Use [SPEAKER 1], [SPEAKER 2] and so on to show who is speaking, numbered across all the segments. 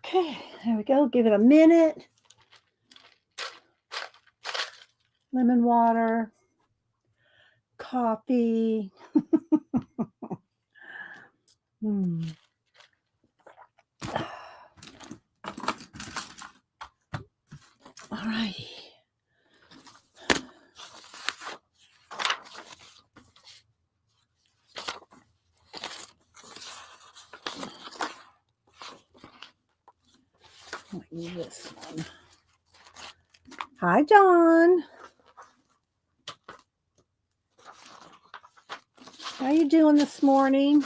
[SPEAKER 1] Okay, there we go. Give it a minute. Lemon water, coffee. All righty. I'll use this one. Hi, John. How you doing this morning?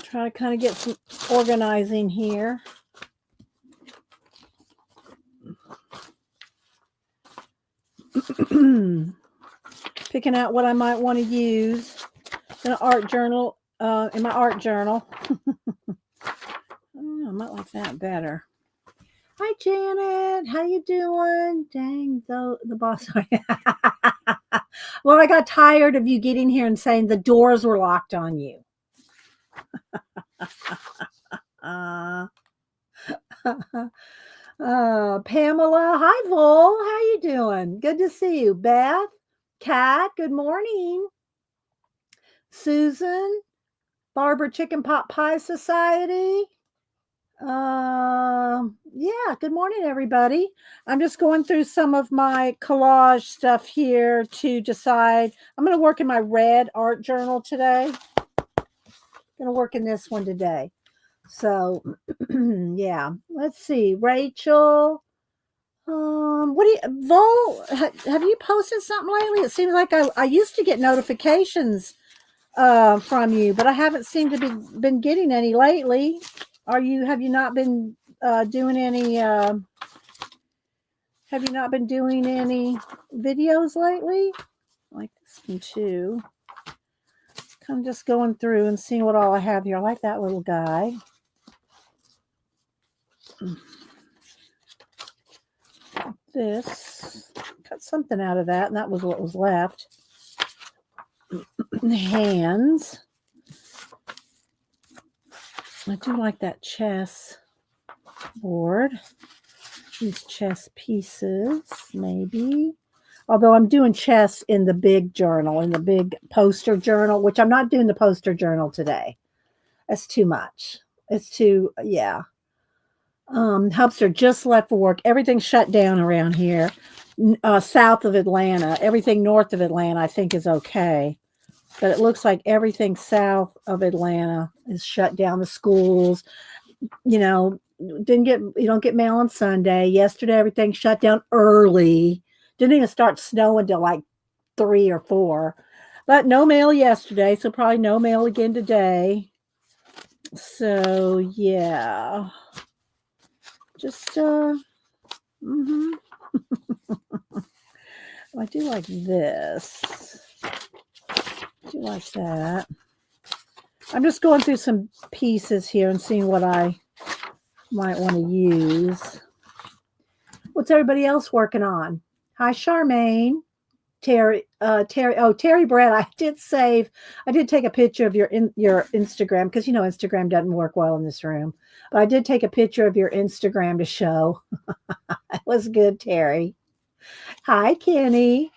[SPEAKER 1] Try to kind of get some organizing here. Picking out what I might want to use in an art journal, in my art journal. I might like that better. Hi, Janet. How you doing? Dang, the boss. Well, I got tired of you getting here and saying the doors were locked on you. Pamela. Hi, Vol. How you doing? Good to see you. Beth, Kat, good morning. Susan, Barber Chicken Pot Pie Society. Yeah, good morning, everybody. I'm just going through some of my collage stuff here to decide. I'm going to work in my red art journal today. Going to work in this one today. So, yeah, let's see. Rachel, what do you, Vol, have you posted something lately? It seems like I used to get notifications from you, but I haven't seemed to been getting any lately. Have you not been doing any videos lately? I like this one too. I'm just going through and seeing what all I have here. I like that little guy. This, cut something out of that, and that was what was left. Hands. I do like that chess board. These chess pieces, maybe. Although I'm doing chess in the big journal, in the big poster journal, which I'm not doing the poster journal today. That's too much. It's too, yeah. Hubster just left for work. Everything's shut down around here. South of Atlanta. Everything north of Atlanta, I think, is okay. But it looks like everything south of Atlanta is shut down. The schools, you don't get mail on Sunday. Yesterday, everything shut down early. Didn't even start snowing till like 3 or 4. But no mail yesterday, so probably no mail again today. So yeah. Just I do like this. I do like that. I'm just going through some pieces here and seeing what I might want to use. What's everybody else working on? Hi, Charmaine. Terry. Oh, Terry Brett. I did take a picture of your Instagram because Instagram doesn't work well in this room. But I did take a picture of your Instagram to show. It was good, Terry. Hi, Kenny.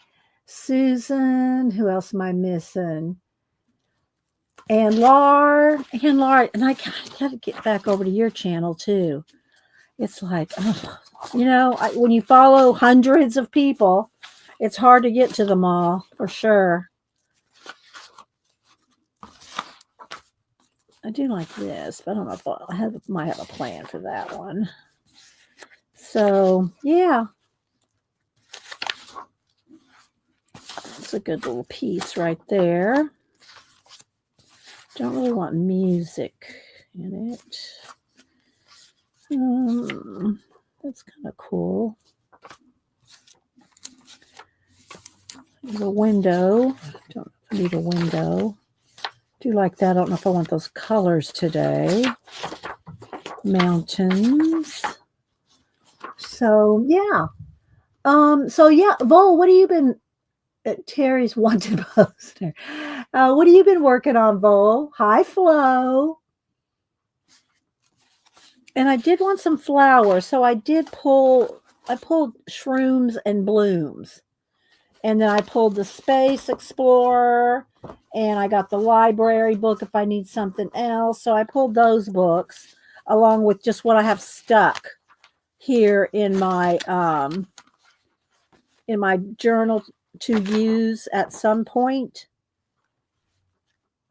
[SPEAKER 1] Susan. Who else am I missing? And Laura, and I got to get back over to your channel too. It's like, when you follow hundreds of people, it's hard to get to them all for sure. I do like this, but I don't know if I might have a plan for that one. So yeah, it's a good little piece right there. Don't really want music in it. That's kind of cool. There's a window. Don't need a window. Do like that. I don't know if I want those colors today. Mountains. So yeah. Vol, what have you been Terry's wanted poster. What have you been working on, Vol? Hi, Flo. And I did want some flowers, so I pulled Shrooms and Blooms. And then I pulled the Space Explorer, and I got the library book if I need something else. So I pulled those books along with just what I have stuck here in my journal to use at some point.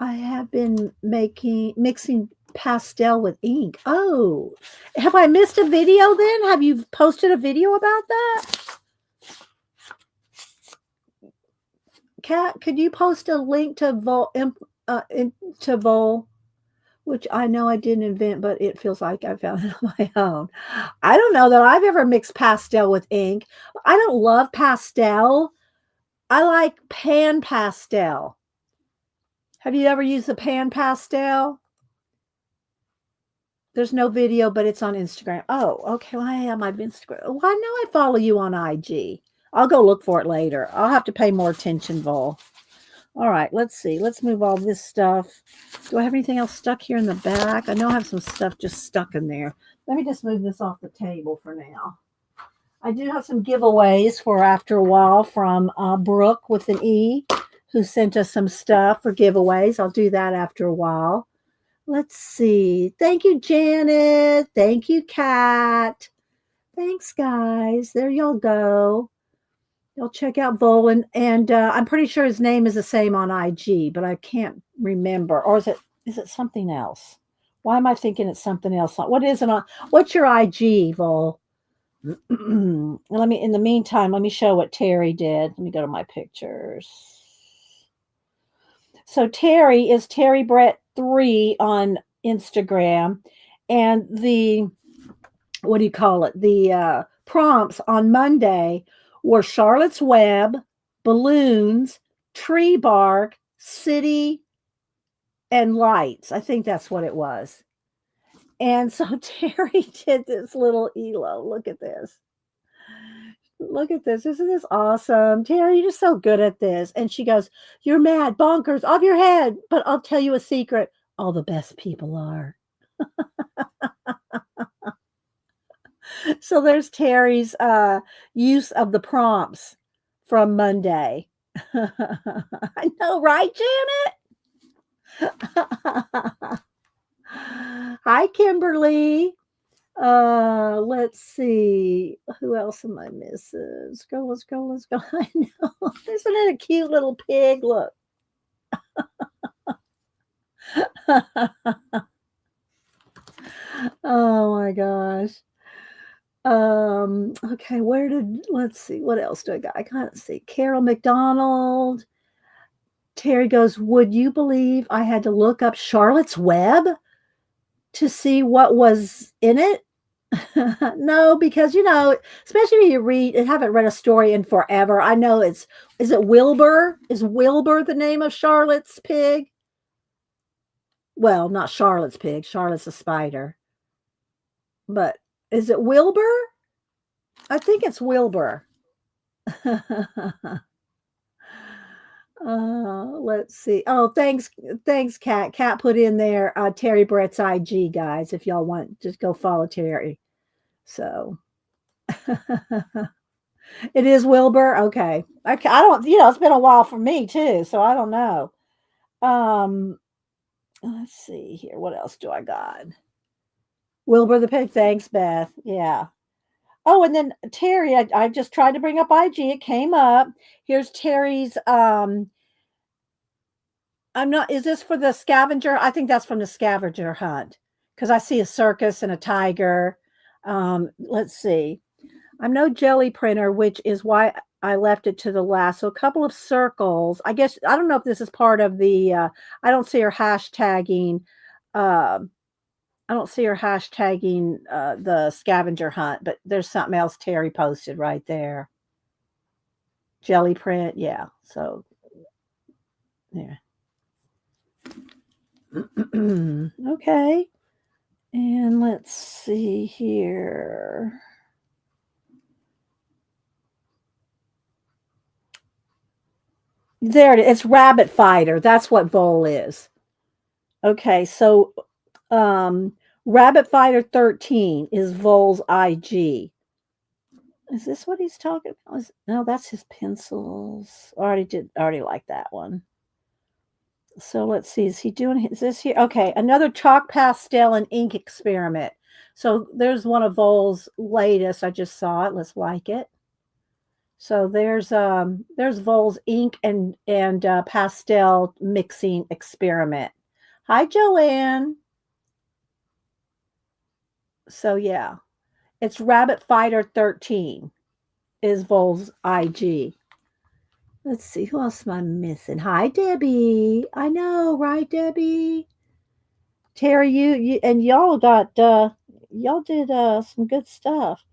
[SPEAKER 1] I have been mixing pastel with ink. Oh, have I missed a video then? Have you posted a video about that? Kat, could you post a link to Vol, which I know I didn't invent, but it feels like I found it on my own. I don't know that I've ever mixed pastel with ink. I don't love pastel. I like pan pastel. Have you ever used the pan pastel? There's no video, but it's on Instagram. Oh, okay. Well, I have my Instagram. Well, I know I follow you on IG. I'll go look for it later. I'll have to pay more attention, Vol. All right, let's see. Let's move all this stuff. Do I have anything else stuck here in the back? I know I have some stuff just stuck in there. Let me just move this off the table for now. I do have some giveaways for after a while from Brooke with an E, who sent us some stuff for giveaways. I'll do that after a while. Let's see. Thank you, Janet. Thank you, Kat. Thanks, guys. There y'all go. Y'all check out Vol, and I'm pretty sure his name is the same on IG, but I can't remember. Or is it something else? Why am I thinking it's something else? What is it on? What's your IG, Vol? In the meantime, let me show what Terry did. Let me go to my pictures. So Terry is Terry Brett 3 on Instagram, and the what do you call it? The prompts on Monday were Charlotte's Web, balloons, tree bark, city, and lights. I think that's what it was. And so Terry did this little ELO. Look at this. Look at this. Isn't this awesome? Terry, you're just so good at this. And she goes, "You're mad, bonkers, off your head. But I'll tell you a secret. All the best people are." So there's Terry's use of the prompts from Monday. I know, right, Janet? Hi, Kimberly. Let's see. Who else am I missing? Let's go, let's go, let's go. I know. Isn't it a cute little pig? Look. Oh my gosh. Okay, let's see, what else do I got? I can't see. Carol McDonald. Terry goes, "Would you believe I had to look up Charlotte's Web to see what was in it?" No, because especially when you haven't read a story in forever. I know is it Wilbur? Is Wilbur the name of Charlotte's pig? Well, not Charlotte's pig. Charlotte's a spider. But is it Wilbur? I think it's Wilbur. Let's see. Oh, thanks, Kat. Kat put in there Terry Brett's IG, guys. If y'all want, just go follow Terry. So it is Wilbur. Okay. I don't. It's been a while for me too, so I don't know. Let's see here. What else do I got? Wilbur the pig. Thanks, Beth. Yeah. Oh, and then Terry, I just tried to bring up IG. It came up. Here's Terry's. Is this for the scavenger? I think that's from the scavenger hunt because I see a circus and a tiger. Let's see. I'm no jelly printer, which is why I left it to the last. So a couple of circles. I guess I don't know if this is part of the. I don't see her hashtagging. I don't see her hashtagging the scavenger hunt, but there's something else Terry posted right there. Jelly print, yeah. So, yeah. Okay. And let's see here. There it is. It's Rabbit Fighter. That's what Vole is. Okay, so um, Rabbit Fighter 13 is Vole's IG. Is this what he's talking about? No, that's his pencils. Already like that one. So let's see. Is he doing? Is this here? Okay, another chalk pastel and ink experiment. So there's one of Vole's latest. I just saw it. Let's like it. So there's Vole's ink and pastel mixing experiment. Hi, Joanne. So yeah, it's Rabbit Fighter 13 is Vole's IG. Let's see, who else am I missing? Hi, Debbie. I know, right, Debbie? Terry, you and y'all did some good stuff.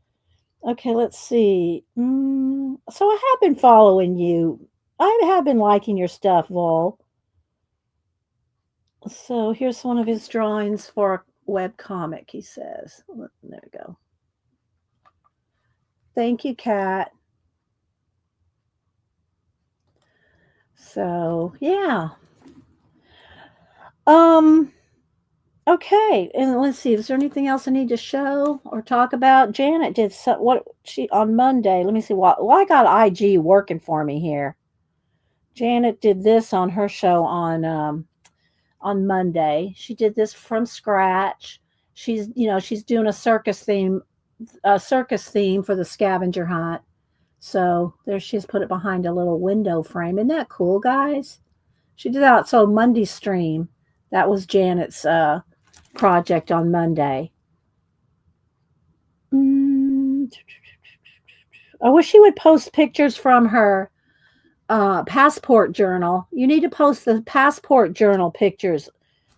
[SPEAKER 1] Okay, let's see. So I have been following you. I have been liking your stuff, Vol. So here's one of his drawings for a web comic, he says. There we go. Thank you, Kat. So yeah. Um Okay, and let's see. Is there anything else I need to show or talk about? Janet did what she on Monday. Let me see what. Well, I got IG working for me here. Janet did this on her show on Monday. She did this from scratch. She's doing a circus theme for the scavenger hunt. So there she's put it behind a little window frame. Isn't that cool, guys? She did that. So Monday stream. That was Janet's project on Monday. I wish she would post pictures from her passport journal. You need to post the passport journal pictures,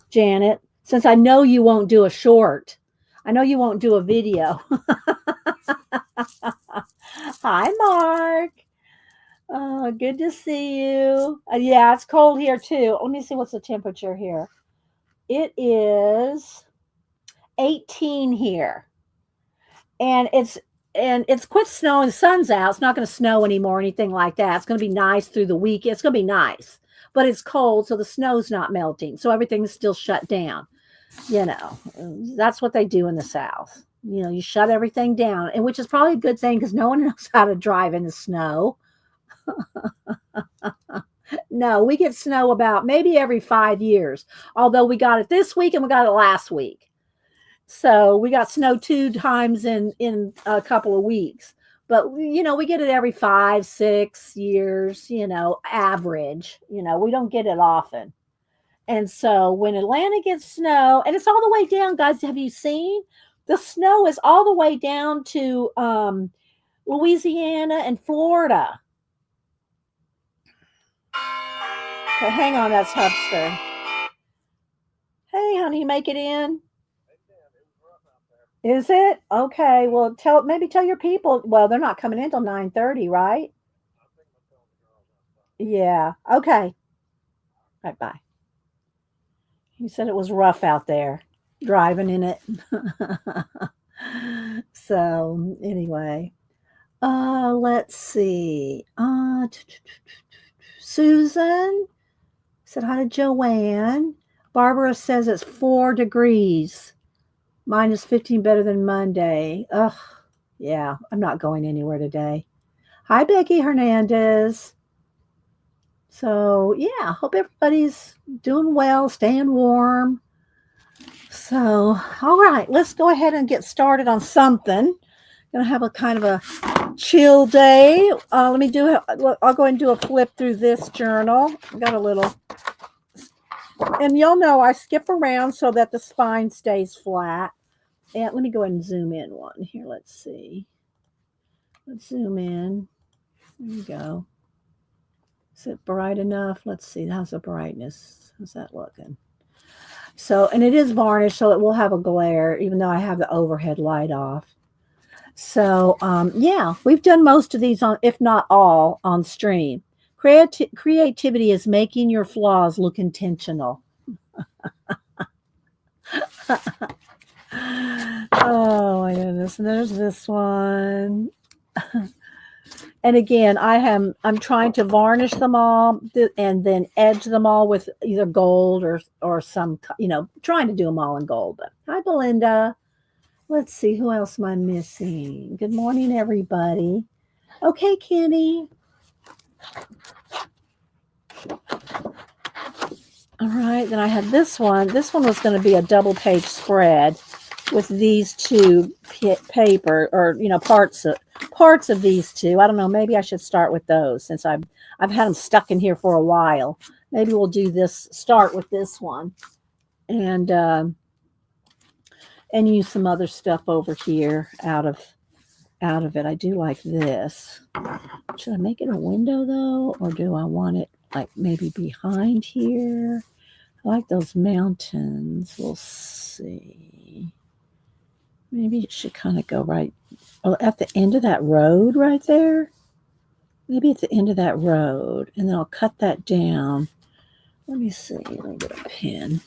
[SPEAKER 1] Janet, since I know you won't do a short. I know you won't do a video. Hi, Mark. Good to see you. Yeah, it's cold here too. Let me see what's the temperature here. It is 18 here. And it's quit snowing. The sun's out. It's not going to snow anymore or anything like that. It's going to be nice through the week. It's going to be nice, but it's cold, so the snow's not melting. So everything's still shut down. That's what they do in the South. You shut everything down, and which is probably a good thing because no one knows how to drive in the snow. No, we get snow about maybe every 5 years. Although we got it this week and we got it last week. So we got snow 2 times in a couple of weeks. But we get it every 5, 6 years, average. We don't get it often. And so when Atlanta gets snow, and it's all the way down, guys, have you seen? The snow is all the way down to Louisiana and Florida. Okay, hang on, that's Hubster. Hey, honey, you make it in? Is it? Okay. Well, maybe tell your people. Well, they're not coming in till 9:30, right? Yeah. Okay. All right, bye. He said it was rough out there driving in it. So, anyway. Let's see. Susan said hi to Joanne. Barbara says it's 4 degrees. Minus 15 better than Monday. Ugh. Yeah, I'm not going anywhere today. Hi, Becky Hernandez. So, yeah, hope everybody's doing well, staying warm. So, all right, let's go ahead and get started on something. Gonna have a kind of a chill day. I'll go ahead and do a flip through this journal. I got a little, and y'all know I skip around so that the spine stays flat. And let me go ahead and zoom in one here. Let's see. Let's zoom in. There we go. Is it bright enough? Let's see. How's the brightness? How's that looking? So, and it is varnished, so it will have a glare, even though I have the overhead light off. So, yeah, we've done most of these on, if not all, on stream. Creativity is making your flaws look intentional. Oh my goodness. And there's this one. And again, I'm trying to varnish them all and then edge them all with either gold or some, trying to do them all in gold. But hi, Belinda. Let's see, who else am I missing? Good morning, everybody. Okay, Kenny. All right, then I had this one. This one was going to be a double page spread with these two paper, or parts of these two. I don't know. Maybe I should start with those since I've had them stuck in here for a while. Maybe we'll do this. Start with this one, and use some other stuff over here out of it. I do like this. Should I make it a window though, or do I want it like maybe behind here? I like those mountains. We'll see. Maybe it should kind of go right at the end of that road right there. Maybe at the end of that road, and then I'll cut that down. Let me see. Let me get a pen.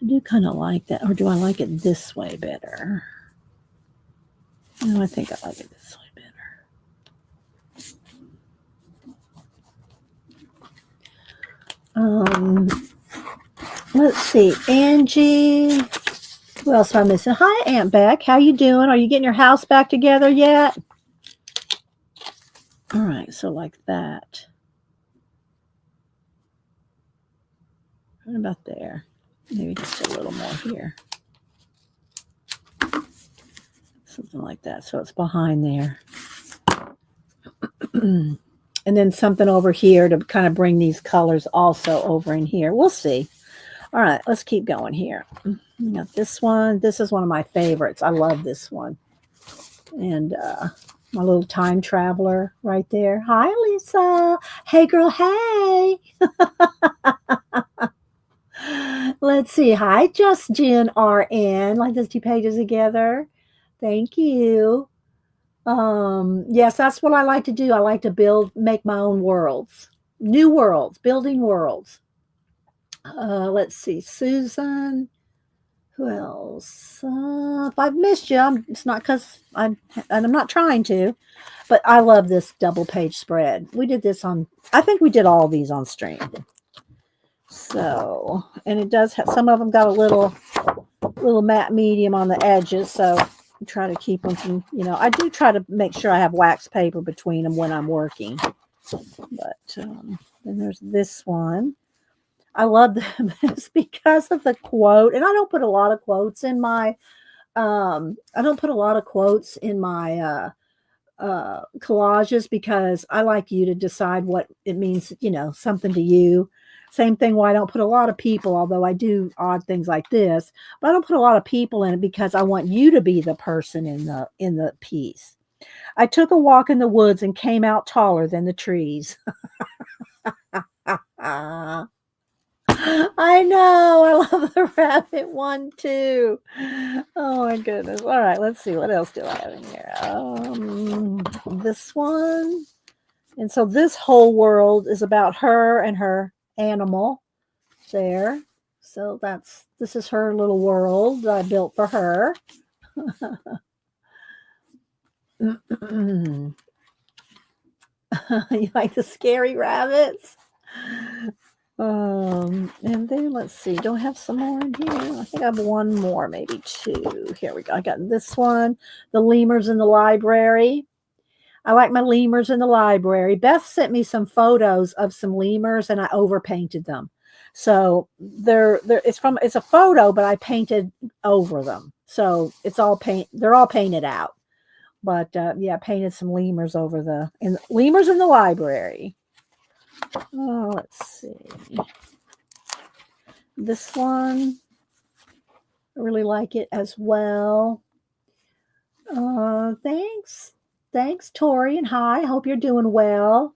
[SPEAKER 1] I do kind of like that, or do I like it this way better? No, I think I like it this way better. Let's see, Angie. Who else am I missing? Hi, Aunt Beck. How you doing? Are you getting your house back together yet? All right, so like that. What about there? Maybe just a little more here. Something like that. So it's behind there. And then something over here to kind of bring these colors also over in here. We'll see. All right, let's keep going here. We got this one. This is one of my favorites. I love this one. And my little time traveler right there. Hi, Lisa. Hey, girl. Hey. Let's see. Hi, Just Jen RN. Like those 2 pages together. Thank you. Yes, that's what I like to do. I like to make my own worlds, new worlds, building worlds. Let's see, Susan. Who else? If I've missed you, it's not because I'm not trying to, but I love this double page spread. We did this I think we did all these on stream. So, and it does have, some of them got a little matte medium on the edges, so try to keep them from, I do try to make sure I have wax paper between them when I'm working. But then there's this one. I love this because of the quote, and I don't put a lot of quotes in my collages because I like you to decide what it means, something to you. Same thing why I don't put a lot of people, although I do odd things like this, but I don't put a lot of people in it because I want you to be the person in the piece. I took a walk in the woods and came out taller than the trees. I know. I love the rabbit one too. Oh my goodness. All right, let's see. What else do I have in here? This one. And so this whole world is about her and her animal there. So this is her little world that I built for her. You like the scary rabbits? And then let's see, do I have some more in here? I think I have one more, maybe 2. Here we go. I got this one, the lemurs in the library. I like my lemurs in the library. Beth sent me some photos of some lemurs and I overpainted them. So it's a photo, but I painted over them. So they're all painted out. But yeah, I painted some lemurs lemurs in the library. Oh, let's see. This one, I really like it as well. Thanks, Tori, and hi. Hope you're doing well.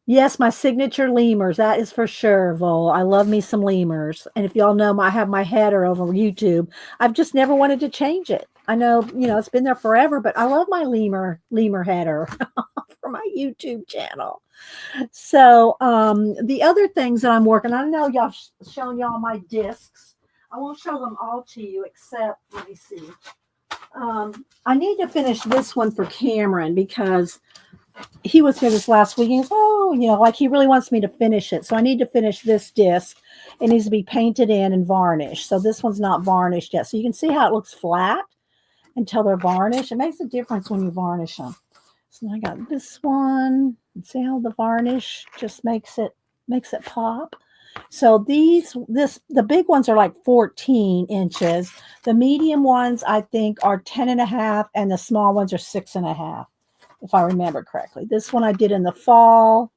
[SPEAKER 1] Yes, my signature lemurs. That is for sure, Vol. I love me some lemurs. And if y'all know, I have my header over YouTube. I've just never wanted to change it. I know, it's been there forever, but I love my lemur header for my YouTube channel. So the other things that I'm working on, I know y'all shown y'all my discs. I won't show them all to you except, let me see. I need to finish this one for Cameron because he was here this last week. He goes, oh, like he really wants me to finish it. So I need to finish this disc. It needs to be painted in and varnished. So this one's not varnished yet. So you can see how it looks flat until they're varnished. It makes a difference when you varnish them. So I got this one. See how the varnish just makes it pop. So the big ones are like 14 inches. The medium ones I think are 10.5, and the small ones are 6.5, if I remember correctly. This one I did in the fall.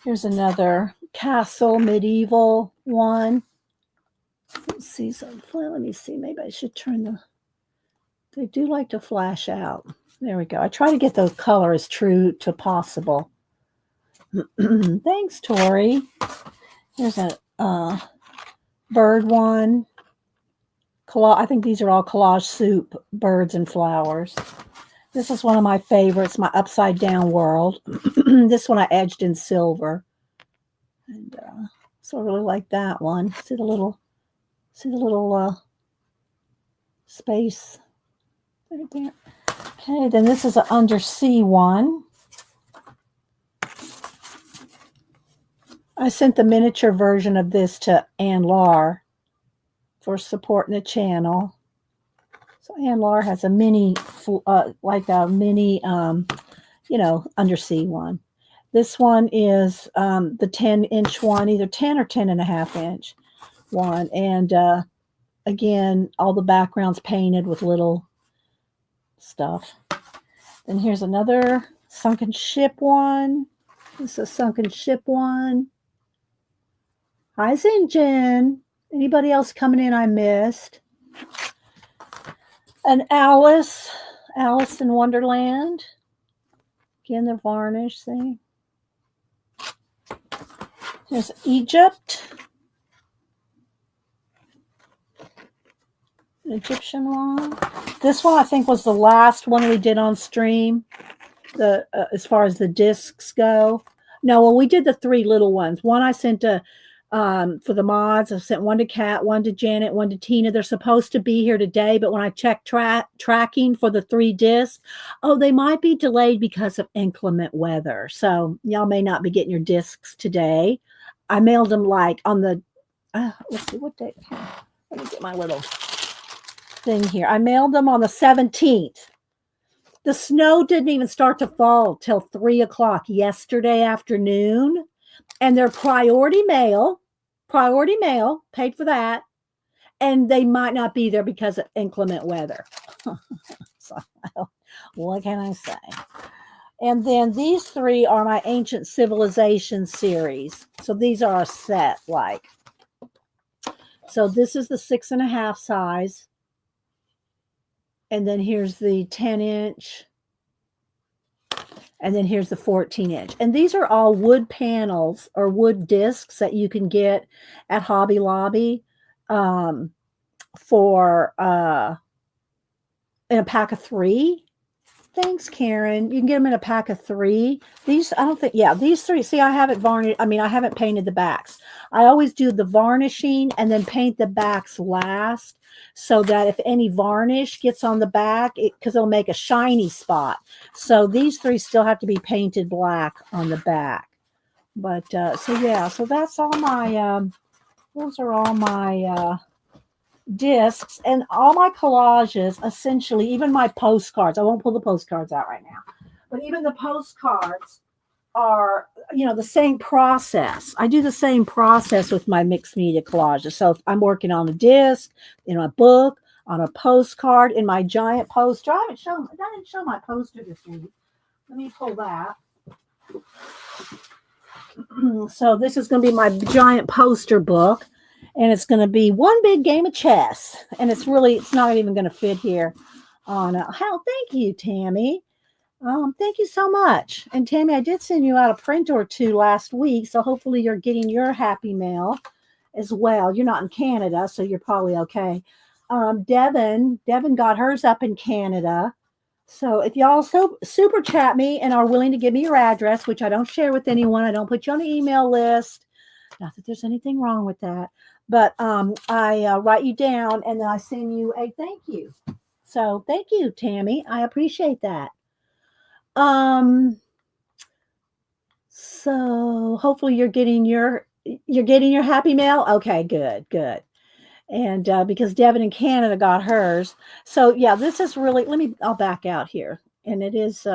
[SPEAKER 1] Here's another castle medieval one. Let's see. So let me see. Maybe I should turn they do like to flash out. There we go. I try to get the color as true to possible. Thanks, Tori. Here's a bird one. I think these are all collage soup, birds and flowers. This is one of my favorites, my upside down world. This one I edged in silver. And so I really like that one. See the little space right there. Okay, then this is an undersea one. I sent the miniature version of this to Ann Lar for supporting the channel. So Ann Lar has a mini, undersea one. This one is the 10-inch one, either 10 or 10.5 inch one. And again, all the backgrounds painted with little stuff. Then here's another sunken ship one. This is a sunken ship one. Hi, Zinjin. Anybody else coming in I missed? And Alice in Wonderland. Again, the varnish thing. There's Egypt. An Egyptian one. This one I think was the last one we did on stream. As far as the discs go. No, well, we did the 3 little ones. One I sent to for the mods. I sent one to Kat, one to Janet, one to Tina. They're supposed to be here today, but when I checked tracking for the 3 discs, they might be delayed because of inclement weather. So y'all may not be getting your discs today. I mailed them like on the, let's see, what day? Let me get my little thing here. I mailed them on the 17th. The snow didn't even start to fall till 3 o'clock yesterday afternoon. And they're priority mail, paid for that. And they might not be there because of inclement weather. So, what can I say? And then these 3 are my Ancient Civilization series. So these are a set, like. So this is the 6.5 size. And then here's the 10-inch. And then here's the 14-inch. And these are all wood panels or wood discs that you can get at Hobby Lobby for in a pack of 3. Thanks, Karen. You can get them in a pack of 3. These, I don't think, yeah, these 3. See, I haven't varnished. I mean, I haven't painted the backs. I always do the varnishing and then paint the backs last, so that if any varnish gets on the back, because it'll make a shiny spot. So these 3 still have to be painted black on the back. But so yeah, so that's all my. Those are all my discs and all my collages. Essentially, even my postcards. I won't pull the postcards out right now, but even the postcards are, the same process. I do the same process with my mixed media collages. So if I'm working on a disc, in a book, on a postcard, in my giant poster. I didn't show my poster this week. Let me pull that. So this is going to be my giant poster book, and it's going to be one big game of chess. And it's not even going to fit here on thank you, Tammy. Thank you so much. And Tammy, I did send you out a print or 2 last week, so hopefully you're getting your happy mail as well. You're not in Canada, so you're probably okay. Devin got hers up in Canada. So if y'all super chat me and are willing to give me your address, which I don't share with anyone, I don't put you on the email list, Not that there's anything wrong with that, but I write you down and then I send you a thank you. So thank you, Tammy. I appreciate that. Um, so hopefully you're getting your happy mail. Okay, good, good. And because Devin in Canada got hers, so yeah, this is really. I'll back out here, and it is.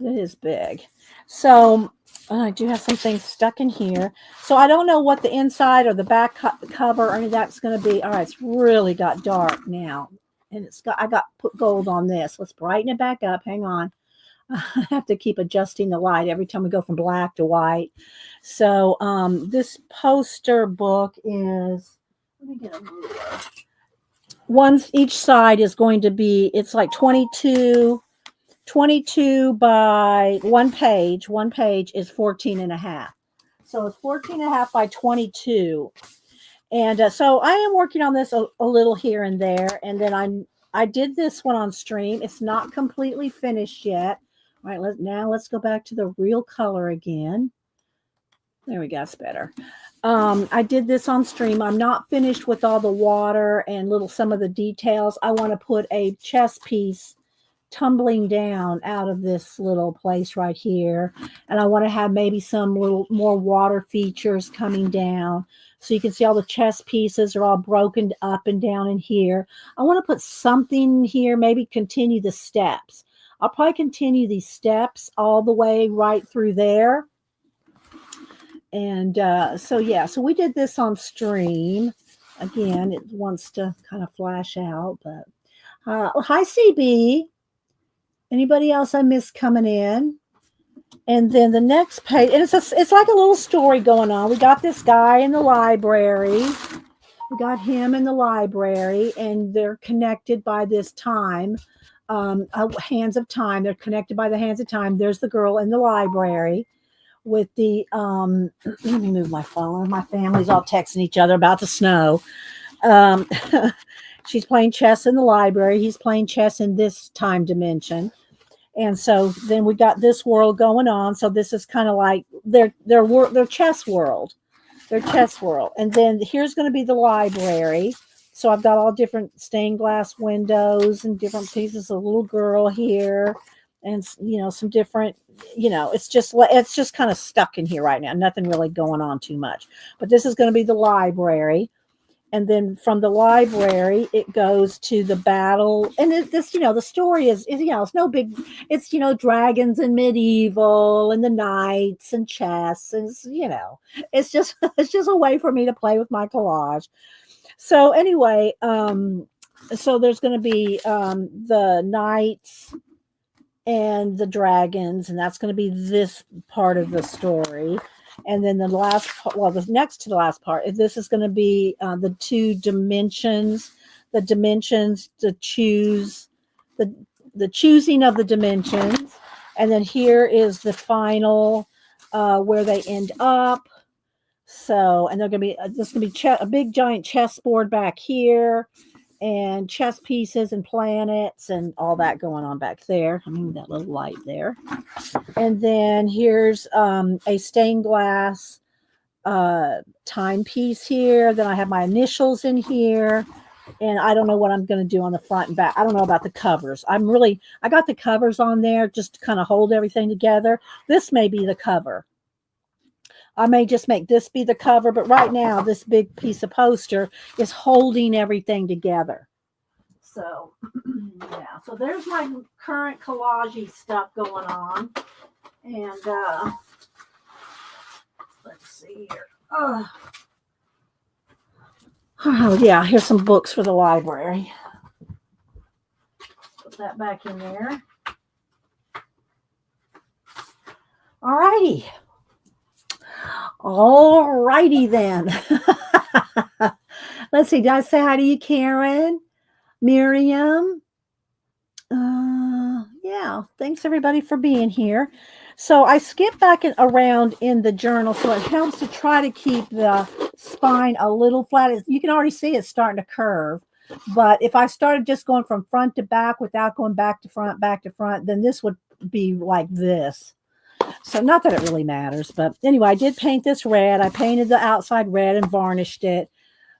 [SPEAKER 1] It is big. So I do have some things stuck in here. So I don't know what the inside or the back cover or any of that's going to be. All right, it's really got dark now. And I got put gold on this. Let's brighten it back up. Hang on. I have to keep adjusting the light every time we go from black to white. So this poster book is, let me get a ruler. Each side is going to be, it's like 22 by one page. One page is 14 and a half. So it's 14 and a half by 22. And so I am working on this a little here and there. And then I did this one on stream. It's not completely finished yet. All right, let's go back to the real color again. There we go. That's better. I did this on stream. I'm not finished with all the water and some of the details. I want to put a chess piece tumbling down out of this little place right here. And I want to have maybe some little more water features coming down. So you can see all the chess pieces are all broken up and down in here. I want to put something here, maybe continue the steps. I'll probably continue these steps all the way right through there. And so we did this on stream. Again, it wants to kind of flash out, but hi CB. Anybody else I missed coming in? And then the next page, and it's like a little story going on. We got this guy in the library. We got him in the library, and they're connected by this time, hands of time. They're connected by the hands of time. There's the girl in the library with the, let me move my phone. My family's all texting each other about the snow. She's playing chess in the library. He's playing chess in this time dimension. And so then we got this world going on. So this is kind of like their chess world, And then here's going to be the library. So I've got all different stained glass windows and different pieces. A little girl here, and some different. It's just kind of stuck in here right now. Nothing really going on too much. But this is going to be the library. And then from the library, it goes to the battle. And the story is it's no big, it's, dragons and medieval and the knights and chess. And, it's just a way for me to play with my collage. So anyway, so there's going to be the knights and the dragons, and that's going to be this part of the story. And then the next to the last part, this is going to be the two dimensions, the choosing of the dimensions. And then here is the final where they end up. So, and there's going to be a big giant chessboard back here, and chess pieces and planets and all that going on back there. I mean, that little light there. And then here's a stained glass timepiece here. Then I have my initials in here. And I don't know what I'm going to do on the front and back. I don't know about the covers. I got the covers on there just to kind of hold everything together. This may be the cover. I may just make this be the cover, but right now this big piece of poster is holding everything together. So, yeah. So there's my current collage stuff going on. And let's see here. Oh, yeah. Here's some books for the library. Put that back in there. All righty. Alrighty then. Let's see. Did I say hi to you, Karen? Miriam? Yeah. Thanks everybody for being here. So I skip back around in the journal, so it helps to try to keep the spine a little flat. You can already see it's starting to curve. But if I started just going from front to back without going back to front, then this would be like this. So not that it really matters, but anyway, I did paint this red. I painted the outside red and varnished it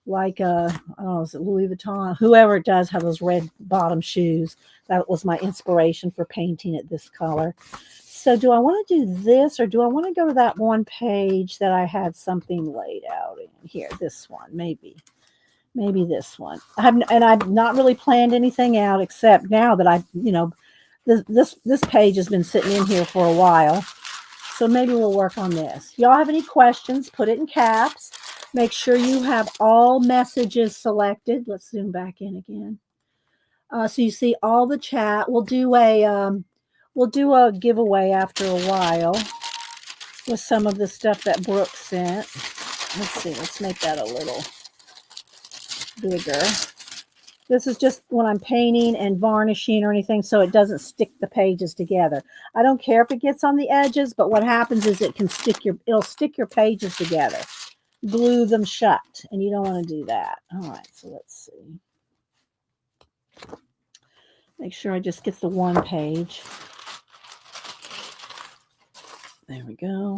[SPEAKER 1] like I don't know, is it Louis Vuitton? Whoever it does have those red bottom shoes. That was my inspiration for painting it this color. So do I want to do this, or do I want to go to that one page that I had something laid out in here? This one, maybe this one. I've not really planned anything out, except now that this page has been sitting in here for a while. So maybe we'll work on this. Y'all have any questions, put it in caps. Make sure you have all messages selected. Let's zoom back in again. So you see all the chat. We'll do a giveaway after a while with some of the stuff that Brooke sent. Let's see. Let's make that a little bigger. This is just when I'm painting and varnishing or anything, so it doesn't stick the pages together. I don't care if it gets on the edges, but what happens is it'll stick your pages together, glue them shut, and you don't want to do that. All right, so let's see. Make sure I just get the one page. There we go.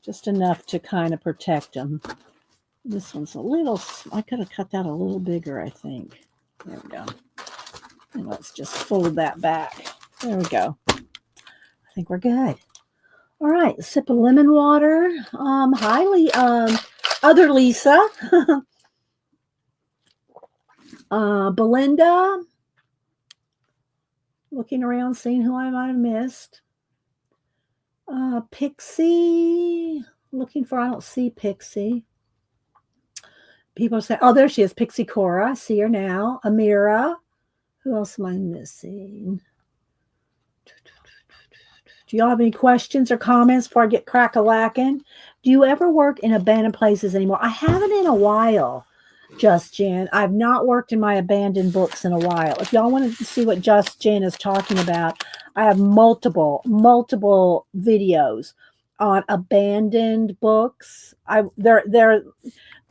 [SPEAKER 1] Just enough to kind of protect them. This one's a little, I could have cut that a little bigger, I think. There we go. And let's just fold that back. There we go. I think we're good. All right, a sip of lemon water. Other Lisa. Belinda. Looking around, seeing who I might have missed. Pixie. Looking for, I don't see Pixie. People say, oh, there she is, Pixie Cora. I see her now. Amira. Who else am I missing? Do y'all have any questions or comments before I get crack-a-lacking? Do you ever work in abandoned places anymore? I haven't in a while, Just Jen. I've not worked in my abandoned books in a while. If y'all want to see what Just Jen is talking about, I have multiple videos on abandoned books. They're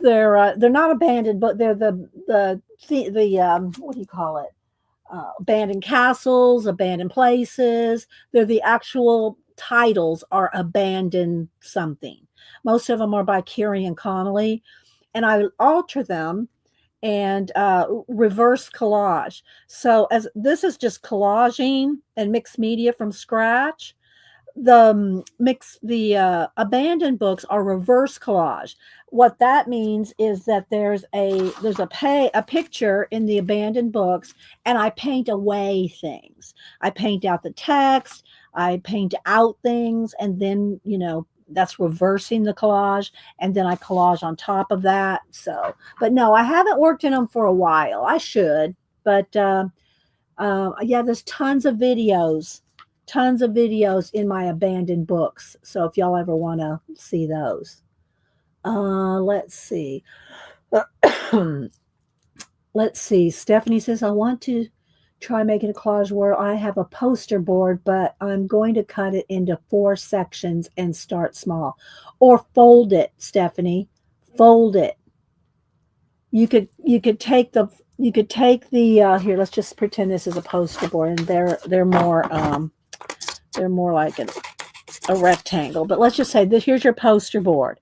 [SPEAKER 1] not abandoned, but they're the what do you call it? Abandoned castles, abandoned places. They're the actual titles are abandoned something. Most of them are by Carrie and Connolly, and I alter them and reverse collage. So as this is just collaging and mixed media from scratch. The abandoned books are reverse collage. What that means is that there's a picture in the abandoned books, and I paint away things. I paint out the text, I paint out things, and then that's reversing the collage, and then I collage on top of that. So, but no, I haven't worked in them for a while. I should, but yeah, there's tons of videos in my abandoned books. So if y'all ever want to see those. Let's see. Let's see. Stephanie says, I want to try making a collage where I have a poster board, but I'm going to cut it into 4 sections and start small. Or fold it, Stephanie. Fold it. You could take the here, let's just pretend this is a poster board, and they're more like a rectangle. But let's just say this, here's your poster board.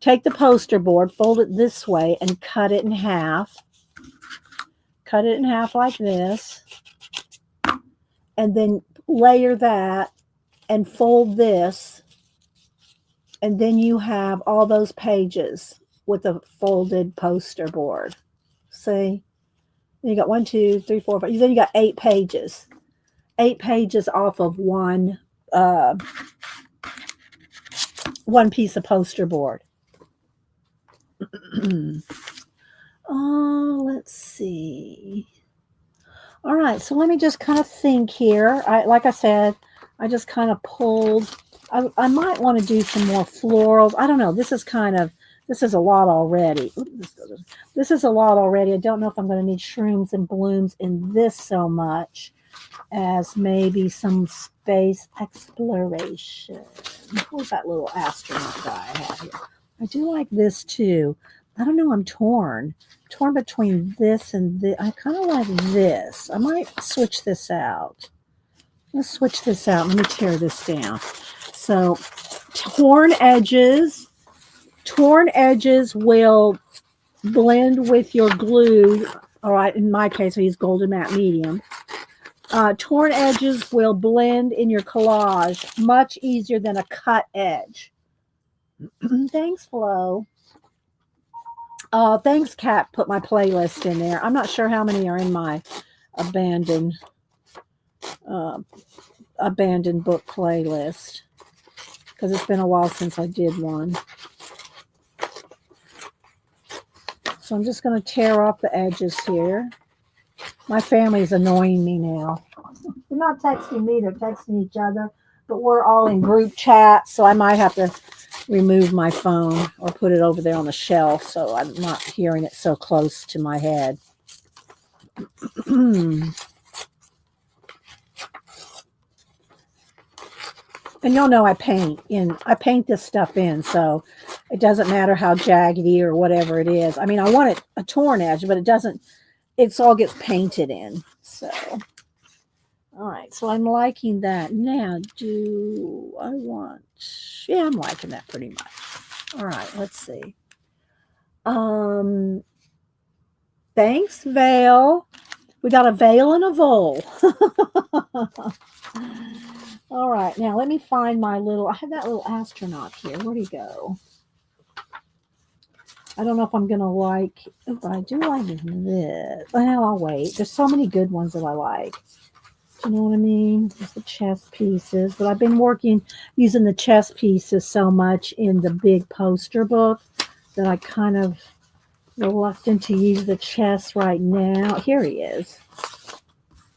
[SPEAKER 1] Take the poster board, fold it this way, and cut it in half. Cut it in half like this. And then layer that and fold this. And then you have all those pages with a folded poster board. See? Then you got 1, 2, 3, 4, 5. Then you got 8 pages. 8 pages off of one piece of poster board. Let's see. All right, so let me just kind of think here. Like I said, I just kind of pulled. I might want to do some more florals. I don't know. This is a lot already. This is a lot already. I don't know if I'm going to need shrooms and blooms in this so much as maybe some space exploration. What's that little astronaut guy I have here? I do like this too. I don't know. I'm torn between this and this. I kind of like this. I might switch this out. Let's switch this out. Let me tear this down. So torn edges, torn edges will blend with your glue. All right, in my case, I use Golden Matte Medium. Torn edges will blend in your collage much easier than a cut edge. Thanks, Flo. Thanks, Kat. Put my playlist in there. I'm not sure how many are in my abandoned uh, abandoned book playlist because it's been a while since I did one. So I'm just going to tear off the edges here. My family's annoying me now. They're not texting me, they're texting each other, but we're all in group chat, so I might have to remove my phone or put it over there on the shelf so I'm not hearing it so close to my head. And you'll know I paint this stuff in, so it doesn't matter how jaggedy or whatever it is. I mean, I want it a torn edge, but it all gets painted in. So, all right, so I'm liking that. Now, yeah, I'm liking that pretty much. All right, let's see. Thanks, Vale. We got a veil and a vole. All right, now let me find I have that little astronaut here. Where'd he go? I don't know if I'm going to like, but I do like this. Well, I'll wait. There's so many good ones that I like. Do you know what I mean? There's the chess pieces, but I've been using the chess pieces so much in the big poster book that I kind of reluctant to use the chess right now. Here he is.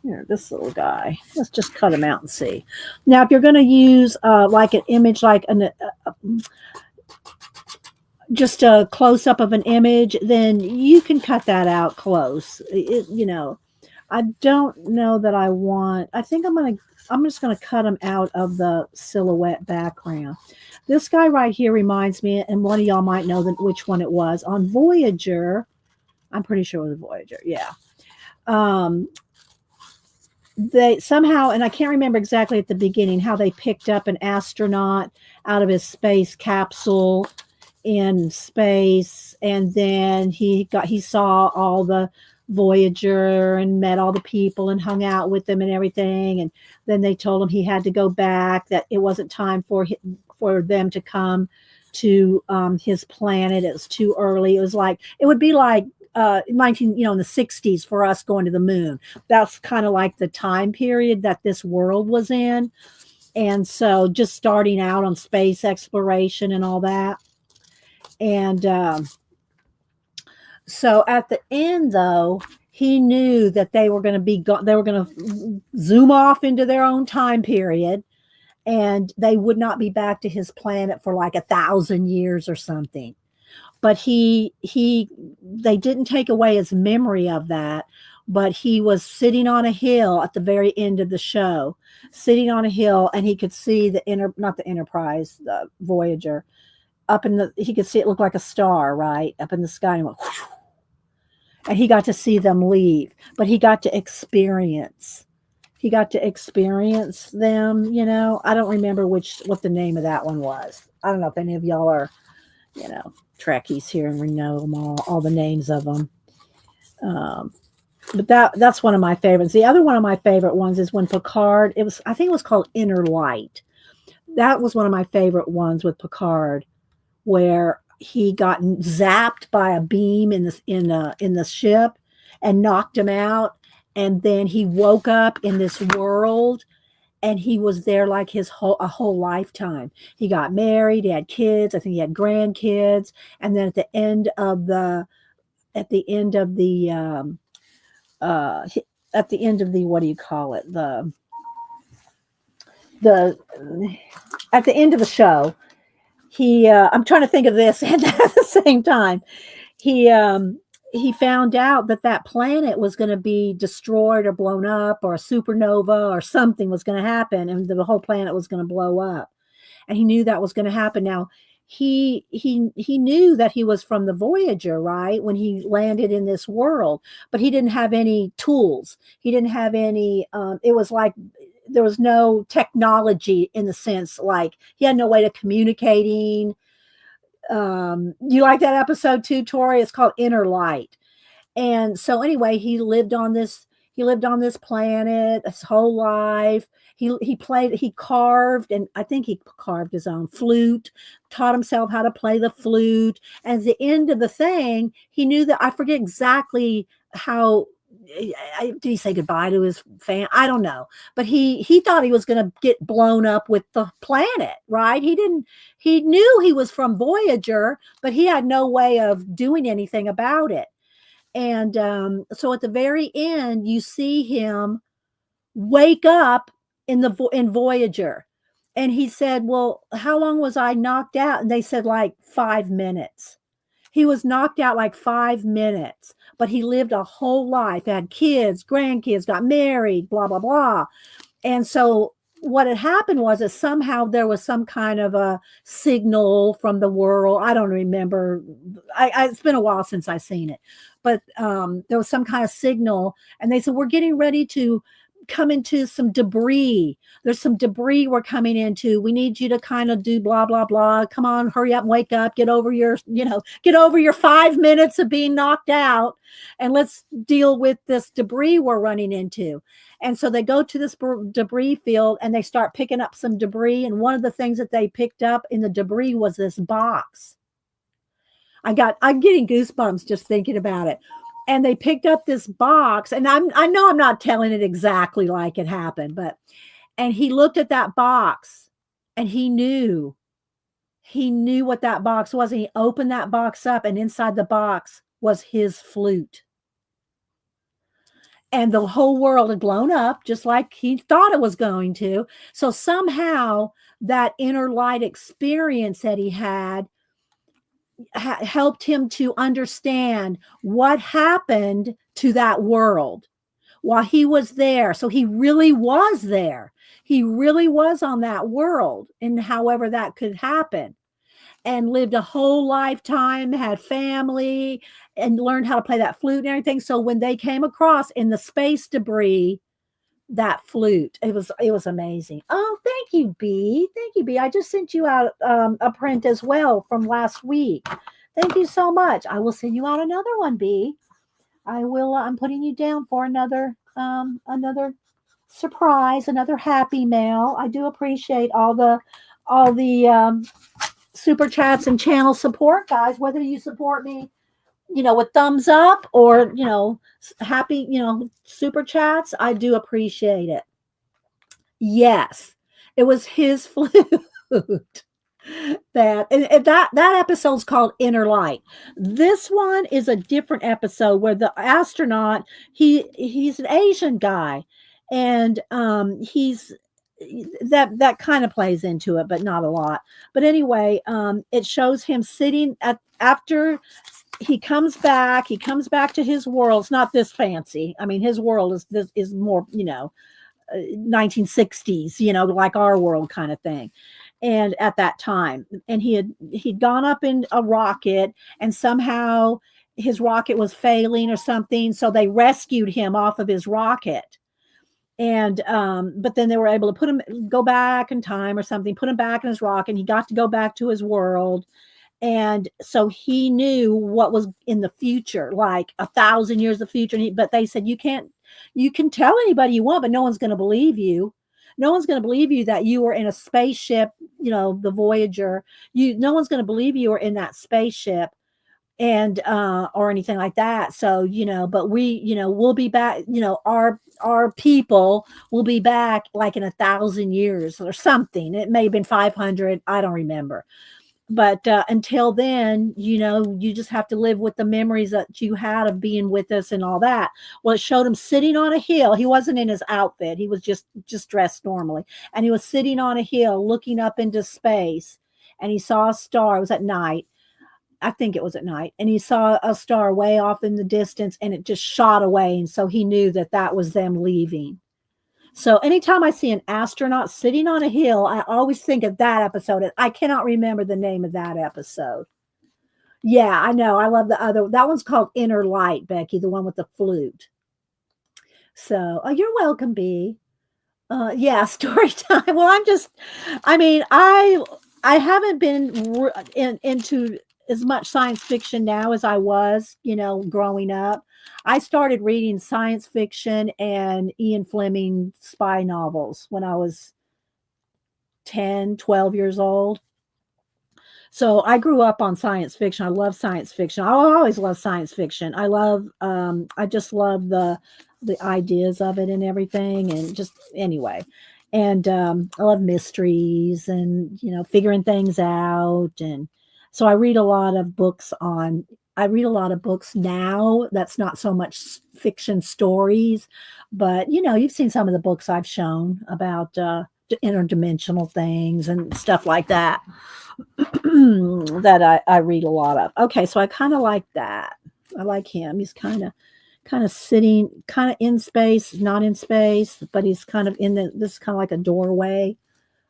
[SPEAKER 1] Here, this little guy. Let's just cut him out and see. Now, if you're going to use like an image, like just a close up of an image, then you can cut that out close. I don't know that I want. I think I'm just going to cut him out of the silhouette background. This guy right here reminds me, and one of y'all might know which one it was on Voyager. I'm pretty sure it was Voyager. Yeah. They somehow, and I can't remember exactly at the beginning, how they picked up an astronaut out of his space capsule in space, and then he saw all the Voyager and met all the people and hung out with them and everything, and then they told him he had to go back, that it wasn't time for them to come to his planet. It was too early. It would be like in the 60s for us going to the moon. That's kind of like the time period that this world was in. And so just starting out on space exploration and all that. And so at the end, though, he knew that they were going to zoom off into their own time period, and they would not be back to his planet for like 1,000 years or something. But they didn't take away his memory of that, but he was sitting on a hill at the very end of the show, sitting on a hill, and he could see not the Enterprise, the Voyager, he could see it look like a star, right, up in the sky, and went, whoosh, and he got to see them leave, but he got to experience them, I don't remember what the name of that one was. I don't know if any of y'all are, Trekkies here and we know them all the names of them. But that's one of my favorites. The other one of my favorite ones is when Picard, I think it was called Inner Light. That was one of my favorite ones with Picard, where he got zapped by a beam in the ship and knocked him out, and then he woke up in this world, and he was there like a whole lifetime. He got married, he had kids, I think he had grandkids, and then at the end of the what do you call it, at the end of the show, I'm trying to think of this and at the same time, he found out that planet was going to be destroyed or blown up, or a supernova or something was going to happen, and the whole planet was going to blow up. And he knew that was going to happen. Now, he knew that he was from the Voyager, right, when he landed in this world, but he didn't have any tools. He didn't have any. It was like there was no technology in the sense like he had no way of communicating. You like that episode too, Tori? It's called Inner Light. And so anyway, he lived on this planet his whole life. He carved, and I think he carved his own flute, taught himself how to play the flute. And at the end of the thing, he knew that I forget exactly how did he say goodbye to his fan? I don't know, but he thought he was going to get blown up with the planet, right? He didn't. He knew he was from Voyager, but he had no way of doing anything about it. And so at the very end, you see him wake up in Voyager, and he said, "Well, how long was I knocked out?" And they said like 5 minutes. He was knocked out like 5 minutes, but he lived a whole life, had kids, grandkids, got married, blah, blah, blah. And so what had happened was that somehow there was some kind of a signal from the world. I don't remember. It's been a while since I've seen it, but there was some kind of signal, and they said, we're getting ready to come into some debris. There's some debris we're coming into. We need you to kind of do blah, blah, blah. Come on, hurry up, wake up, get over your 5 minutes of being knocked out, and let's deal with this debris we're running into. And so they go to this debris field, and they start picking up some debris. And one of the things that they picked up in the debris was this box. I'm getting goosebumps just thinking about it. And they picked up this box, and I know I'm not telling it exactly like it happened, and he looked at that box, and he knew what that box was. And he opened that box up, and inside the box was his flute. And the whole world had blown up just like he thought it was going to. So somehow that inner light experience that he had helped him to understand what happened to that world while he was there. So he really was there. He really was on that world, and however that could happen, and lived a whole lifetime, had family, and learned how to play that flute and everything. So when they came across in the space debris that flute, it was amazing. Oh, thank you, B. Thank you, B. I just sent you out a print as well from last week. Thank you so much. I will send you out another one, B. I will. I'm putting you down for another surprise, another happy mail. I do appreciate all the super chats and channel support, guys. Whether you support me, with thumbs up or happy, super chats, I do appreciate it. Yes, it was his flute. that episode's called Inner Light. This one is a different episode where the astronaut, he's an Asian guy, and he's that kind of plays into it, but not a lot. But anyway, it shows him sitting after he comes back to his world. It's not this fancy. I mean, his world is more 1960s, like our world kind of thing. And at that time, and he'd gone up in a rocket, and somehow his rocket was failing or something, so they rescued him off of his rocket. And but then they were able to go back in time or something, put him back in his rocket, and he got to go back to his world. And so he knew what was in the future, like 1,000 years of future. But they said, you can tell anybody you want, but no one's going to believe you. No one's going to believe you that you were in a spaceship, the Voyager. No one's going to believe you were in that spaceship, and or anything like that. So, but we, we'll be back, our people will be back like in 1,000 years or something. It may have been 500. I don't remember. But until then, you just have to live with the memories that you had of being with us and all that. Well, it showed him sitting on a hill. He wasn't in his outfit. He was just dressed normally. And he was sitting on a hill looking up into space. And he saw a star. It was at night. I think it was at night. And he saw a star way off in the distance, and it just shot away. And so he knew that was them leaving. So anytime I see an astronaut sitting on a hill, I always think of that episode. I cannot remember the name of that episode. Yeah, I know. I love that one's called Inner Light, Becky, the one with the flute. So, you're welcome, B. Yeah, story time. Well, I mean, I haven't been into as much science fiction now as I was, growing up. I started reading science fiction and Ian Fleming spy novels when I was 10, 12 years old. So I grew up on science fiction. I love science fiction. I always love science fiction. I just love the ideas of it and everything, and just anyway. And I love mysteries and figuring things out. And so I read a lot of books now. That's not so much fiction stories, but you've seen some of the books I've shown about interdimensional things and stuff like that. That I read a lot of. Okay, so I kind of like that. I like him. He's kind of sitting, kind of in space, not in space, but he's kind of in this kind of like a doorway.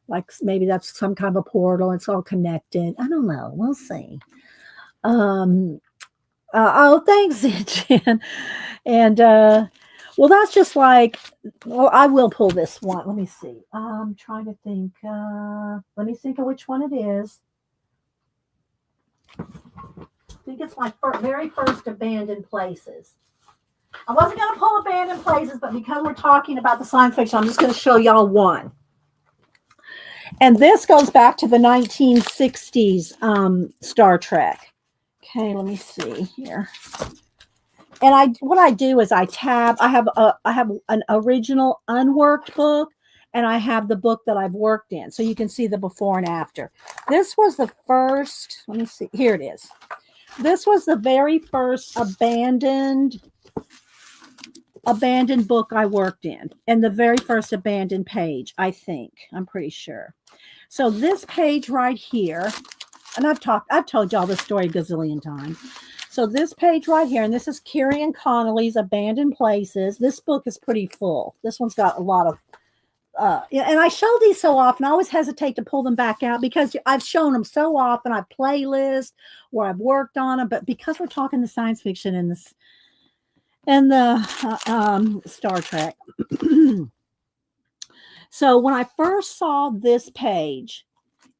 [SPEAKER 1] Like maybe that's some kind of a portal. It's all connected. I don't know. We'll see. Um. Oh, thanks, Jen. And well, that's just like. Well, I will pull this one. Let me see. I'm trying to think. Let me think of which one it is. I think it's my very first abandoned places. I wasn't going to pull abandoned places, but because we're talking about the science fiction, I'm just going to show y'all one. And this goes back to the 1960s Star Trek. Okay, let me see here. And what I do is I tab. I have an original unworked book, and I have the book that I've worked in, so you can see the before and after. This was the first. Let me see. Here it is. This was the very first abandoned book I worked in, and the very first abandoned page, I think. I'm pretty sure. So this page right here, and I've told y'all this story a gazillion times. So this page right here, and this is Carrie and Connolly's Abandoned Places. This book is pretty full. This one's got a lot of and I show these so often, I always hesitate to pull them back out because I've shown them so often. I've playlist where I've worked on them, but because we're talking the science fiction and the Star Trek. So when I first saw this page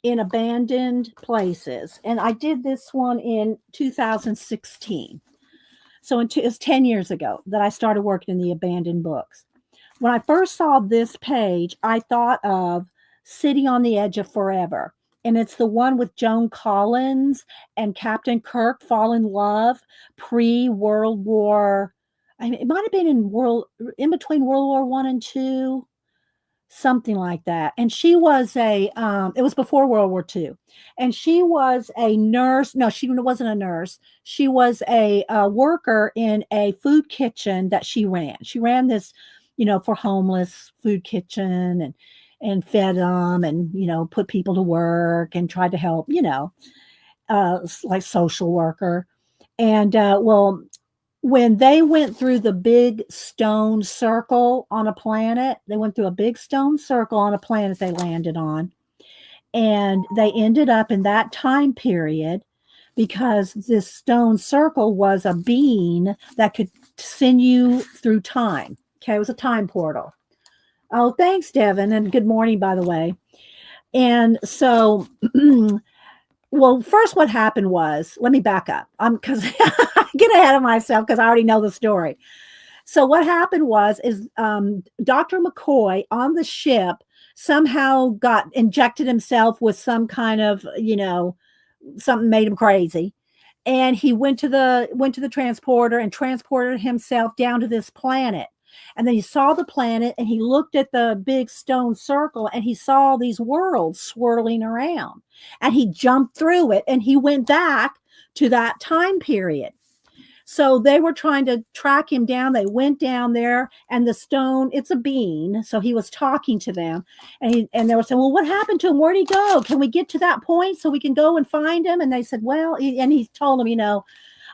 [SPEAKER 1] in Abandoned Places, and I did this one in 2016. So it's 10 years ago that I started working in the abandoned books. When I first saw this page, I thought of City on the Edge of Forever. And it's the one with Joan Collins and Captain Kirk fall in love pre-World War. I mean, it might have been in between World War I and II, something like that. And she was it was before World War II. And she was a nurse. No, she wasn't a nurse. She was a worker in a food kitchen that she ran. She ran this, for homeless food kitchen, and fed them, and, put people to work and tried to help, like social worker. And, well, when they went through the big stone circle on a planet, they went through a big stone circle on a planet they landed on. And they ended up in that time period because this stone circle was a being that could send you through time. Okay, it was a time portal. Oh, thanks, Devin. And good morning, by the way. And so, well, first, what happened was, let me back up. Because I get ahead of myself because I already know the story. So what happened is Dr. McCoy on the ship somehow got injected himself with some kind of, something made him crazy. And he went to the transporter and transported himself down to this planet. And then he saw the planet and he looked at the big stone circle and he saw these worlds swirling around, and he jumped through it and he went back to that time period. So they were trying to track him down. They went down there, and the stone, it's a being. So he was talking to them, and they were saying, well, what happened to him? Where'd he go? Can we get to that point so we can go and find him? And they said, well, and he told them,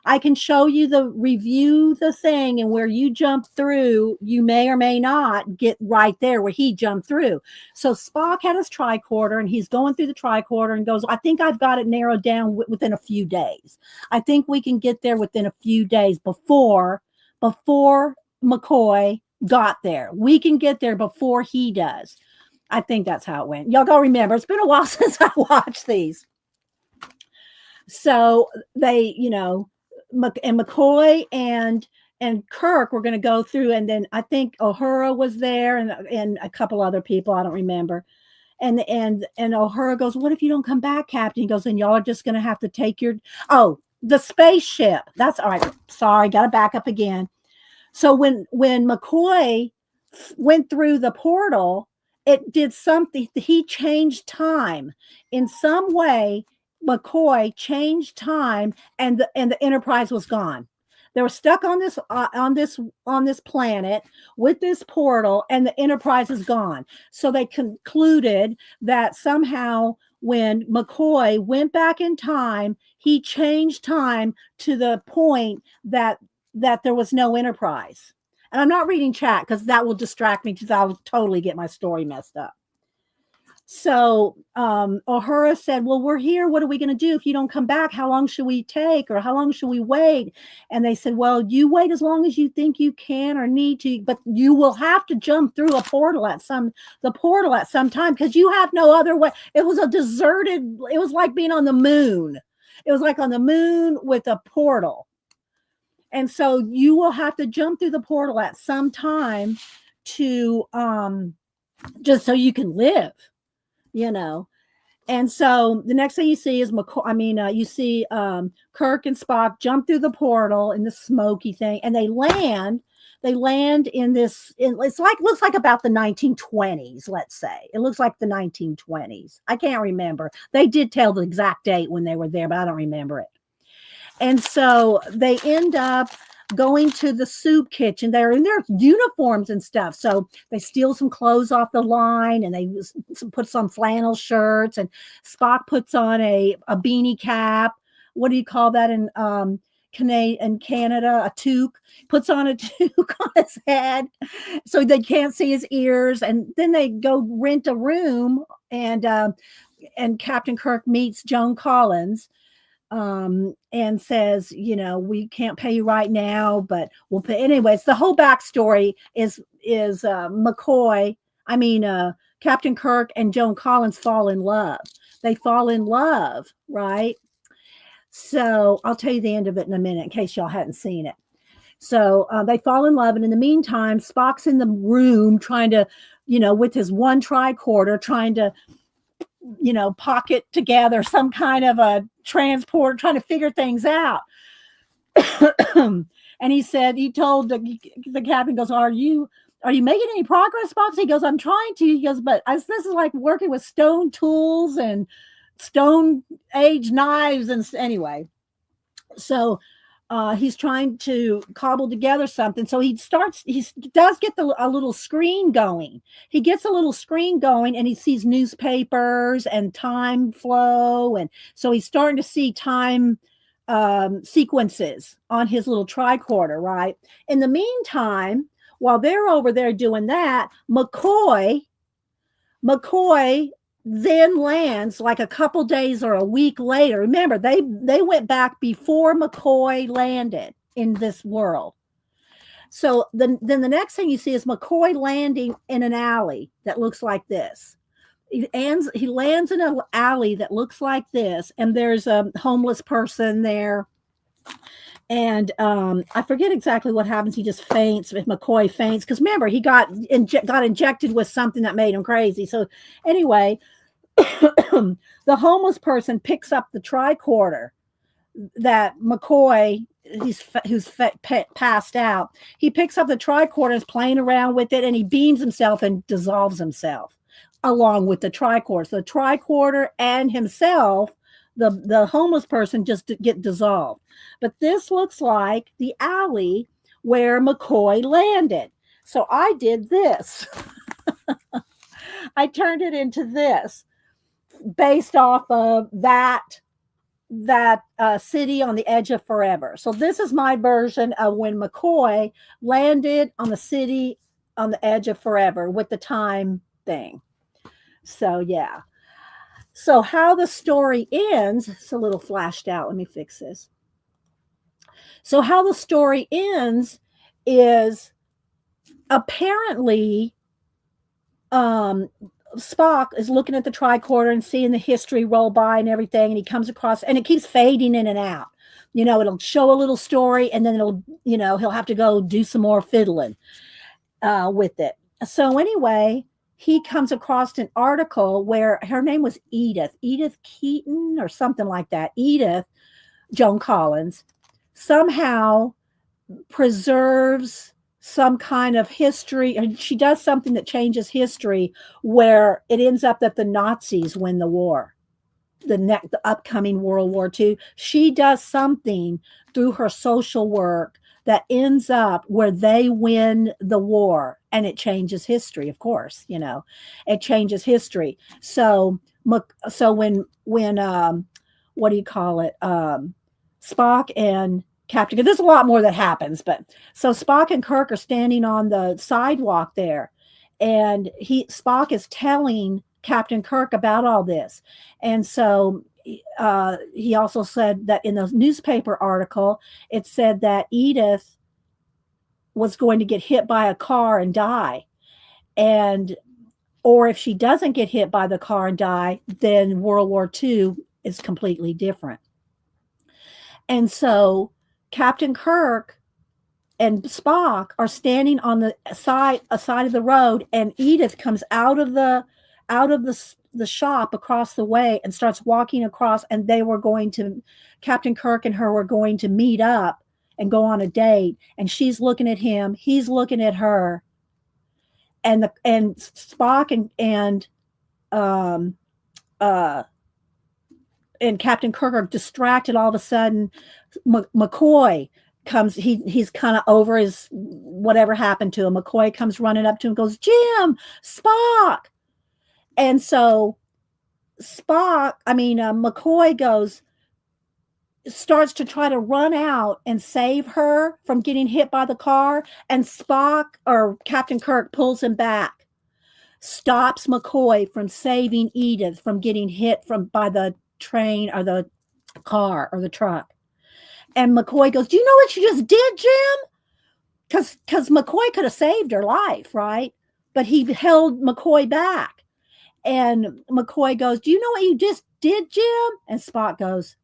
[SPEAKER 1] I can show you the thing, and where you jump through, you may or may not get right there where he jumped through. So Spock had his tricorder, and he's going through the tricorder and goes, I think I've got it narrowed down within a few days. I think we can get there within a few days before McCoy got there. We can get there before he does. I think that's how it went. Y'all gotta remember, it's been a while since I watched these. So they, and McCoy and Kirk were going to go through, and then I think Uhura was there, and a couple other people I don't remember. And Uhura goes, "What if you don't come back, Captain?" He goes, "And y'all are just going to have to take your the spaceship." That's all right. Sorry, got to back up again. So when McCoy went through the portal, it did something. He changed time in some way. McCoy changed time, and the Enterprise was gone. They were stuck on this planet with this portal, and the Enterprise is gone. So they concluded that somehow when McCoy went back in time, he changed time to the point that there was no Enterprise. And I'm not reading chat because that will distract me because I'll totally get my story messed up. So Uhura said, "Well, we're here. What are we going to do if you don't come back? How long should we take, or how long should we wait?" And they said, "Well, you wait as long as you think you can or need to, but you will have to jump through the portal at some time because you have no other way." It was a deserted. It was like being on the moon. It was like on the moon with a portal. And so you will have to jump through the portal at some time to just so you can live, And so the next thing you see is you see Kirk and Spock jump through the portal in the smoky thing, and they land. They land in this. Looks like about the 1920s. Let's say it looks like the 1920s. I can't remember. They did tell the exact date when they were there, but I don't remember it. And so they end up going to the soup kitchen. They're in their uniforms and stuff. So they steal some clothes off the line, and they put some flannel shirts, and Spock puts on a beanie cap. What do you call that in Canada? A toque. Puts on a toque on his head so they can't see his ears. And then they go rent a room, and Captain Kirk meets Joan Collins, and says, "We can't pay you right now, but we'll pay." Anyways, the whole backstory is McCoy. Captain Kirk and Joan Collins fall in love. They fall in love, right? So I'll tell you the end of it in a minute in case y'all hadn't seen it. So they fall in love, and in the meantime, Spock's in the room trying to, with his one tricorder, trying to pocket together some kind of a transport, trying to figure things out. And he told the captain, goes, are you making any progress, Spock? He goes, "I'm trying to." He goes, "But this is like working with stone tools and stone age knives." And anyway, so he's trying to cobble together something. So he does get a little screen going. He gets a little screen going, and he sees newspapers and time flow. And so he's starting to see time sequences on his little tricorder, right? In the meantime, while they're over there doing that, McCoy then lands like a couple days or a week later. Remember, they went back before McCoy landed in this world. So then the next thing you see is McCoy landing in an alley that looks like this. He lands in an alley that looks like this, and there's a homeless person there. And I forget exactly what happens. He just faints. If McCoy faints, because remember, he got injected with something that made him crazy. So anyway, the homeless person picks up the tricorder that McCoy, who's passed out. He picks up the tricorder, is playing around with it, and he beams himself and dissolves himself along with the tricorder. So the tricorder and himself, the homeless person, just get dissolved. But this looks like the alley where McCoy landed. So I did this. I turned it into this based off of that city on the edge of forever. So this is my version of when McCoy landed on the city on the edge of forever with the time thing. So yeah. So how the story ends, it's a little flashed out. Let me fix this. So how the story ends is apparently, um, Spock is looking at the tricorder and seeing the history roll by and everything, and he comes across, and it keeps fading in and out. You know, it'll show a little story, and then it'll, you know, he'll have to go do some more fiddling with it. So anyway, he comes across an article where her name was Edith Keaton or something like that. Edith Joan Collins somehow preserves some kind of history, and she does something that changes history where it ends up that the Nazis win the war, the upcoming World War II. She does something through her social work that ends up where they win the war, and it changes history. Of course, you know, it changes history. So, so when what do you call it? Spock and Captain. There's a lot more that happens, but so Spock and Kirk are standing on the sidewalk there, and Spock is telling Captain Kirk about all this, and so he also said that in the newspaper article, it said that Edith was going to get hit by a car and die, and or if she doesn't get hit by the car and die, then World War II is completely different. And so Captain Kirk and Spock are standing on the side of the road, and Edith comes out of the shop across the way and starts walking across, and Captain Kirk and her were going to meet up and go on a date, and she's looking at him, he's looking at her, and Spock um uh and Captain Kirk are distracted. All of a sudden, McCoy comes. He's kind of over his whatever happened to him. McCoy comes running up to him, and goes, "Jim, Spock!" And so McCoy starts to try to run out and save her from getting hit by the car, and Spock or Captain Kirk pulls him back, stops McCoy from saving Edith from getting hit by the train or the car or the truck. And McCoy goes, "Do you know what you just did, Jim?" Because McCoy could have saved her life, right? But he held McCoy back. And McCoy goes, "Do you know what you just did, Jim?" And Spock goes,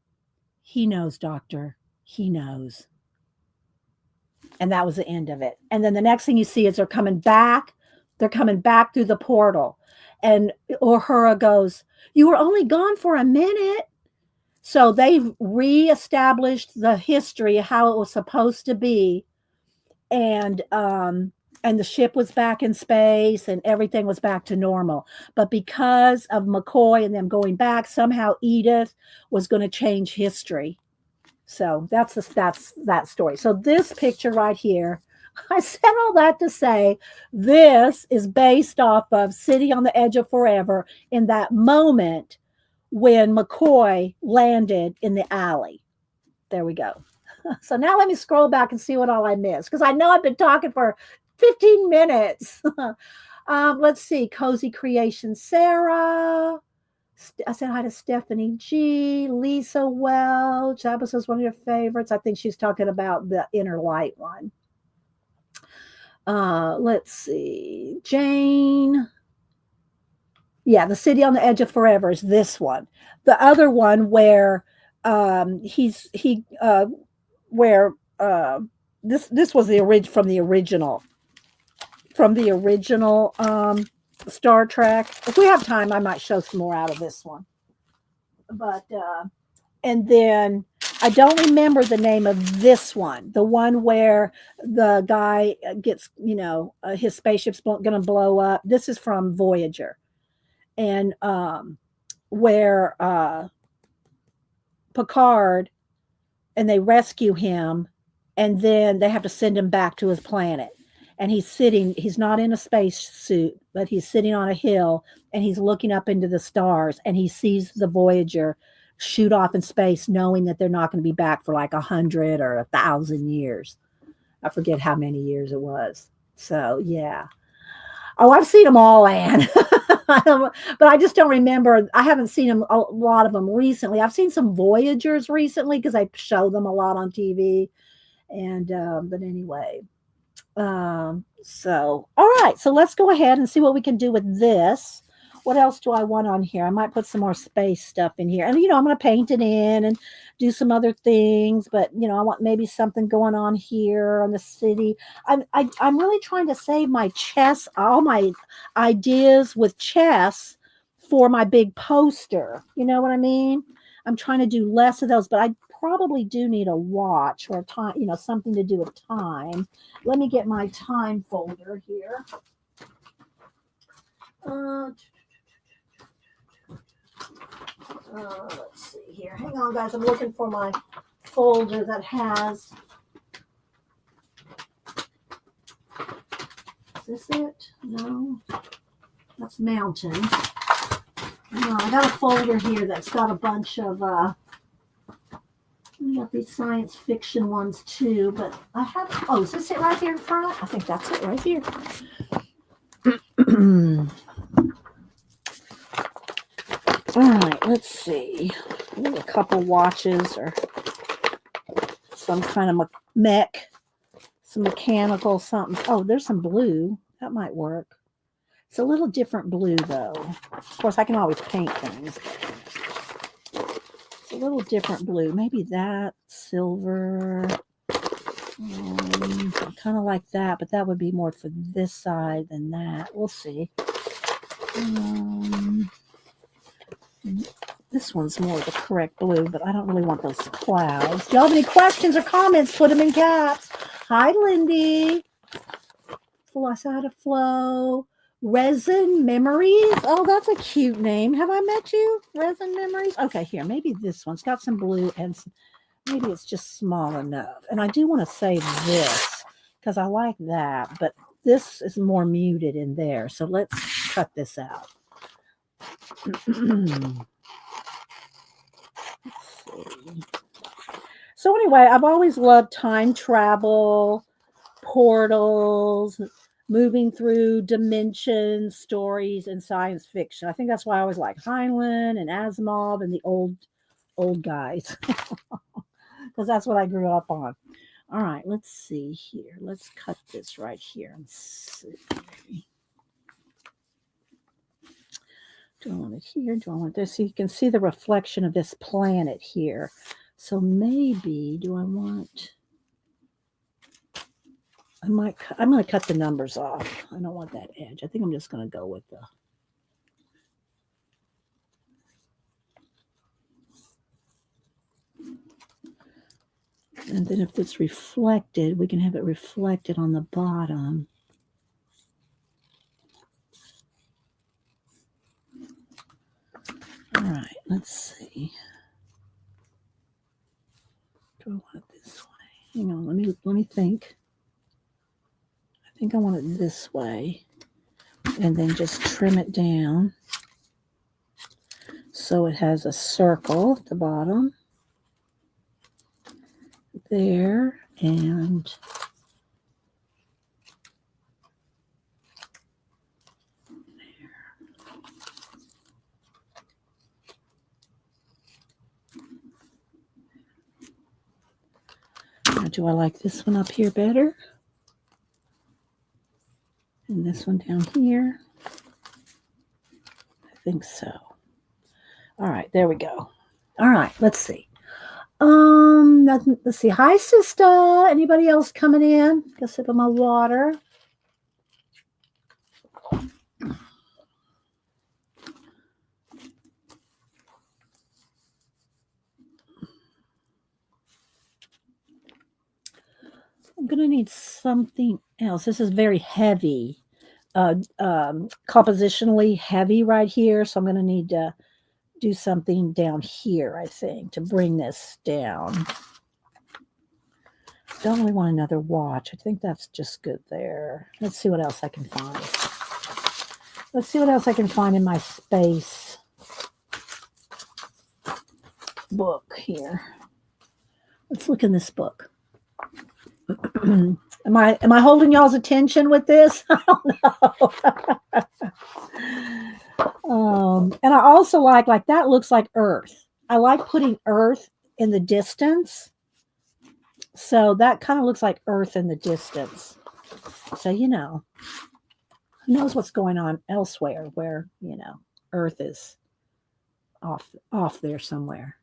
[SPEAKER 1] "He knows, Doctor. He knows." And that was the end of it. And then the next thing you see is they're coming back. They're coming back through the portal. And Uhura goes, "You were only gone for a minute." So they've reestablished the history of how it was supposed to be. And the ship was back in space and everything was back to normal. But because of McCoy and them going back, somehow Edith was going to change history. So that's that story. So this picture right here, I said all that to say this is based off of City on the Edge of Forever, in that moment when McCoy landed in the alley. There we go. So now let me scroll back and see what all I missed, because I know I've been talking for 15 minutes. Let's see. Cozy Creation Sarah. I said hi to Stephanie G. Lisa Welch. That was one of your favorites. I think she's talking about the Inner Light one. Let's see. Jane. Yeah, The City on the Edge of Forever is this one. The other one where this was from the original Star Trek. If we have time, I might show some more out of this one. But and then I don't remember the name of this one. The one where the guy gets, his spaceship's going to blow up. This is from Voyager. And where Picard, and they rescue him, and then they have to send him back to his planet. And he's not in a space suit, but he's sitting on a hill, and he's looking up into the stars, and he sees the Voyager shoot off in space, knowing that they're not going to be back for like 100 or 1,000 years. I forget how many years it was. So, yeah. Oh, I've seen them all, Anne. But I just don't remember. I haven't seen a lot of them recently. I've seen some Voyagers recently because I show them a lot on TV. And but anyway, So, all right. So let's go ahead and see what we can do with this. What else do I want on here? I might put some more space stuff in here. And, I'm going to paint it in and do some other things. But, I want maybe something going on here on the city. I'm really trying to save my chess, all my ideas with chess for my big poster. You know what I mean? I'm trying to do less of those, but I probably do need a watch or a time, something to do with time. Let me get my time folder here. Let's see here. Hang on, guys. I'm looking for my folder that has. Is this it? No. That's mountain. No, I got a folder here that's got a bunch of. We got these science fiction ones too, but I have. Oh, is this it right here in front? I think that's it right here. All right, let's see. Maybe a couple watches or some kind of mech, some mechanical something. Oh, there's some blue. That might work. It's a little different blue, though. Of course, I can always paint things. It's a little different blue. Maybe that silver. Kind of like that, but that would be more for this side than that. We'll see. This one's more the correct blue, but I don't really want those clouds. Do y'all have any questions or comments? Put them in caps. Hi, Lindy. Philosophy Flow. Resin Memories. Oh, that's a cute name. Have I met you? Resin Memories. Okay, here. Maybe this one's got some blue and maybe it's just small enough. And I do want to save this because I like that, but this is more muted in there. So let's cut this out. So anyway, I've always loved time travel, portals, moving through dimensions, stories, and science fiction. I think that's why I always like Heinlein and Asimov and the old guys, because that's what I grew up on. All right, let's see here. Let's cut this right here and see. Do I want it here? Do I want this? So you can see the reflection of this planet here. So maybe, do I want... I'm going to cut the numbers off. I don't want that edge. I think I'm just going to go with the... And then if it's reflected, we can have it reflected on the bottom. All right, let's see. Do I want it this way? Hang on, let me think. I think I want it this way. And then just trim it down so it has a circle at the bottom. There and there. Now, do I like this one up here better? And this one down here? I think so. All right, there we go. All right, let's see. Let's see. Hi, sister. Anybody else coming in? Get a sip of my water. I'm going to need something else. This is very heavy, compositionally heavy right here. So I'm going to need to do something down here, I think, to bring this down. Don't really want another watch. I think that's just good there. Let's see what else I can find. Let's see what else I can find in my space book here. Let's look in this book. Am I holding y'all's attention with this? I don't know. And I also like that looks like Earth. I like putting Earth in the distance. So that kind of looks like Earth in the distance. So, you know, who knows what's going on elsewhere where, you know, Earth is off there somewhere.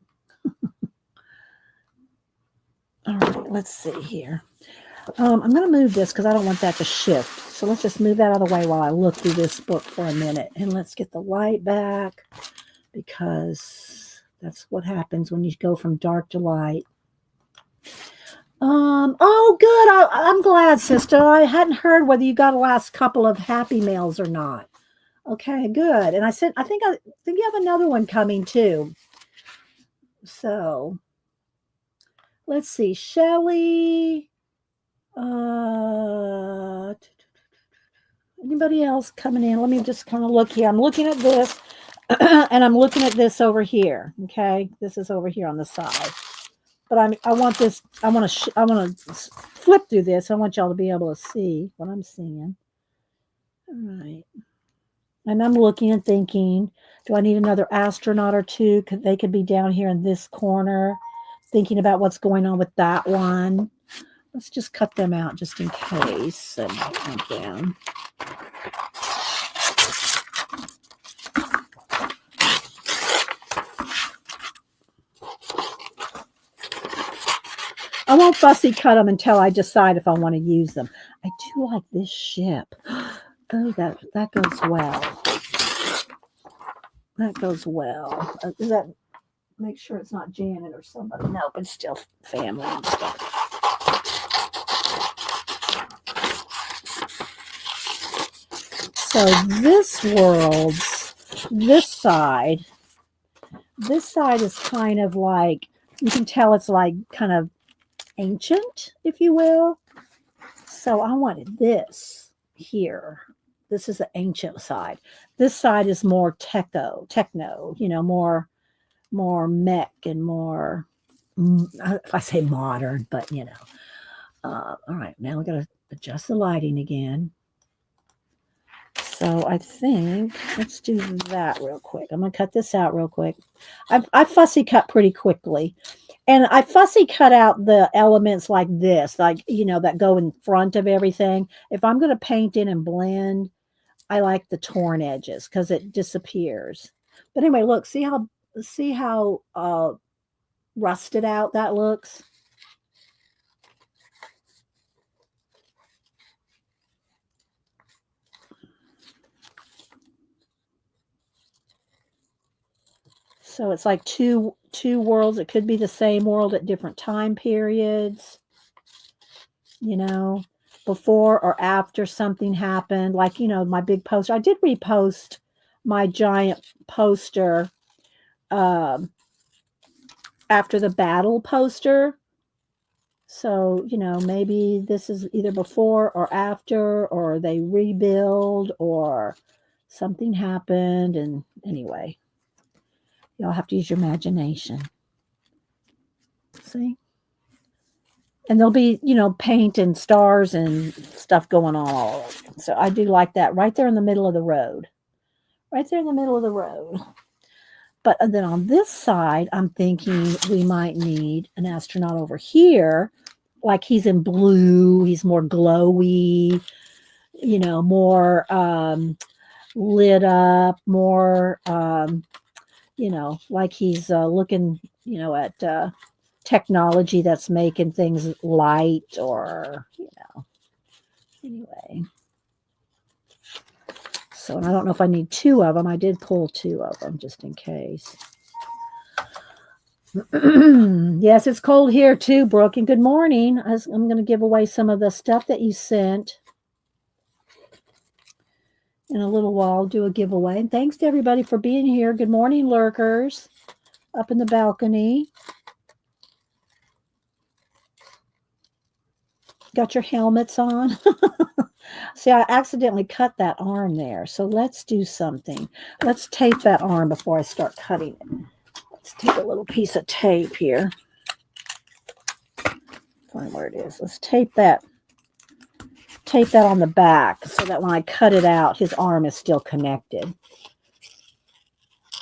[SPEAKER 1] All right, let's see here. I'm going to move this because I don't want that to shift. So let's just move that out of the way while I look through this book for a minute. And let's get the light back because that's what happens when you go from dark to light. Oh, good. I'm glad, sister. I hadn't heard whether you got a last couple of happy mails or not. Okay, good. And I think you have another one coming too. So let's see. Shelley. Anybody else coming in? Let me just kind of look here. I'm looking at this and I'm looking at this over here. Okay. This is over here on the side. But I want this, I want to flip through this. I want y'all to be able to see what I'm seeing. All right. And I'm looking and thinking, do I need another astronaut or two? They could be down here in this corner, thinking about what's going on with that one. Let's just cut them out just in case. And down. I won't fussy cut them until I decide if I want to use them. I do like this ship. Oh, that goes well. That goes well. Does that make sure it's not Janet or somebody? No, but still family and stuff. So this world's this side is kind of like, you can tell it's like kind of ancient, if you will. So I wanted this here. This is the ancient side. This side is more techno, you know, more mech and more, if I say modern, but you know. All right, now we got to adjust the lighting again. So I think let's do that real quick. I'm going to cut this out real quick. I fussy cut pretty quickly. And I fussy cut out the elements like this, like, you know, that go in front of everything. If I'm going to paint in and blend, I like the torn edges because it disappears. But anyway, look, see how rusted out that looks? So it's like two worlds. It could be the same world at different time periods, you know, before or after something happened. Like, you know, my big poster. I did repost my giant poster after the battle poster. So, you know, maybe this is either before or after, or they rebuild, or something happened. And anyway, y'all have to use your imagination. See? And there'll be, you know, paint and stars and stuff going on all over. So I do like that right there in the middle of the road. Right there in the middle of the road. But then on this side, I'm thinking we might need an astronaut over here. Like he's in blue. He's more glowy, you know, more lit up, more, you know, like he's looking, you know, at technology that's making things light, or, you know, anyway. So, and I don't know if I need two of them. I did pull two of them just in case. Yes, it's cold here too, Brooke, and good morning. I'm going to give away some of the stuff that you sent. In a little while, I'll do a giveaway. And thanks to everybody for being here. Good morning, lurkers up in the balcony. Got your helmets on? See, I accidentally cut that arm there. So let's do something. Let's tape that arm before I start cutting it. Let's take a little piece of tape here. Find where it is. Let's tape that on the back so that when I cut it out, his arm is still connected.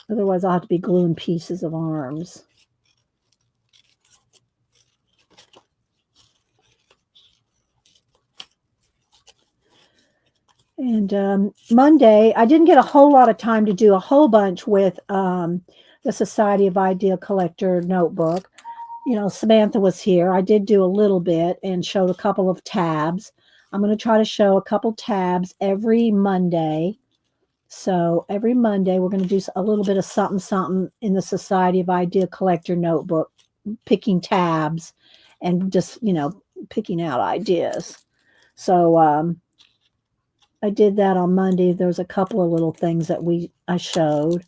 [SPEAKER 1] Otherwise, I'll have to be gluing pieces of arms. And Monday, I didn't get a whole lot of time to do a whole bunch with the Society of Idea Collector notebook. You know, Samantha was here. I did do a little bit and showed a couple of tabs. I'm going to try to show a couple tabs every Monday. So every Monday, we're going to do a little bit of something, something in the Society of Idea Collector notebook, picking tabs and just, you know, picking out ideas. So I did that on Monday. There's a couple of little things that I showed.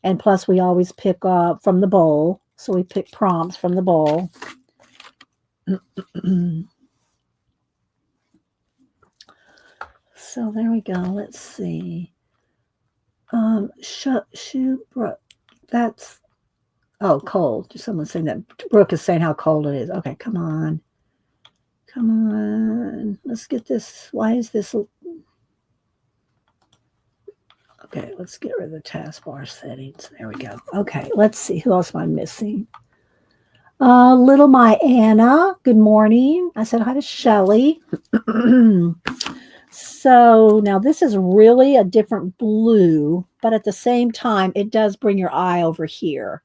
[SPEAKER 1] And plus, we always pick up from the bowl. So we pick prompts from the bowl. So there we go. Let's see. That's, oh, cold. Someone's saying that. Brooke is saying how cold it is. Okay, come on. Come on. Let's get this. Why is this? Okay, let's get rid of the taskbar settings. There we go. Okay, let's see. Who else am I missing? Little My Anna. Good morning. I said hi to Shelly. So now this is really a different blue, but at the same time, it does bring your eye over here.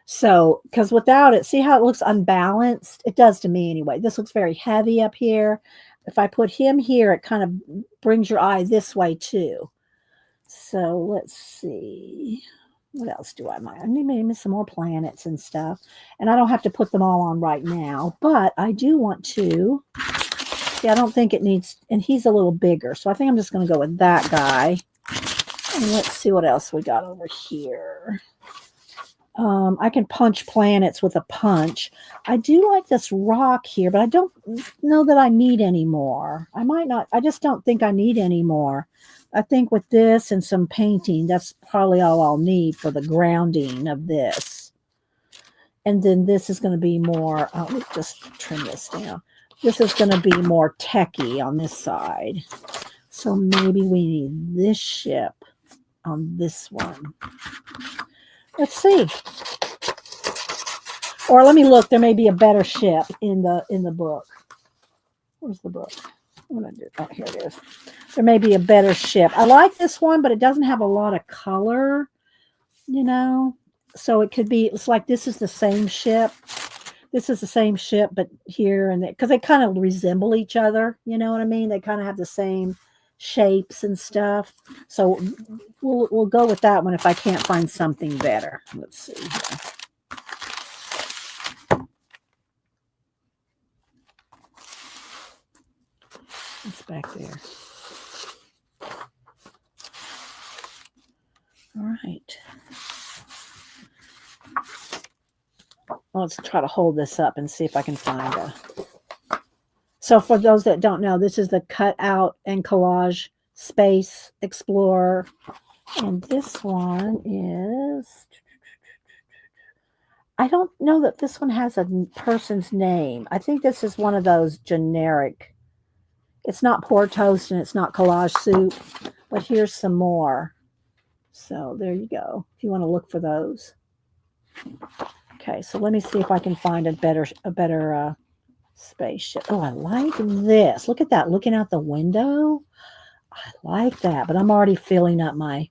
[SPEAKER 1] So, because without it, see how it looks unbalanced? It does to me anyway. This looks very heavy up here. If I put him here, it kind of brings your eye this way too. So let's see. What else do I mind? I need maybe some more planets and stuff. And I don't have to put them all on right now, but I do want to. See, I don't think it needs, and he's a little bigger. So I think I'm just going to go with that guy. And let's see what else we got over here. I can punch planets with a punch. I do like this rock here, but I don't know that I need any more. I might not. I just don't think I need any more. I think with this and some painting, that's probably all I'll need for the grounding of this. And then this is going to be more, let's just trim this down. This is going to be more techie on this side. So maybe we need this ship on this one. Let's see. Or let me look. There may be a better ship in the book. Where's the book? I'm gonna do. Oh, here it is. There may be a better ship. I like this one, but it doesn't have a lot of color. You know, so it could be. It's like this is the same ship. This is the same ship, but here and there, because they kind of resemble each other. You know what I mean? They kind of have the same shapes and stuff. So we'll go with that one if I can't find something better. Let's see here. It's back there. All right. Let's try to hold this up and see if I can find a. So for those that don't know, this is the Cutout and Collage Space Explorer. And this one is, I don't know that this one has a person's name. I think this is one of those generic. It's not Pour Toast and it's not Collage Soup, but here's some more. So there you go, if you want to look for those. Okay, so let me see if I can find a better spaceship. Oh, I like this. Look at that, looking out the window. I like that, but I'm already filling up my,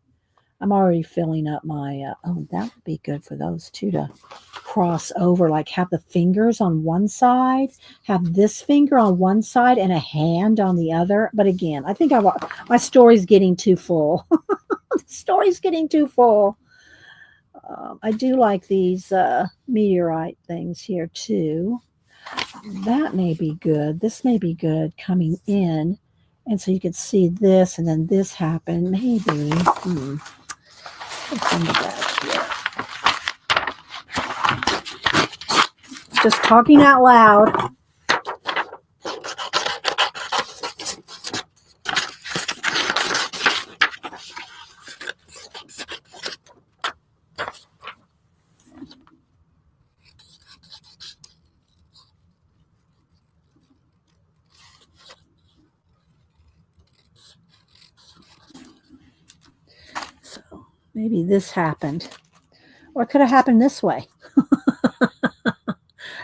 [SPEAKER 1] oh, that would be good for those two to cross over, like have the fingers on one side, have this finger on one side and a hand on the other. But again, I think my story's getting too full. The story's getting too full. I do like these meteorite things here too. That may be good. This may be good coming in. And so you could see this and then this happen. Maybe. Let's into that here. Just talking out loud. Maybe this happened. Or it could have happened this way.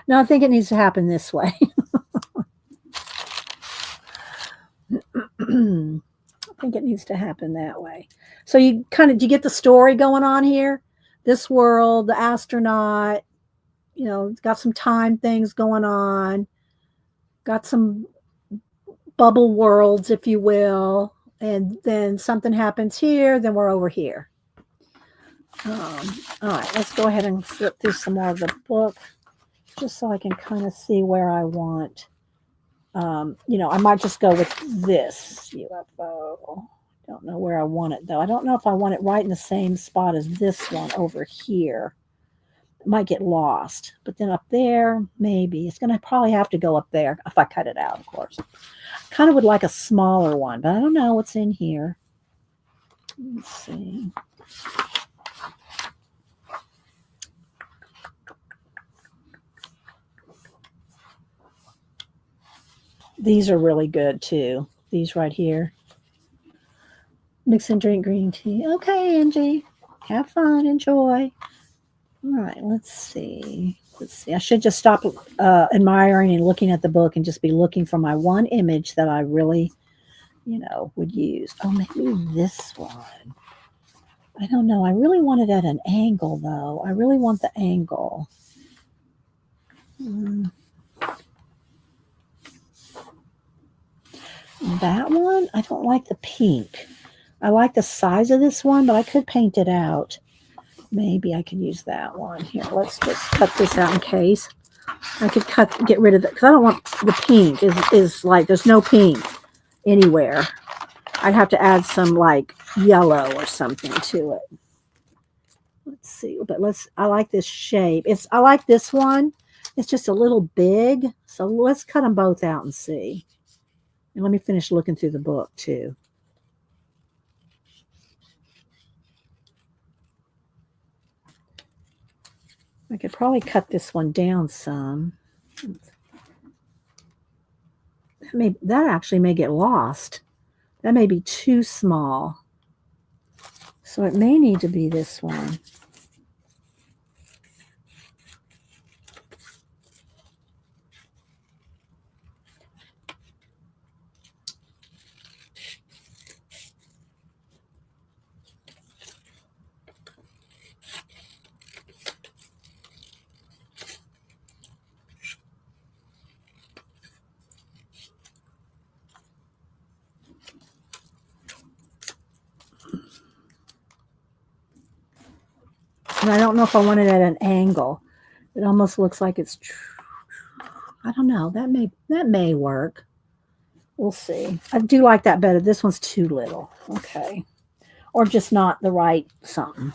[SPEAKER 1] No, I think it needs to happen this way. I think it needs to happen that way. So you kind of, do you get the story going on here? This world, the astronaut, got some time things going on, got some bubble worlds, if you will, and then something happens here, then we're over here. All right, let's go ahead and flip through some more of the book, just so I can kind of see where I want. I might just go with this UFO. Don't know where I want it, though. I don't know if I want it right in the same spot as this one over here. It might get lost. But then up there, maybe. It's going to probably have to go up there if I cut it out, of course. Kind of would like a smaller one, but I don't know what's in here. Let's see. These are really good, too. These right here. Mix and drink green tea. Okay, Angie. Have fun. Enjoy. All right, let's see. I should just stop admiring and looking at the book and just be looking for my one image that I really, would use. Oh, maybe this one. I don't know. I really want it at an angle, though. I really want the angle. That one, I don't like the pink. I like the size of this one, but I could paint it out. Maybe I could use that one. Here, let's just cut this out in case. I could get rid of it, because I don't want the pink. Is like, there's no pink anywhere. I'd have to add some like yellow or something to it. Let's see, but I like this shape. I like this one. It's just a little big. So let's cut them both out and see. And let me finish looking through the book too. I could probably cut this one down some. That actually may get lost. That may be too small. So it may need to be this one. And I don't know if I want it at an angle. It almost looks like it's, I don't know. That may work. We'll see. I do like that better. This one's too little. Okay. Or just not the right something.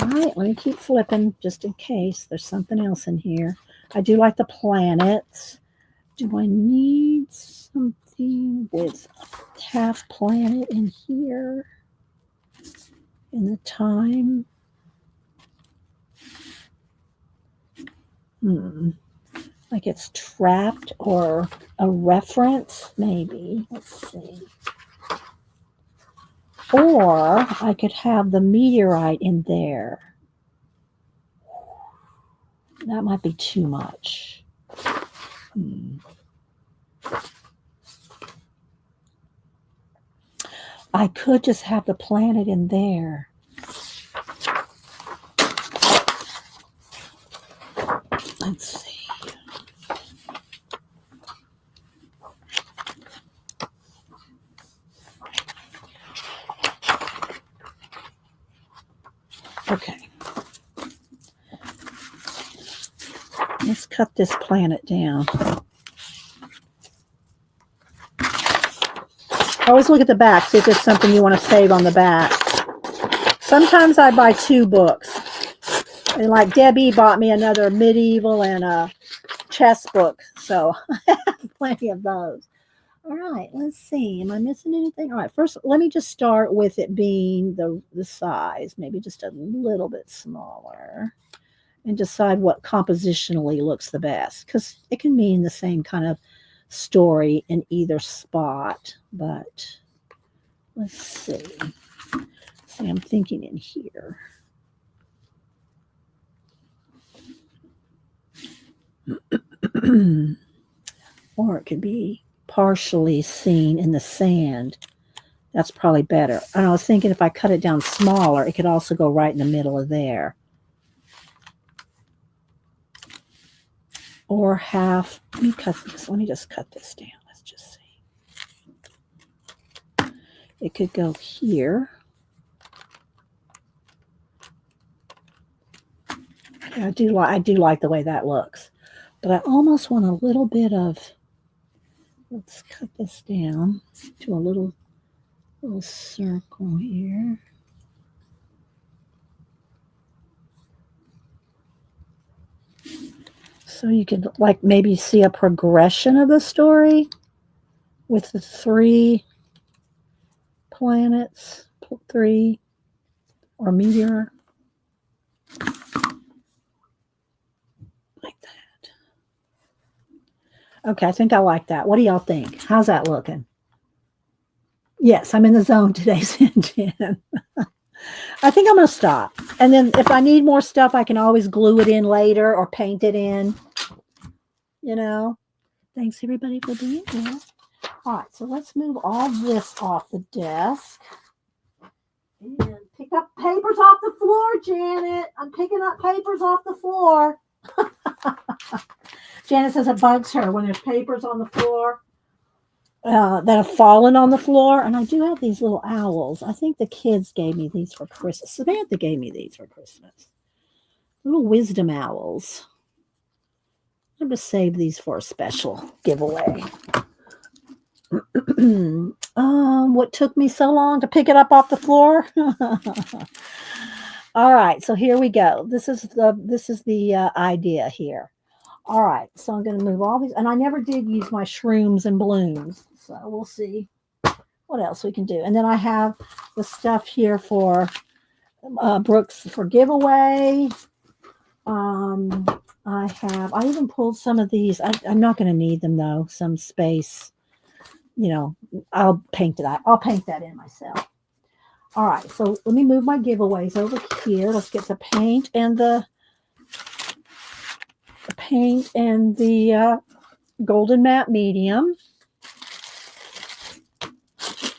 [SPEAKER 1] All right, let me keep flipping just in case there's something else in here. I do like the planets. Do I need something with half planet in here? In the time? Like it's trapped or a reference, maybe. Let's see. Or I could have the meteorite in there. That might be too much. I could just have the planet in there. Let's see. Okay. Let's cut this planet down. Always look at the back, see if there's something you want to save on the back. Sometimes I buy 2 books. And like Debbie bought me another medieval and a chess book. So I have plenty of those. All right, let's see. Am I missing anything? All right, first, let me just start with it being the size, maybe just a little bit smaller, and decide what compositionally looks the best, because it can mean the same kind of story in either spot. But let's see. See, I'm thinking in here. Or it could be partially seen in the sand. That's probably better. And I was thinking if I cut it down smaller, it could also go right in the middle of there. Or half. Let me cut this. Let me just cut this down. Let's just see. It could go here. I do like the way that looks. But I almost want a little bit of, let's cut this down to a little circle here. So you could like maybe see a progression of the story with the 3 planets, 3 or meteor. Like that. Okay, I think I like that. What do y'all think? How's that looking? Yes, I'm in the zone today, Sinjin. I think I'm going to stop. And then if I need more stuff, I can always glue it in later or paint it in. You know? Thanks, everybody, for being here. All right, so let's move all this off the desk. And pick up papers off the floor, Janet. I'm picking up papers off the floor. Janet says it bugs her when there's papers on the floor that have fallen on the floor. And I do have these little owls. I think the kids gave me these for Christmas. Samantha gave me these for Christmas. Little wisdom owls. I'm going to save these for a special giveaway. What took me so long to pick it up off the floor? All right, so here we go. This is the idea here. All right, so I'm going to move all these, and I never did use my shrooms and balloons, so we'll see what else we can do. And then I have the stuff here for Brooks for giveaway. I even pulled some of these. I'm not going to need them though. Some space. You know, I'll paint it. I'll paint that in myself. All right, so let me move my giveaways over here. Let's get the paint and the golden matte medium.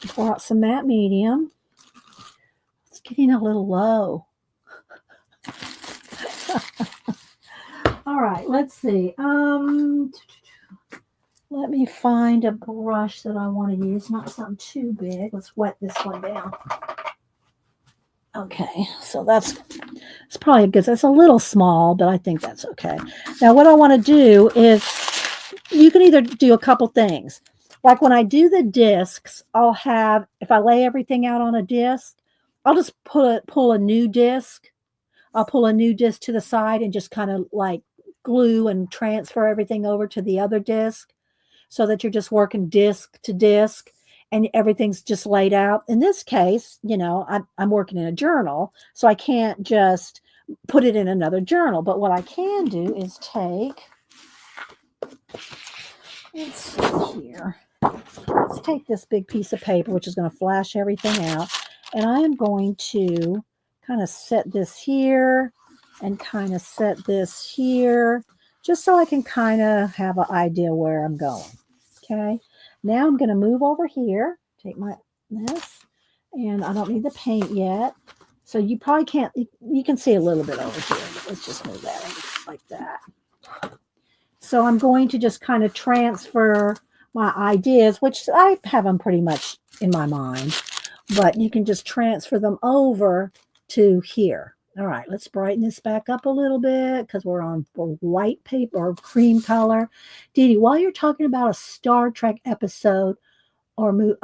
[SPEAKER 1] Pour out some matte medium. It's getting a little low. All right, let's see. Let me find a brush that I want to use. Not something too big. Let's wet this one down. Okay, so it's probably a good. It's a little small, but I think that's okay. Now, what I want to do is, you can either do a couple things. Like when I do the discs, I'll have, if I lay everything out on a disc, I'll just pull a new disc. I'll pull a new disc to the side and just kind of like glue and transfer everything over to the other disc so that you're just working disc to disc and everything's just laid out. In this case, you know, I'm working in a journal, so I can't just put it in another journal. But what I can do is take, let's see here. Let's take this big piece of paper, which is going to flash everything out. And I am going to kind of set this here and kind of set this here, just so I can kind of have an idea where I'm going. Okay. Now I'm going to move over here, take this, and I don't need the paint yet. So you probably can't, you can see a little bit over here. Let's just move that like that. So I'm going to just kind of transfer my ideas, which I have them pretty much in my mind, but you can just transfer them over to here. All right, let's brighten this back up a little bit because we're on for white paper or cream color. Dee Dee, while you're talking about a Star Trek episode or movie,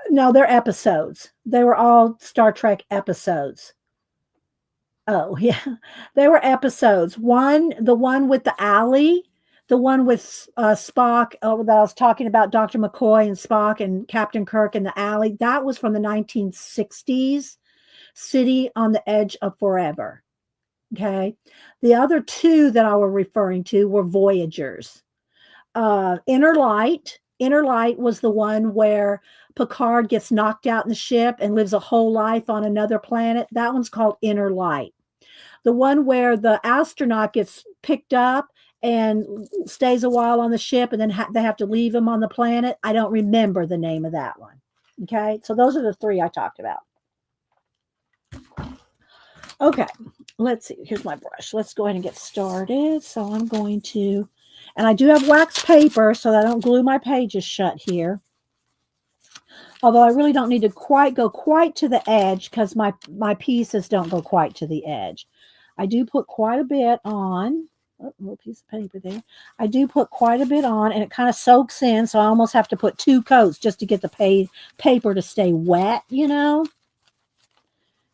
[SPEAKER 1] no, they're episodes. They were all Star Trek episodes. Oh, yeah, they were episodes. The one with the alley, the one with Spock, that I was talking about, Dr. McCoy and Spock and Captain Kirk in the alley. That was from the 1960s. City on the Edge of Forever. Okay. The other two that I were referring to were Voyagers. Inner Light was the one where Picard gets knocked out in the ship and lives a whole life on another planet. That one's called Inner Light. The one where the astronaut gets picked up and stays a while on the ship and then they have to leave him on the planet. I don't remember the name of that one. Okay, so those are the three I talked about. Okay, let's see. Here's my brush. Let's go ahead and get started. So I'm going to, and I do have wax paper so that I don't glue my pages shut here. Although I really don't need to go quite to the edge because my pieces don't go quite to the edge. I do put quite a bit on. Oh, little piece of paper there. I do put quite a bit on, and it kind of soaks in, so I almost have to put 2 coats just to get the paper to stay wet, you know.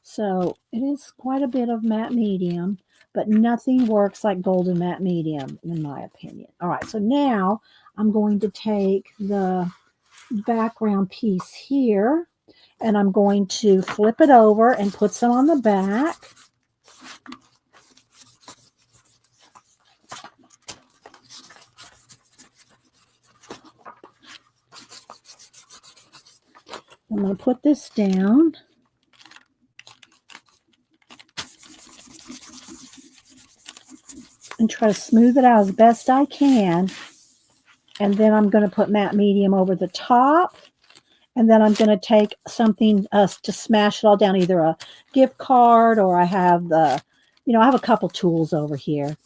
[SPEAKER 1] So it is quite a bit of matte medium, but nothing works like golden matte medium, in my opinion. All right, so now I'm going to take the background piece here, and I'm going to flip it over and put some on the back. I'm going to put this down. And try to smooth it out as best I can. And then I'm going to put matte medium over the top. And then I'm going to take something to smash it all down, either a gift card or I have I have a couple tools over here.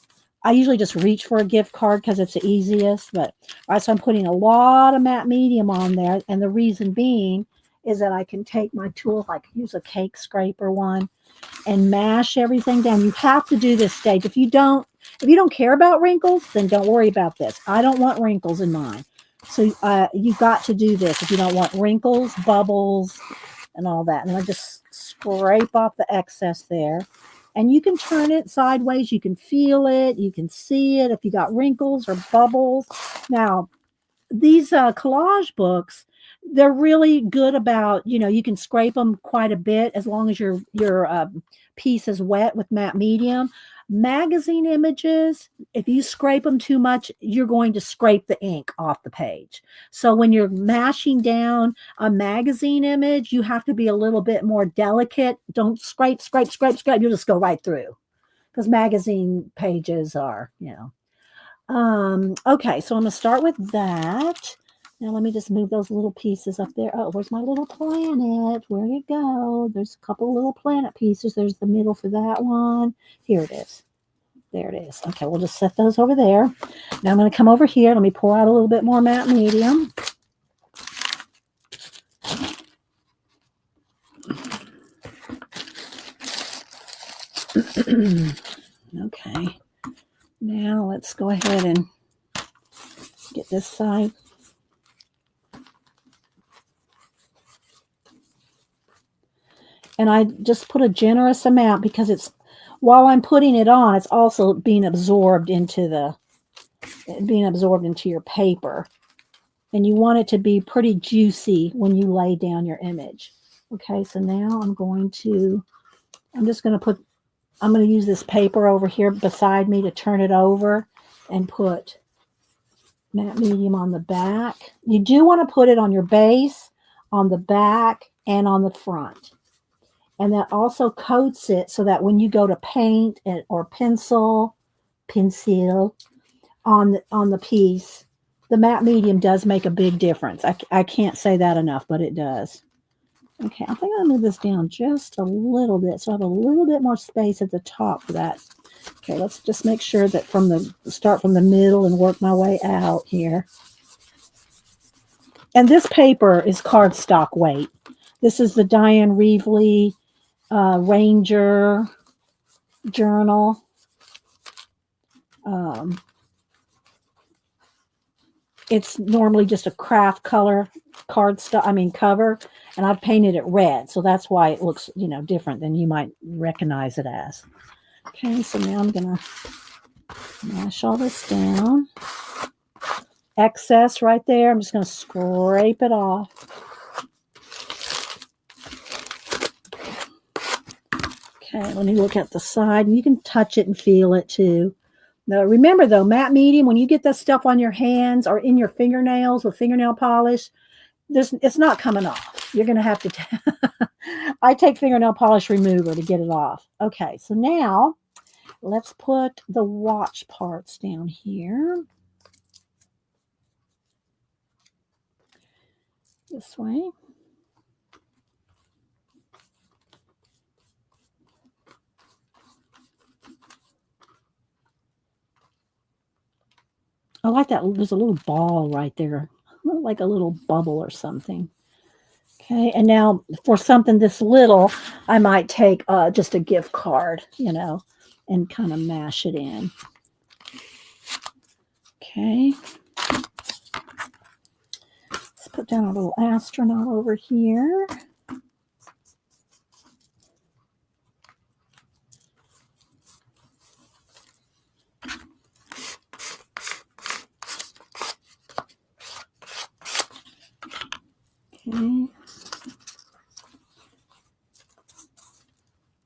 [SPEAKER 1] I usually just reach for a gift card because it's the easiest. But all right, so I'm putting a lot of matte medium on there. And the reason being is that I can take my tool, like use a cake scraper one, and mash everything down. You have to do this stage. If you don't care about wrinkles, then don't worry about this. I don't want wrinkles in mine. So you got to do this if you don't want wrinkles, bubbles, and all that. And I just scrape off the excess there. And you can turn it sideways. You can feel it. You can see it if you got wrinkles or bubbles. Now, these collage books, they're really good about, you can scrape them quite a bit as long as your piece is wet with matte medium. Magazine images, if you scrape them too much, you're going to scrape the ink off the page. So when you're mashing down a magazine image, you have to be a little bit more delicate. Don't scrape. You'll just go right through because magazine pages are, okay, so I'm going to start with that. Now let me just move those little pieces up there. Oh, where's my little planet? Where you go? There's a couple little planet pieces. There's the middle for that one. Here it is. There it is. Okay, we'll just set those over there. Now I'm going to come over here. Let me pour out a little bit more matte medium. Okay. Now let's go ahead and get this side. And I just put a generous amount because while I'm putting it on, it's also being absorbed into your paper. And you want it to be pretty juicy when you lay down your image. Okay, so now I'm going to use this paper over here beside me to turn it over and put matte medium on the back. You do want to put it on your base, on the back, and on the front. And that also coats it so that when you go to paint or pencil on the piece, the matte medium does make a big difference. I can't say that enough, but it does. Okay, I think I'll move this down just a little bit so I have a little bit more space at the top for that. Okay, let's just make sure that start from the middle and work my way out here. And this paper is cardstock weight. This is the Diane Reevely Ranger journal. It's normally just a craft color cover, and I've painted it red, so that's why it looks, different than you might recognize it as. Okay, so now I'm gonna mash all this down. Excess right there, I'm just gonna scrape it off. Okay, let me look at the side, and you can touch it and feel it too. Now, remember though, matte medium, when you get this stuff on your hands or in your fingernails with fingernail polish, it's not coming off. You're going to have to, I take fingernail polish remover to get it off. Okay, so now let's put the watch parts down here. This way. I like that. There's a little ball right there, like a little bubble or something. Okay, and now for something this little, I might take just a gift card, and kind of mash it in. Okay, let's put down a little astronaut over here. Okay.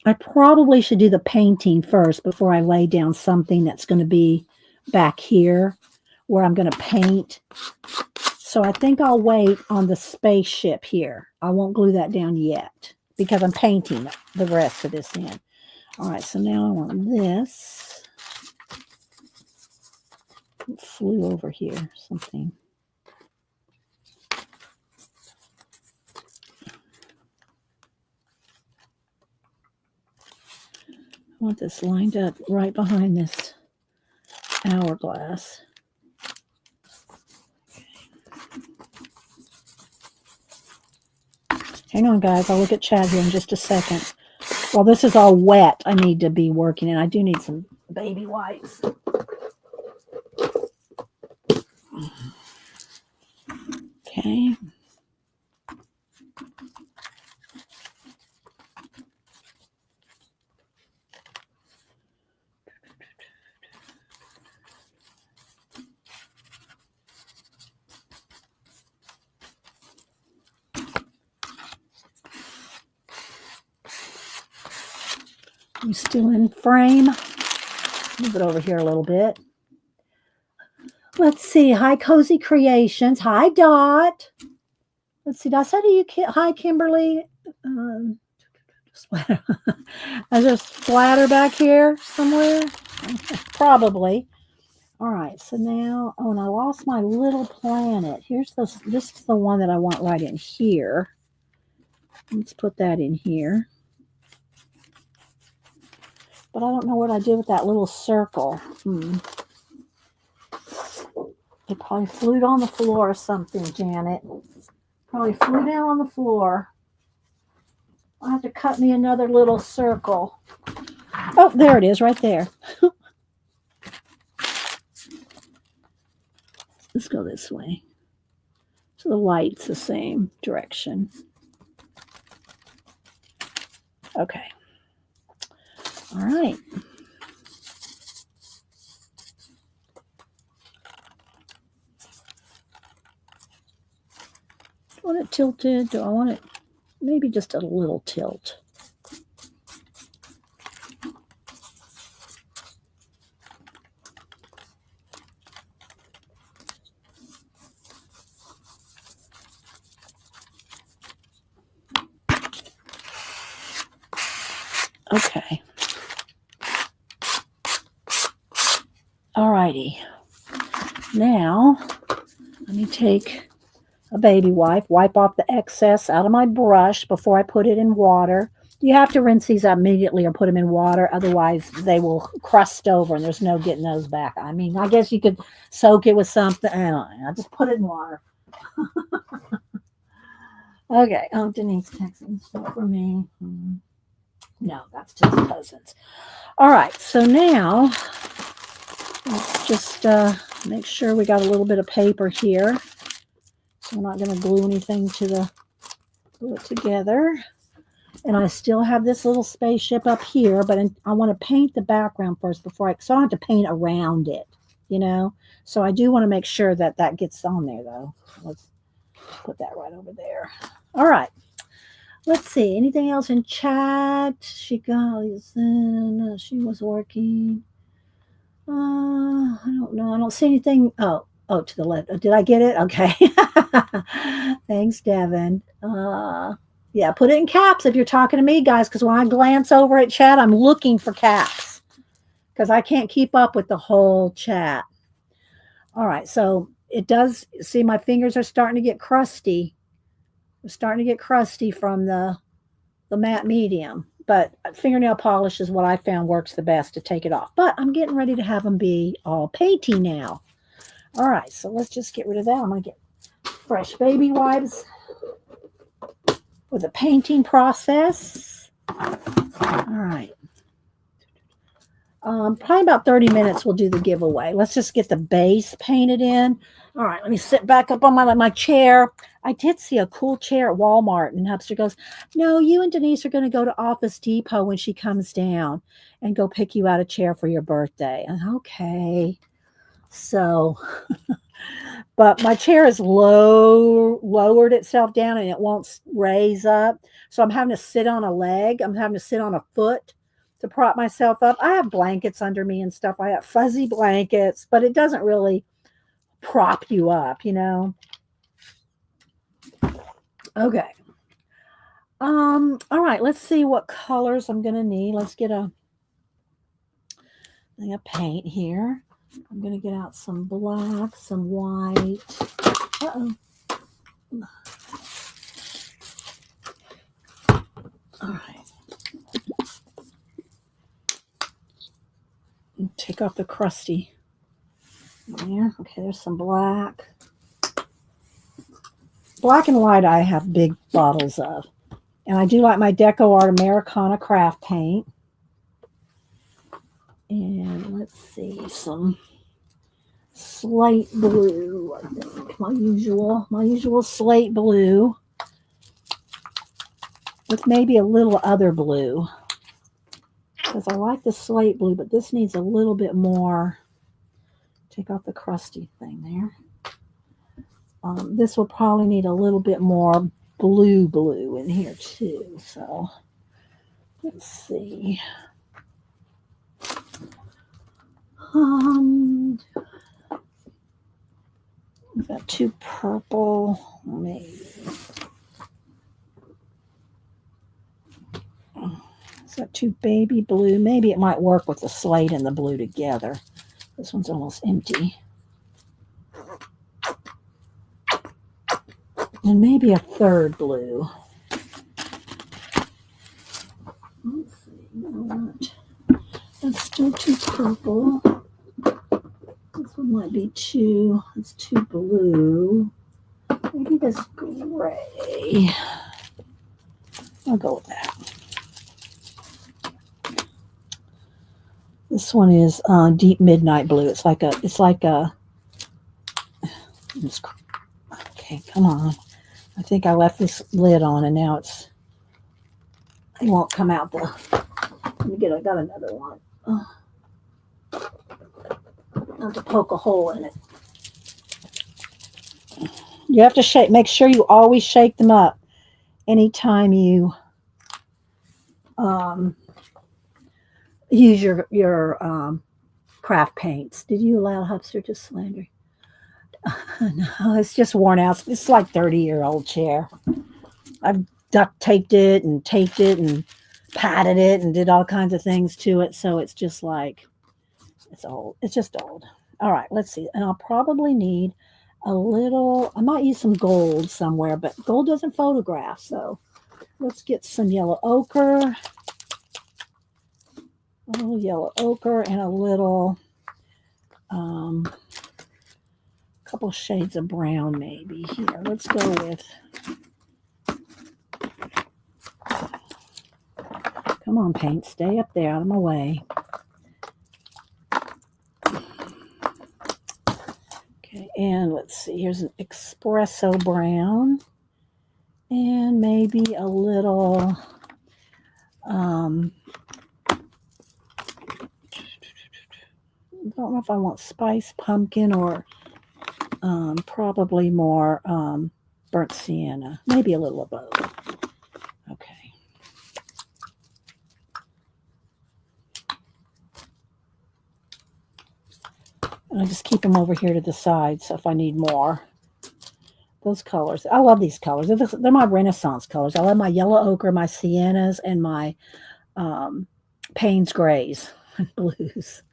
[SPEAKER 1] I probably should do the painting first before I lay down something that's going to be back here where I'm going to paint. So I think I'll wait on the spaceship here. I won't glue that down yet because I'm painting the rest of this in. All right, so now I want this. It flew over here, something. I want this lined up right behind this hourglass. Hang on, guys. I'll look at Chad here in just a second. While this is all wet, I need to be working, and I do need some baby wipes. Okay. I'm still in frame. Move it over here a little bit. Let's see. Hi, Cozy Creations. Hi, Dot. Let's see. Did I say to you, hi, Kimberly? Splatter. Is there splatter back here somewhere? Probably. All right. So now, and I lost my little planet. Here's this. This is the one that I want right in here. Let's put that in here. But I don't know what I did with that little circle. It probably flew on the floor or something, Janet. Probably flew down on the floor. I'll have to cut me another little circle. Oh, there it is, right there. Let's go this way. So the light's the same direction. Okay. All right. Do I want it tilted? Do I want it maybe just a little tilt? Okay. All righty. Now, let me take a baby wipe off the excess out of my brush before I put it in water. You have to rinse these immediately or put them in water. Otherwise, they will crust over and there's no getting those back. I mean, I guess you could soak it with something. I don't know. Just put it in water. Okay. Oh, Denise texting stuff for me. No, that's just cousins. All right. So now let's just make sure we got a little bit of paper here. So I'm not going to glue anything to glue it together. And I still have this little spaceship up here, but I want to paint the background first so I don't have to paint around it, So I do want to make sure that gets on there, though. Let's put that right over there. All right. Let's see. Anything else in chat? She was working. I don't know. I don't see anything. Oh, to the left. Did I get it? Okay. Thanks, Devin. Yeah, put it in caps if you're talking to me, guys, because when I glance over at chat, I'm looking for caps because I can't keep up with the whole chat. All right, so it does, see, my fingers are starting to get crusty. They're starting to get crusty from the matte medium, but fingernail polish is what I found works the best to take it off. But I'm getting ready to have them be all painty now. All right, so let's just get rid of that. I'm going to get fresh baby wipes with a painting process. All right. Probably about 30 minutes we'll do the giveaway. Let's just get the base painted in. All right, let me sit back up on my chair. I did see a cool chair at Walmart, and Hubster goes, no, you and Denise are going to go to Office Depot when she comes down and go pick you out a chair for your birthday. And okay. So, but my chair is lowered itself down and it won't raise up. So I'm having to sit on a leg. I'm having to sit on a foot to prop myself up. I have blankets under me and stuff. I have fuzzy blankets, but it doesn't really prop you up, you know. Okay. All right, let's see what colors I'm gonna need. Let's get a thing of paint here. I'm gonna get out some black, some white. Uh-oh. All right. Take off the crusty there. Okay, there's some black. Black and white I have big bottles of. And I do like my Deco Art Americana craft paint. And let's see, some slate blue, I think. My usual slate blue. With maybe a little other blue. Because I like the slate blue, but this needs a little bit more. Take off the crusty thing there. This will probably need a little bit more blue in here too. So let's see. Is that too purple? Maybe. Is that too baby blue? Maybe it might work with the slate and the blue together. This one's almost empty. And maybe a third blue. Let's see. No, that's still too purple. This one might be too, it's too blue. Maybe this gray. I'll go with that. This one is deep midnight blue. It's like a, okay, come on. I think I left this lid on and now it won't come out the, I got another one. I have to poke a hole in it. You have to make sure you always shake them up anytime you use your craft paints. Did you allow Hubster to slander? No, it's just worn out. It's like 30-year-old chair. I've duct taped it and patted it and did all kinds of things to it. So it's just like, it's old. It's just old. All right, let's see. And I'll probably need a little, I might use some gold somewhere, but gold doesn't photograph. So let's get some yellow ochre. A little yellow ochre and a little, couple shades of brown maybe here. Let's go with, come on paint, stay up there out of my way. Okay, and let's see, here's an espresso brown and maybe a little, I don't know if I want spice pumpkin or probably more burnt sienna. Maybe a little of both. Okay. And I just keep them over here to the side, so if I need more. Those colors. I love these colors. They're my Renaissance colors. I love my yellow ochre, my siennas, and my Payne's grays and blues.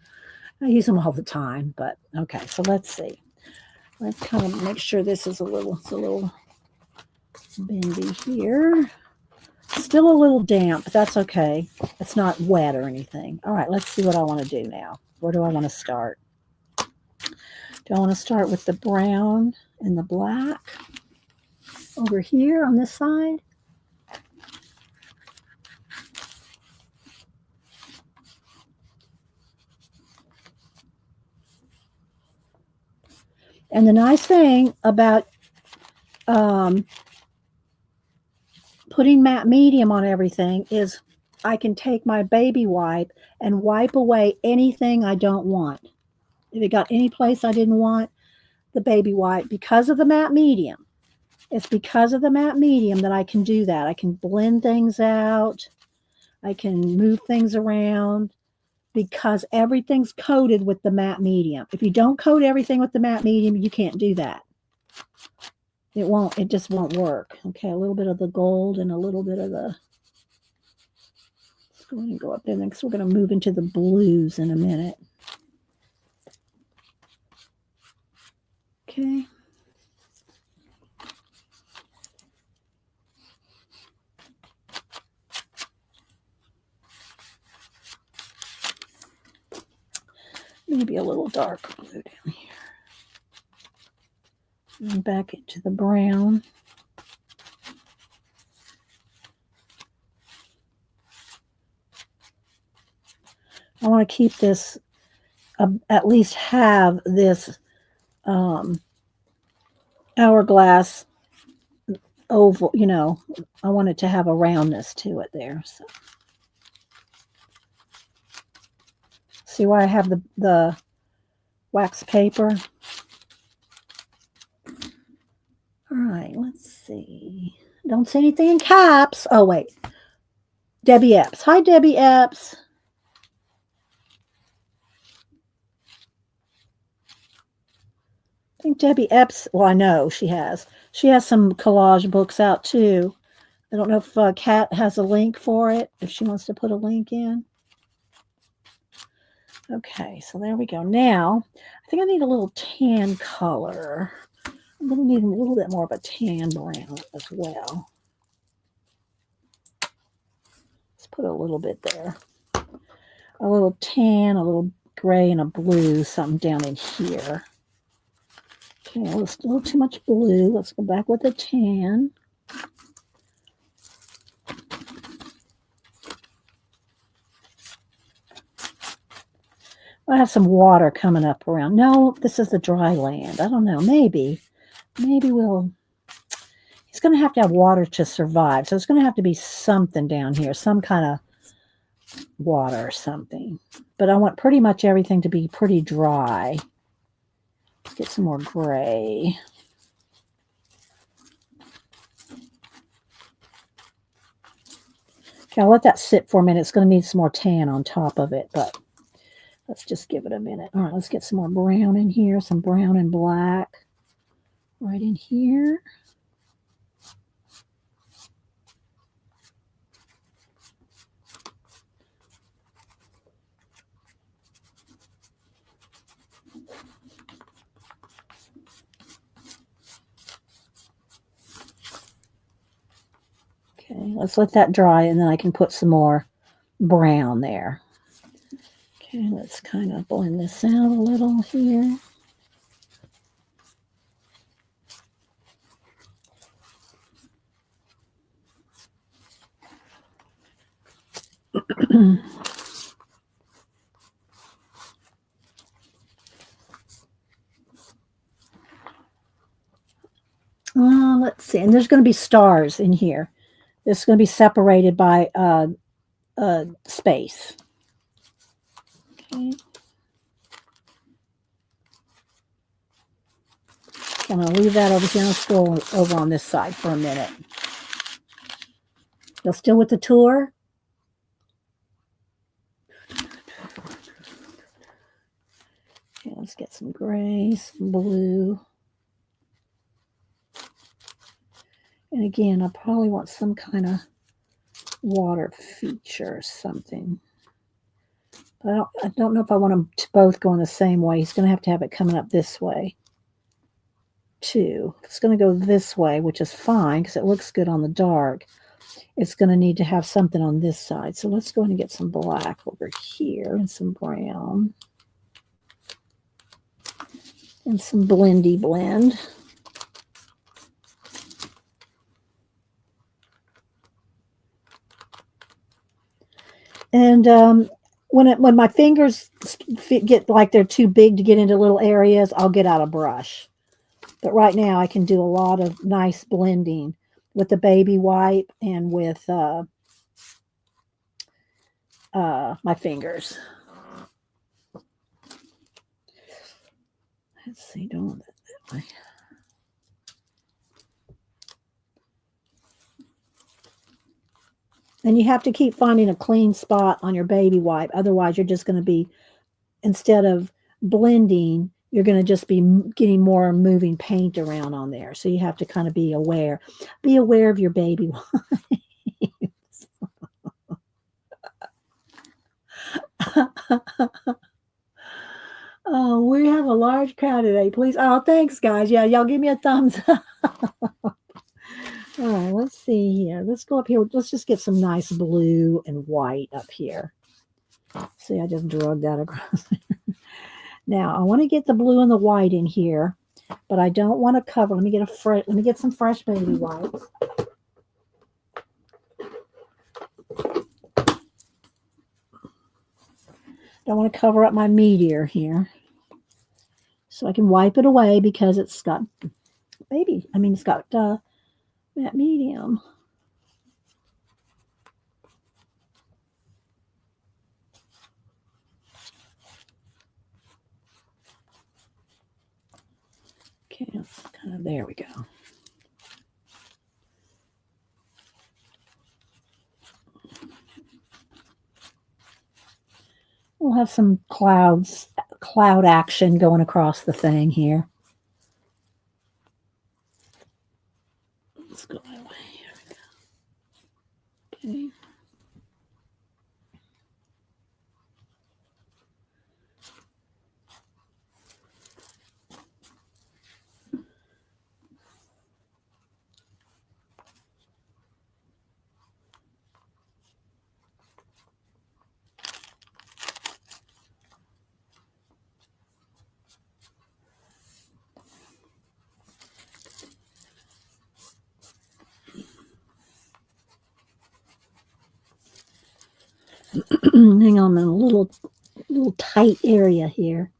[SPEAKER 1] I use them all the time, but okay, so let's see. Let's kind of make sure this is a little bendy here. Still a little damp, but that's okay. It's not wet or anything. All right, let's see what I want to do now. Where do I want to start? Do I want to start with the brown and the black over here on this side? And the nice thing about putting matte medium on everything is I can take my baby wipe and wipe away anything I don't want. If it got any place I didn't want the baby wipe, because of the matte medium, it's because of the matte medium that I can do that. I can blend things out. I can move things around because everything's coated with the matte medium. If you don't coat everything with the matte medium, you can't do that. It just won't work. Okay, a little bit of the gold and a little bit of the, let's go ahead and go up there because we're going to move into the blues in a minute. Okay. Maybe a little darker blue down here. And back into the brown. I want to keep this, at least have this hourglass oval, you know, I want it to have a roundness to it there. So. See why I have the wax paper? All right, let's see. Don't see anything in caps. Oh, wait. Debbie Epps. Hi, Debbie Epps. I think Debbie Epps, well, I know she has. She has some collage books out, too. I don't know if Kat has a link for it, if she wants to put a link in. Okay, so there we go. Now, I think I need a little tan color. I'm going to need a little bit more of a tan brown as well. Let's put a little bit there. A little tan, a little gray, and a blue, something down in here. Okay, a little too much blue. Let's go back with the tan. I have some water coming up around. No, this is the dry land. I don't know. Maybe we'll, he's going to have water to survive. So it's going to have to be something down here, some kind of water or something. But I want pretty much everything to be pretty dry. Let's get some more gray. Okay, I'll let that sit for a minute. It's going to need some more tan on top of it, but let's just give it a minute. All right, let's get some more brown in here, some brown and black right in here. Okay, let's let that dry, and then I can put some more brown there. Okay, let's kind of blend this out a little here. Let's see, and there's going to be stars in here. This is going to be separated by space. Okay. I'm going to leave that over here. Let's go over on this side for a minute. You're still with the tour? Okay, let's get some gray, some blue. And again, I probably want some kind of water feature or something. But I don't know if I want them to both go in the same way. He's going to have it coming up this way, too. If it's going to go this way, which is fine because it looks good on the dark, it's going to need to have something on this side. So let's go ahead and get some black over here and some brown. and some blendy blend. And when my fingers get like they're too big to get into little areas, I'll get out a brush. But right now I can do a lot of nice blending with the baby wipe and with my fingers. Let's see, doing it that way. And you have to keep finding a clean spot on your baby wipe. Otherwise, you're just going to be, instead of blending, you're going to just be getting more moving paint around on there. So you have to kind of be aware. Be aware of your baby wipes. Oh, we have a large crowd today. Please. Oh, thanks, guys. Yeah, y'all give me a thumbs up. All right, let's see here. Let's go up here. Let's just get some nice blue and white up here. See, I just drug that across. Now, I want to get the blue and the white in here, but I don't want to cover. Let me get some fresh baby wipes. Don't want to cover up my meteor here. So I can wipe it away because it's got it's got matte medium. Okay, that's kind of, there we go. We'll have some cloud action going across the thing here. Let's go that way. Here we go. Okay. Hang on, I'm in a little tight area here.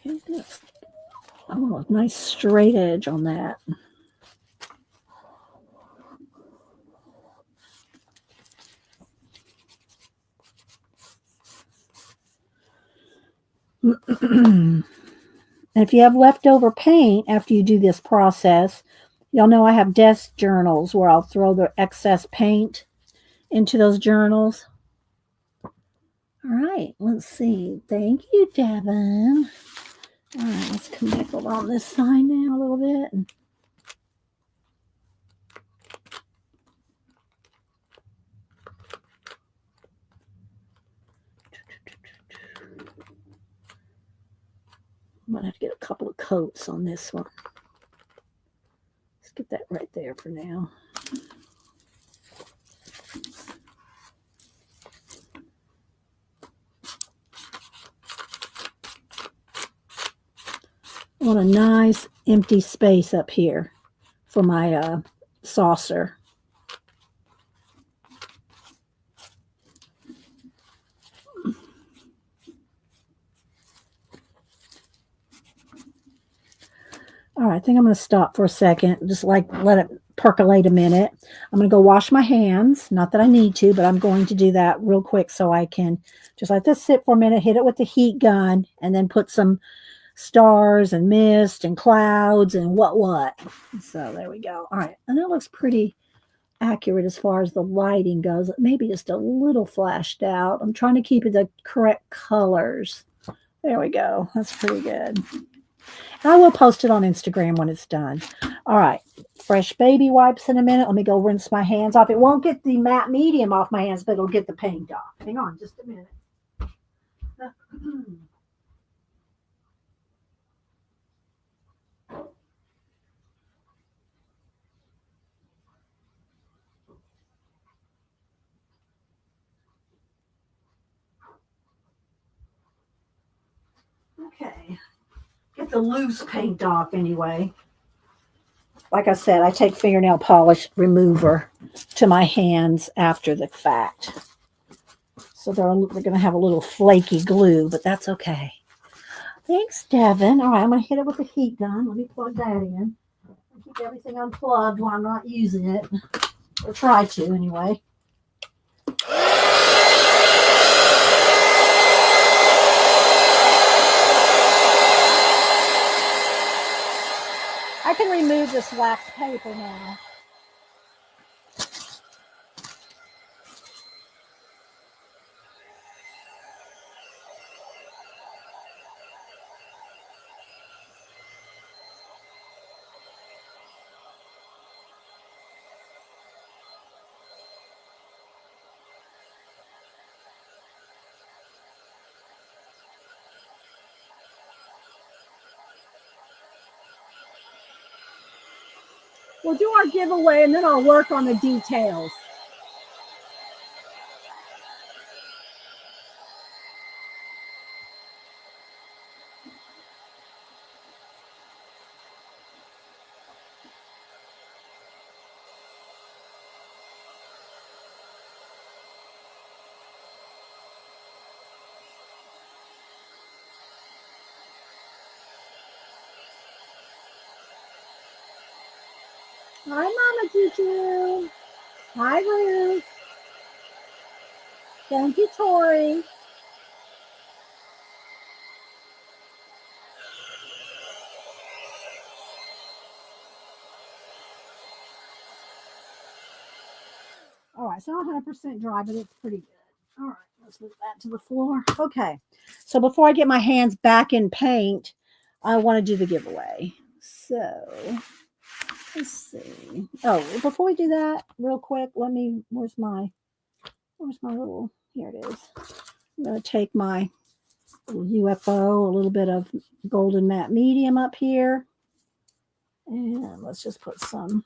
[SPEAKER 1] Okay, this. Oh, a nice straight edge on that. And if you have leftover paint after you do this process, y'all know I have desk journals where I'll throw the excess paint into those journals. All right, let's see. Thank you, Devin. All right, let's come back along this side now a little bit. I'm going to have to get a couple of coats on this one. Let's get that right there for now. I want a nice empty space up here for my saucer. All right, I think I'm going to stop for a second, just like let it percolate a minute. I'm going to go wash my hands. Not that I need to, but I'm going to do that real quick so I can just let this sit for a minute, hit it with the heat gun, and then put some stars and mist and clouds and what. So there we go. All right, and that looks pretty accurate as far as the lighting goes. Maybe just a little flashed out. I'm trying to keep it the correct colors. There we go. That's pretty good. I will post it on Instagram when it's done. All right. Fresh baby wipes in a minute. Let me go rinse my hands off. It won't get the matte medium off my hands, but it'll get the paint off. Hang on just a minute. Okay. Get the loose paint off anyway. Like I said, I take fingernail polish remover to my hands after the fact. So they're going to have a little flaky glue, but that's okay. Thanks, Devin. All right, I'm going to hit it with a heat gun. Let me plug that in. Keep everything unplugged while I'm not using it. Or try to, anyway. I can remove this wax paper now. We'll do our giveaway and then I'll work on the details. Hi, Mama Juju. Hi, Ruth. Thank you, Tori. All right, it's not 100% dry, but it's pretty good. All right, let's move that to the floor. Okay, so before I get my hands back in paint, I want to do the giveaway. So let's see. Oh, before we do that, real quick, where's my little, here it is. I'm going to take my little UFO, a little bit of golden matte medium up here. And let's just put some.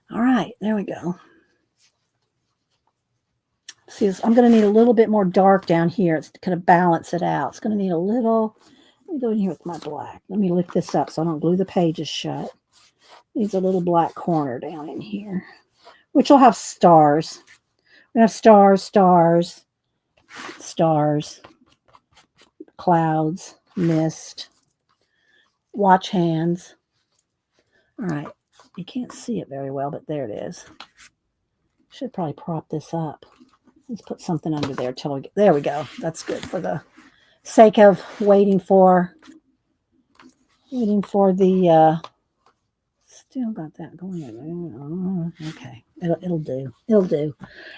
[SPEAKER 1] All right, there we go. See, I'm going to need a little bit more dark down here. It's going to balance it out. It's going to need a little. Let me go in here with my black. Let me lift this up so I don't glue the pages shut. Needs a little black corner down in here, which will have stars. We're going to have stars, stars, stars, clouds, mist, watch hands. All right. You can't see it very well, but there it is. Should probably prop this up. Let's put something under there till we get, there we go. That's good for the sake of waiting for the still got that going on. Okay. It'll do. It'll do.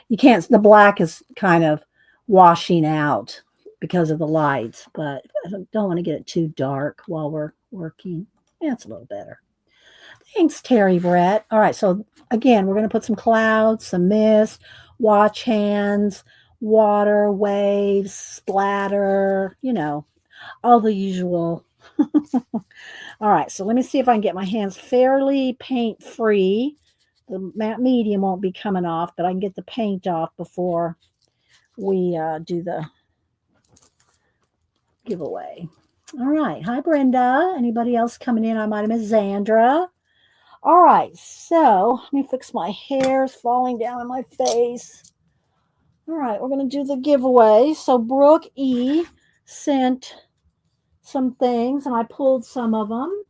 [SPEAKER 1] You can't, the black is kind of washing out because of the lights, but I don't want to get it too dark while we're working. Yeah, it's a little better. Thanks, Terry Brett. All right, so again, we're going to put some clouds, some mist, watch hands, water, waves, splatter, all the usual. All right, so let me see if I can get my hands fairly paint free. The matte medium won't be coming off, but I can get the paint off before we do the giveaway. All right, hi, Brenda. Anybody else coming in? I might have missed Zandra. All right, so let me fix my hair. It's falling down on my face. All right, we're going to do the giveaway. So Brooke E. sent some things, and I pulled some of them.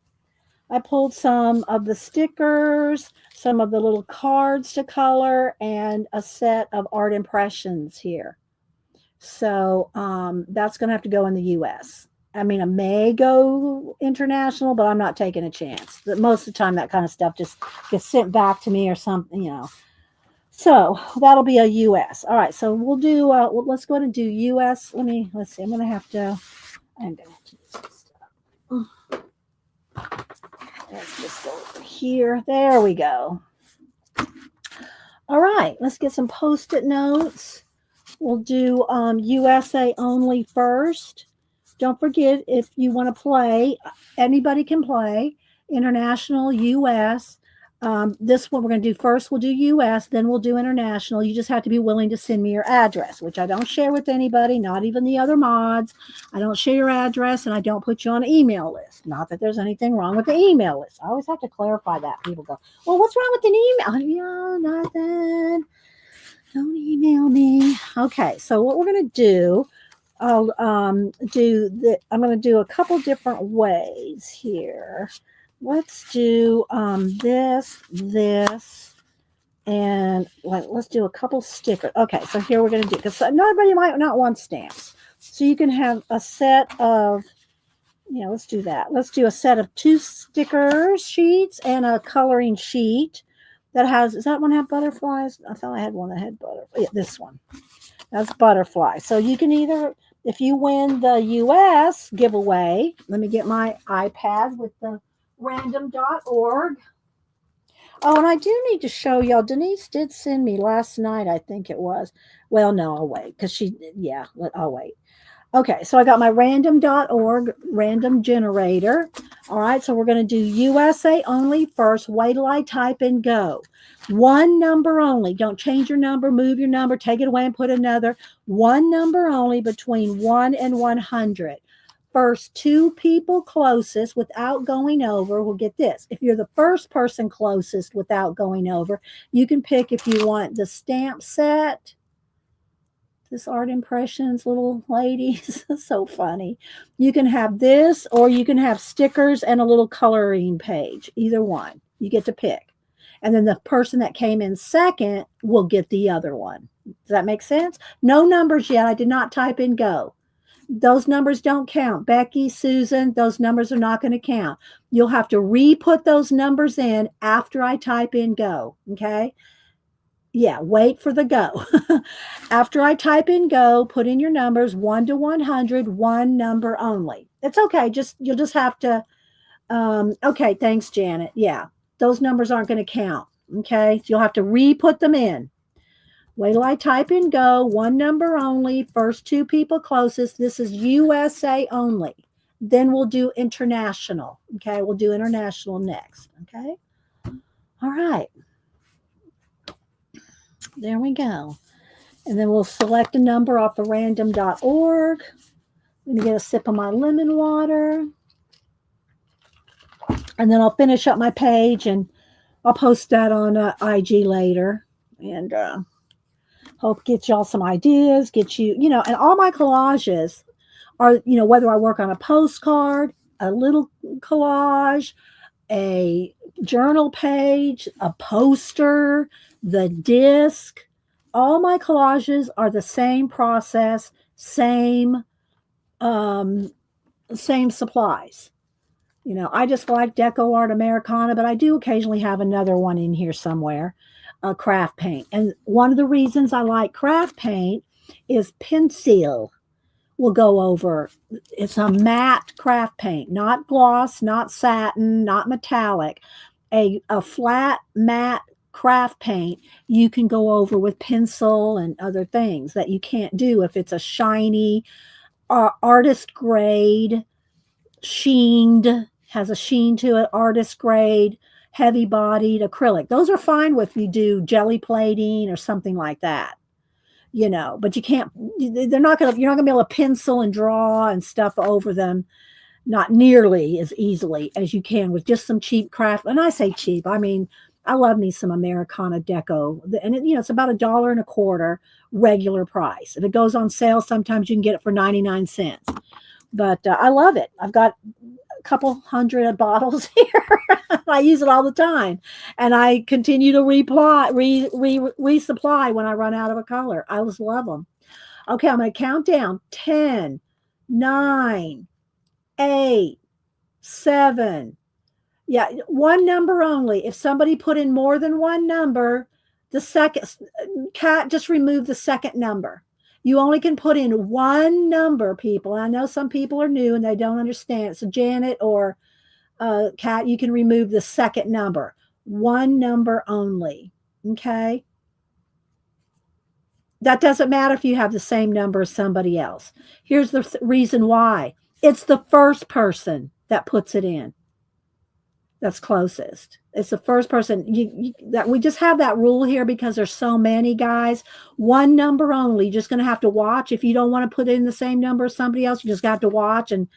[SPEAKER 1] I pulled some of the stickers, some of the little cards to color, and a set of art impressions here. So that's going to have to go in the U.S. I mean, I may go international, but I'm not taking a chance. Most of the time, that kind of stuff just gets sent back to me or something, So that'll be a US. All right. So we'll do, let's go ahead and do US. Let's see. I'm going to have to use this stuff. Let's just go over here. There we go. All right. Let's get some Post-it notes. We'll do USA only first. Don't forget, if you want to play, anybody can play. International, US. This one we're going to do first. We'll do US, then we'll do international. You just have to be willing to send me your address, which I don't share with anybody, not even the other mods. I don't share your address, and I don't put you on an email list. Not that there's anything wrong with the email list. I always have to clarify that. People go, well, what's wrong with an email? Yeah, nothing. Don't email me. Okay, so what we're going to do, I'm going to do a couple different ways here. Let's do this, and let's do a couple stickers. Okay, so here we're going to do, because nobody might not want stamps. So you can have a set of, let's do that. Let's do a set of 2 sticker sheets and a coloring sheet that has, does that one have butterflies? I thought I had one that had butterflies. Yeah, this one. That's butterfly. So you can either, if you win the US giveaway, let me get my iPad with the random.org. Oh, and I do need to show y'all. Denise did send me last night, I think it was. Well, no, I'll wait because I'll wait. Okay, so I got my random.org random generator. All right, so we're going to do USA only first. Wait till I type and go. One number only. Don't change your number, move your number, take it away and put another. One number only between 1 and 100. First 2 people closest without going over will get this. If you're the first person closest without going over, you can pick if you want the stamp set. This art impressions, little ladies, so funny. You can have this, or you can have stickers and a little coloring page. Either one, you get to pick. And then the person that came in second will get the other one. Does that make sense? No numbers yet. I did not type in go. Those numbers don't count. Becky, Susan, those numbers are not going to count. You'll have to re-put those numbers in after I type in go. Okay. Yeah, wait for the go. After I type in go, put in your numbers 1 to 100, one number only. It's okay. You'll just have to. Okay, thanks, Janet. Yeah, those numbers aren't going to count. Okay, so you'll have to re-put them in. Wait till I type in go, one number only. First 2 people closest. This is USA only. Then we'll do international. Okay, we'll do international next. Okay. All right. There we go. And then we'll select a number off the random.org. I'm going to get a sip of my lemon water. And then I'll finish up my page and I'll post that on IG later. And hope get y'all some ideas, and all my collages are, whether I work on a postcard, a little collage, a journal page, a poster, the disc. All my collages are the same process, same supplies. I just like Deco Art Americana, but I do occasionally have another one in here somewhere, craft paint. And one of the reasons I like craft paint is pencil will go over. It's a matte craft paint, not gloss, not satin, not metallic. A flat matte craft paint you can go over with pencil and other things that you can't do if it's a shiny artist grade, sheened, has a sheen to it, artist grade, heavy bodied acrylic. Those are fine if you do jelly plating or something like that. But you can't, you're not going to be able to pencil and draw and stuff over them, not nearly as easily as you can with just some cheap craft. And I say cheap, I mean, I love me some Americana Deco, and it's about $1.25 regular price. If it goes on sale, sometimes you can get it for 99 cents. But I love it. I've got a couple hundred bottles here. I use it all the time, and I continue to resupply when I run out of a color. I just love them. Okay, I'm going to count down 10, 9, 8, 7. Yeah, one number only. If somebody put in more than one number, The second, Kat, just remove the second number. You only can put in one number, people. I know some people are new and they don't understand. So Janet or Kat, you can remove the second number. One number only. Okay. That doesn't matter if you have the same number as somebody else. Here's the reason why. It's the first person that puts it in that's closest. It's the first person. That we just have that rule here because there's so many, guys. One number only. You're just going to have to watch. If you don't want to put in the same number as somebody else, you just got to watch and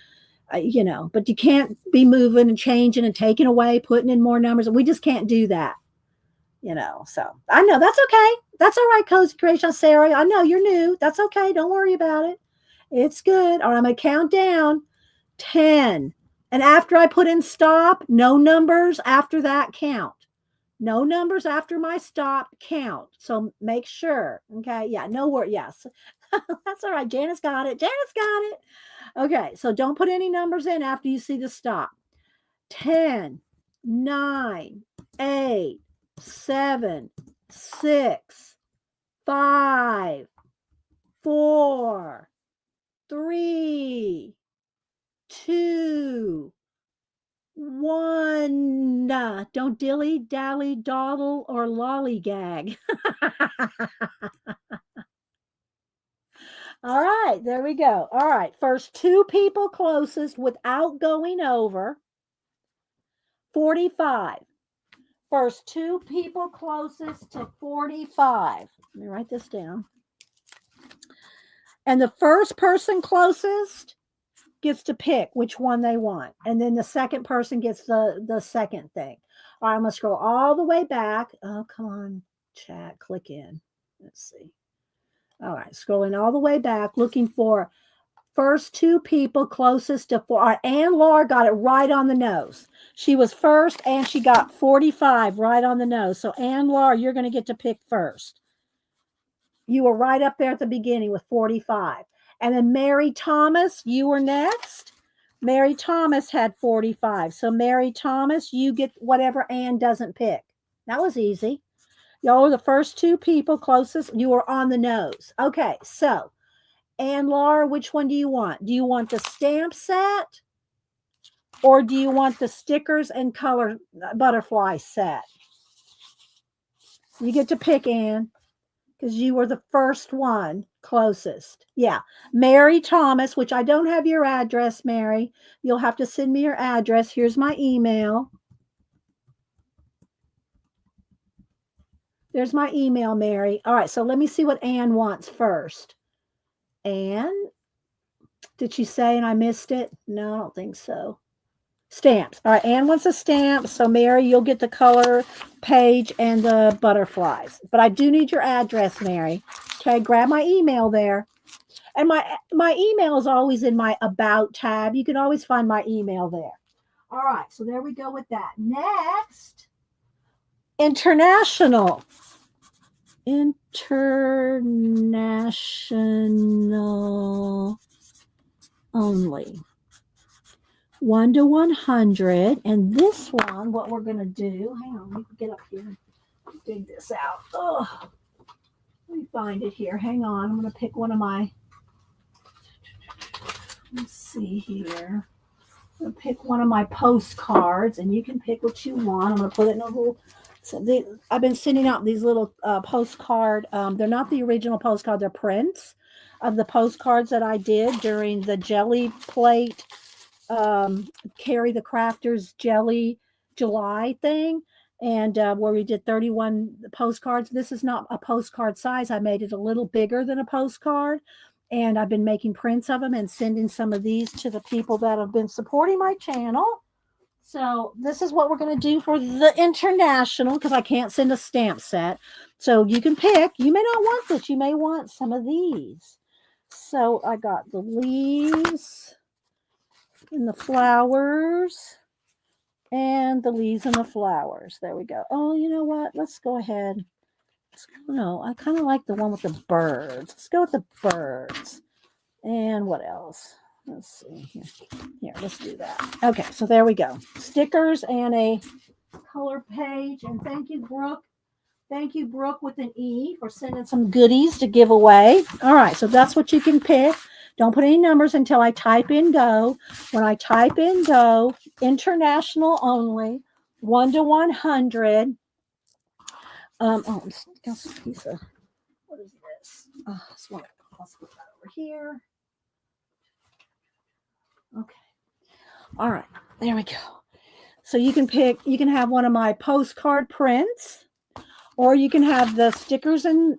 [SPEAKER 1] but you can't be moving and changing and taking away, putting in more numbers. We just can't do that. So I know that's okay. That's all right, Cozy Creation Sarah. I know you're new. That's okay. Don't worry about it. It's good. All right, I'm going to count down 10. And after I put in stop, no numbers after that count. No numbers after my stop count. So make sure. Okay. Yeah. No word. Yes. That's all right. Janice got it. Janice got it. Okay. So don't put any numbers in after you see the stop. 10, 9, 8, 7, 6, 5, 4, 3, 2, 1. Don't dilly dally dawdle or lollygag. All right, there we go. All right, first two people closest without going over 45. First two people closest to 45. Let me write this down. And the first person closest gets to pick which one they want. And then the second person gets the second thing. All right, I'm going to scroll all the way back. Oh, come on, chat, click in. Let's see. All right, scrolling all the way back, looking for first two people closest to 4. All right, Ann Laura got it right on the nose. She was first and she got 45 right on the nose. So Ann Laura, you're going to get to pick first. You were right up there at the beginning with 45. And then Mary Thomas, you were next. Mary Thomas had 45. So Mary Thomas, you get whatever Ann doesn't pick. That was easy. Y'all were the first two people closest. You were on the nose. Okay, so Ann Laura, which one do you want? Do you want the stamp set? Or do you want the stickers and color butterfly set? You get to pick, Ann, because you were the first one closest. Yeah. Mary Thomas, which I don't have your address, Mary. You'll have to send me your address. Here's my email. There's my email, Mary. All right, so let me see what Ann wants first. Ann, did she say and I missed it? No, I don't think so. Stamps. All right, Ann wants a stamp. So Mary, you'll get the color page and the butterflies. But I do need your address, Mary. Okay, grab my email there. And my email is always in my About tab. You can always find my email there. All right, so there we go with that. Next, international. International only. 1 to 100. And this one, what we're going to do, hang on, let me get up here and dig this out. Oh, let me find it here. Hang on, I'm going to pick one of my, let's see here. I'm going to pick one of my postcards, and you can pick what you want. I'm going to put it in a little, I've been sending out these little postcard. They're not the original postcard. They're prints of the postcards that I did during the jelly plate Carry the Crafters Jelly July thing, and where we did 31 postcards. This is not a postcard size. I made it a little bigger than a postcard, and I've been making prints of them and sending some of these to the people that have been supporting my channel. So this is what we're going to do for the international, because I can't send a stamp set. So you can pick. You may not want this. You may want some of these. So I got the leaves and the flowers and the leaves and the flowers. There we go. Oh, you know what? Let's go ahead. No, I kind of like the one with the birds. Let's go with the birds. And what else? Let's see here. Here, let's do that. Okay, so there we go. Stickers and a color page. And thank you, Brooke. Thank you, Brooke, with an E, for sending some goodies to give away. All right, so that's what you can pick. Don't put any numbers until I type in go. When I type in go, international only, 1 to 100. Oh, got a piece of, what is this? Oh, let's put that over here. Okay. All right, there we go. So you can have one of my postcard prints, or you can have the stickers and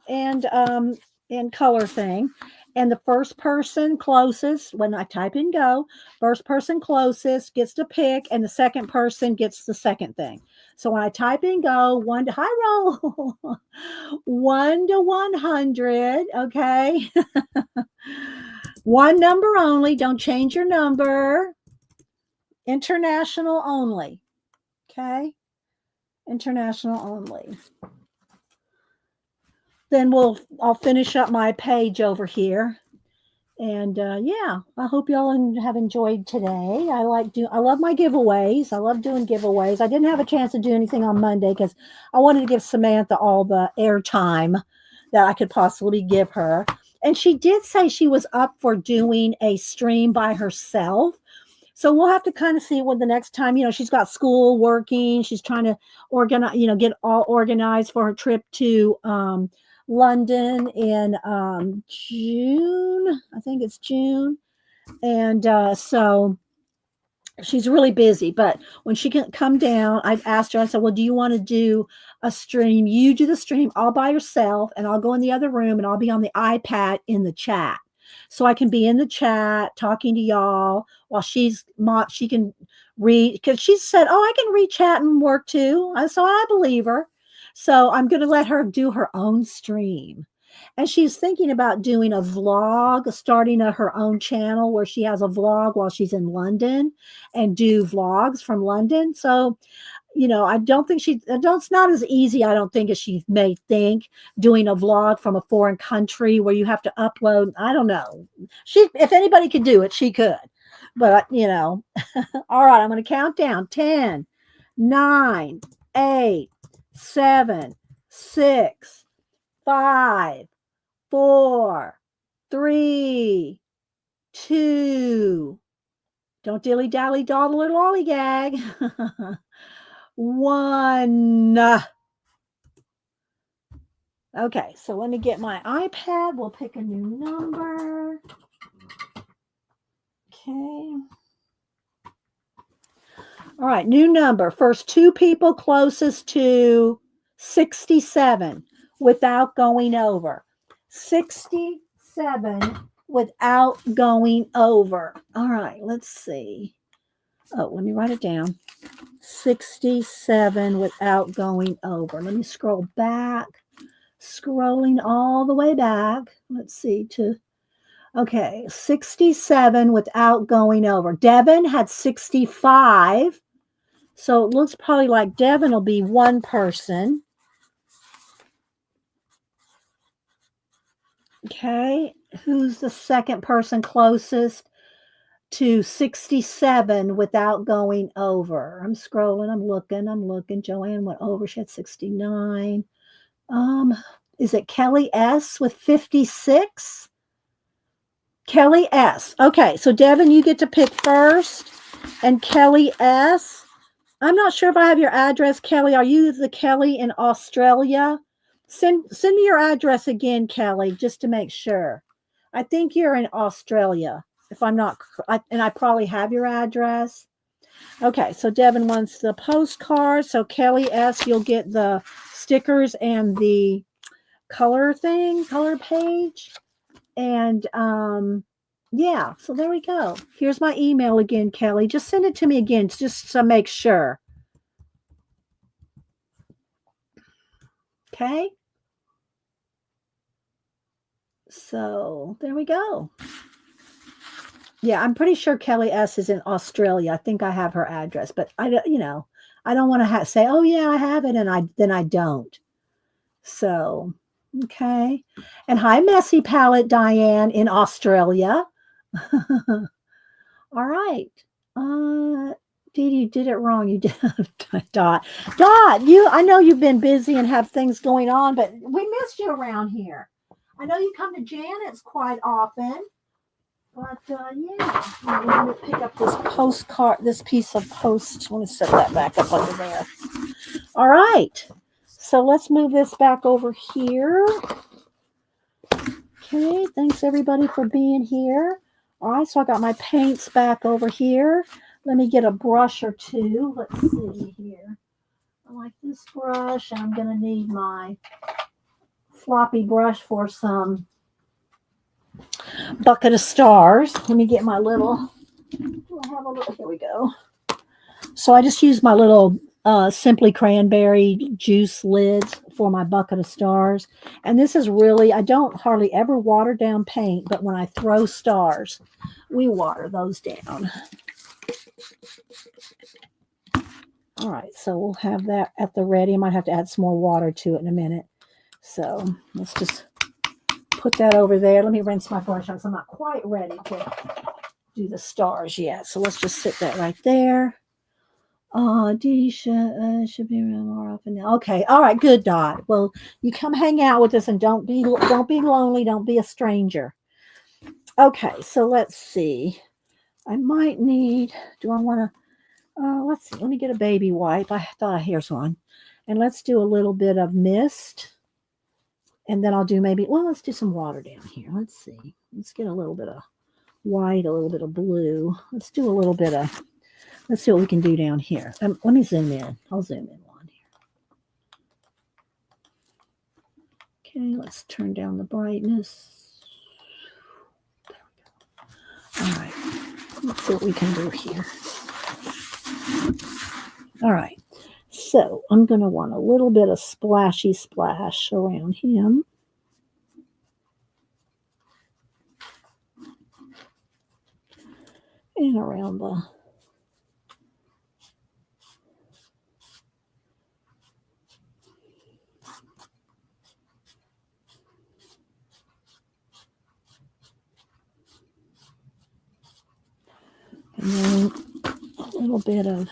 [SPEAKER 1] color thing. And the first person closest, when I type in go, first person closest gets to pick, and the second person gets the second thing. So when I type in go, hi roll, 1 to 100, okay? One number only, don't change your number. International only, okay? International only. Then I'll finish up my page over here. And yeah, I hope y'all have enjoyed today. I love my giveaways. I love doing giveaways. I didn't have a chance to do anything on Monday because I wanted to give Samantha all the airtime that I could possibly give her. And she did say she was up for doing a stream by herself. So we'll have to kind of see when the next time, she's got school working. She's trying to organize, get all organized for her trip to London in June. I think it's June. And so she's really busy. But when she can come down, I've asked her, I said, well, do you want to do a stream? You do the stream all by yourself, and I'll go in the other room and I'll be on the iPad in the chat. So I can be in the chat talking to y'all while she can read, because she said, oh, I can read chat and work too. So I believe her. So I'm going to let her do her own stream. And she's thinking about doing a vlog, starting her own channel where she has a vlog while she's in London and do vlogs from London. So, I don't think it's not as easy, I don't think, as she may think, doing a vlog from a foreign country where you have to upload. I don't know. If anybody could do it, she could. But, all right, I'm going to count down. 10, 9, 8, 7, 6, 5, 4, 3, 2. Don't dilly dally dawdle or lollygag. 1. Okay, so let me get my iPad. We'll pick a new number. Okay. All right, new number. First 2 people closest to 67 without going over. 67 without going over. All right, let's see. Oh, let me write it down. 67 without going over. Let me scroll back. Scrolling all the way back. Let's see. Okay, 67 without going over. Devin had 65. So it looks probably like Devin will be one person. Okay, who's the second person closest to 67 without going over? I'm scrolling, I'm looking. Joanne went over, she had 69. Is it Kelly S with 56? Kelly S. Okay, so Devin, you get to pick first. And Kelly S. I'm not sure if I have your address, Kelly. Are you the Kelly in Australia? Send me your address again, Kelly, just to make sure. I think you're in Australia, if I'm not, and I probably have your address. Okay, so Devin wants the postcard. So Kelly S., you'll get the stickers and the color page. And yeah, so there we go. Here's my email again, Kelly. Just send it to me again, just to make sure. Okay. So there we go. Yeah, I'm pretty sure Kelly S is in Australia. I think I have her address, but I don't want to say, oh yeah, I have it, and then I don't. So, okay. And hi, Messy Palette Diane in Australia. All right. Dee Dee, you did it wrong. You did Dot. Dot, I know you've been busy and have things going on, but we missed you around here. I know you come to Janet's quite often. But yeah, I'm going to pick up this postcard, this piece of post. Let me set that back up under there. All right. So let's move this back over here. Okay. Thanks everybody for being here. All right. So I got my paints back over here. Let me get a brush or two. Let's see here. I like this brush, and I'm going to need my floppy brush for some bucket of stars. Let me get my little, here we go. So I just use my little Simply Cranberry juice lids for my bucket of stars. And this is really, I don't hardly ever water down paint, but when I throw stars, we water those down. All right, so we'll have that at the ready. I might have to add some more water to it in a minute. So let's just put that over there. Let me rinse my brush out because I'm not quite ready to do the stars yet. So let's just sit that right there. Dee should be around more often now. Okay, all right, good, Dot. Well, you come hang out with us and don't be lonely. Don't be a stranger. Okay, so let's see. I might need. Do I want to? Let's see. Let me get a baby wipe. I thought here's one, and let's do a little bit of mist. And then I'll do maybe, well, let's do some water down here. Let's see. Let's get a little bit of white, a little bit of blue. Let's do a little bit of, let's see what we can do down here. Let me zoom in. I'll zoom in on here. Okay, let's turn down the brightness. There we go. All right. Let's see what we can do here. All right. So I'm going to want a little bit of splashy splash around him. And around the and then a little bit of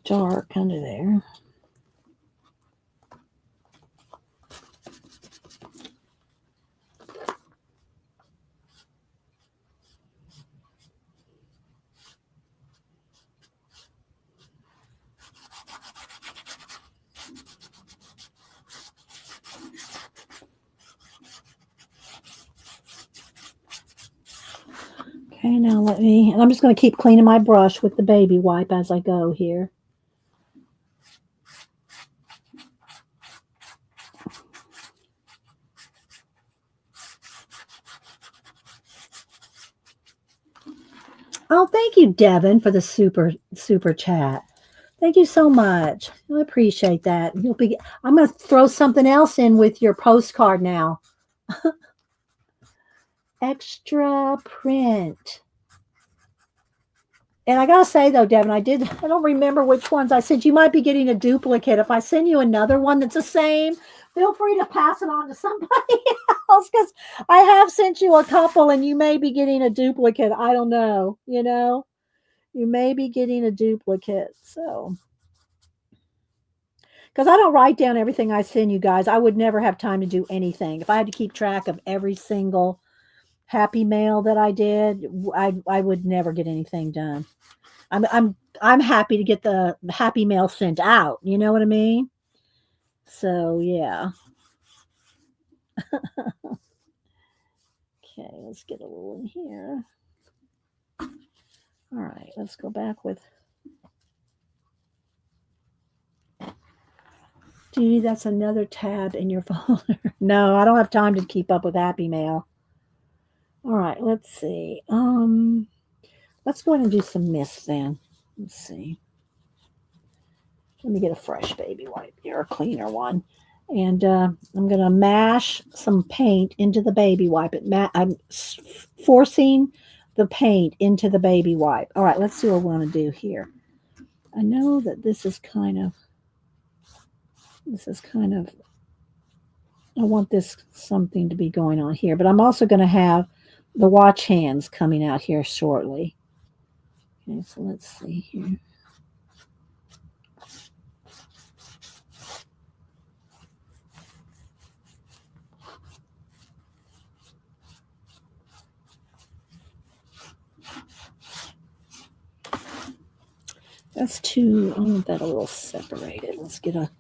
[SPEAKER 1] dark under there. Okay, now and I'm just going to keep cleaning my brush with the baby wipe as I go here. Oh, thank you, Devin, for the super chat. Thank you so much. I appreciate that. I'm going to throw something else in with your postcard now. Extra print. And I got to say, though, Devin, I don't remember which ones. I said you might be getting a duplicate. If I send you another one that's the same, feel free to pass it on to somebody else because I have sent you a couple and you may be getting a duplicate. I don't know. You may be getting a duplicate. So, because I don't write down everything I send you guys. I would never have time to do anything. If I had to keep track of every single happy mail that I did, I would never get anything done. I'm happy to get the happy mail sent out. You know what I mean? So yeah. Okay, let's get a little in here. All right, let's go back with. Gee, that's another tab in your folder. No, I don't have time to keep up with happy mail. All right, let's see. Let's go ahead and do some mist then. Let's see. Let me get a fresh baby wipe here, a cleaner one. And I'm going to mash some paint into the baby wipe. I'm forcing the paint into the baby wipe. All right, let's see what I want to do here. I know that this is kind of, I want this something to be going on here. But I'm also going to have the watch hands coming out here shortly. Okay, so let's see here. That's too, I want that a little separated. Let's get a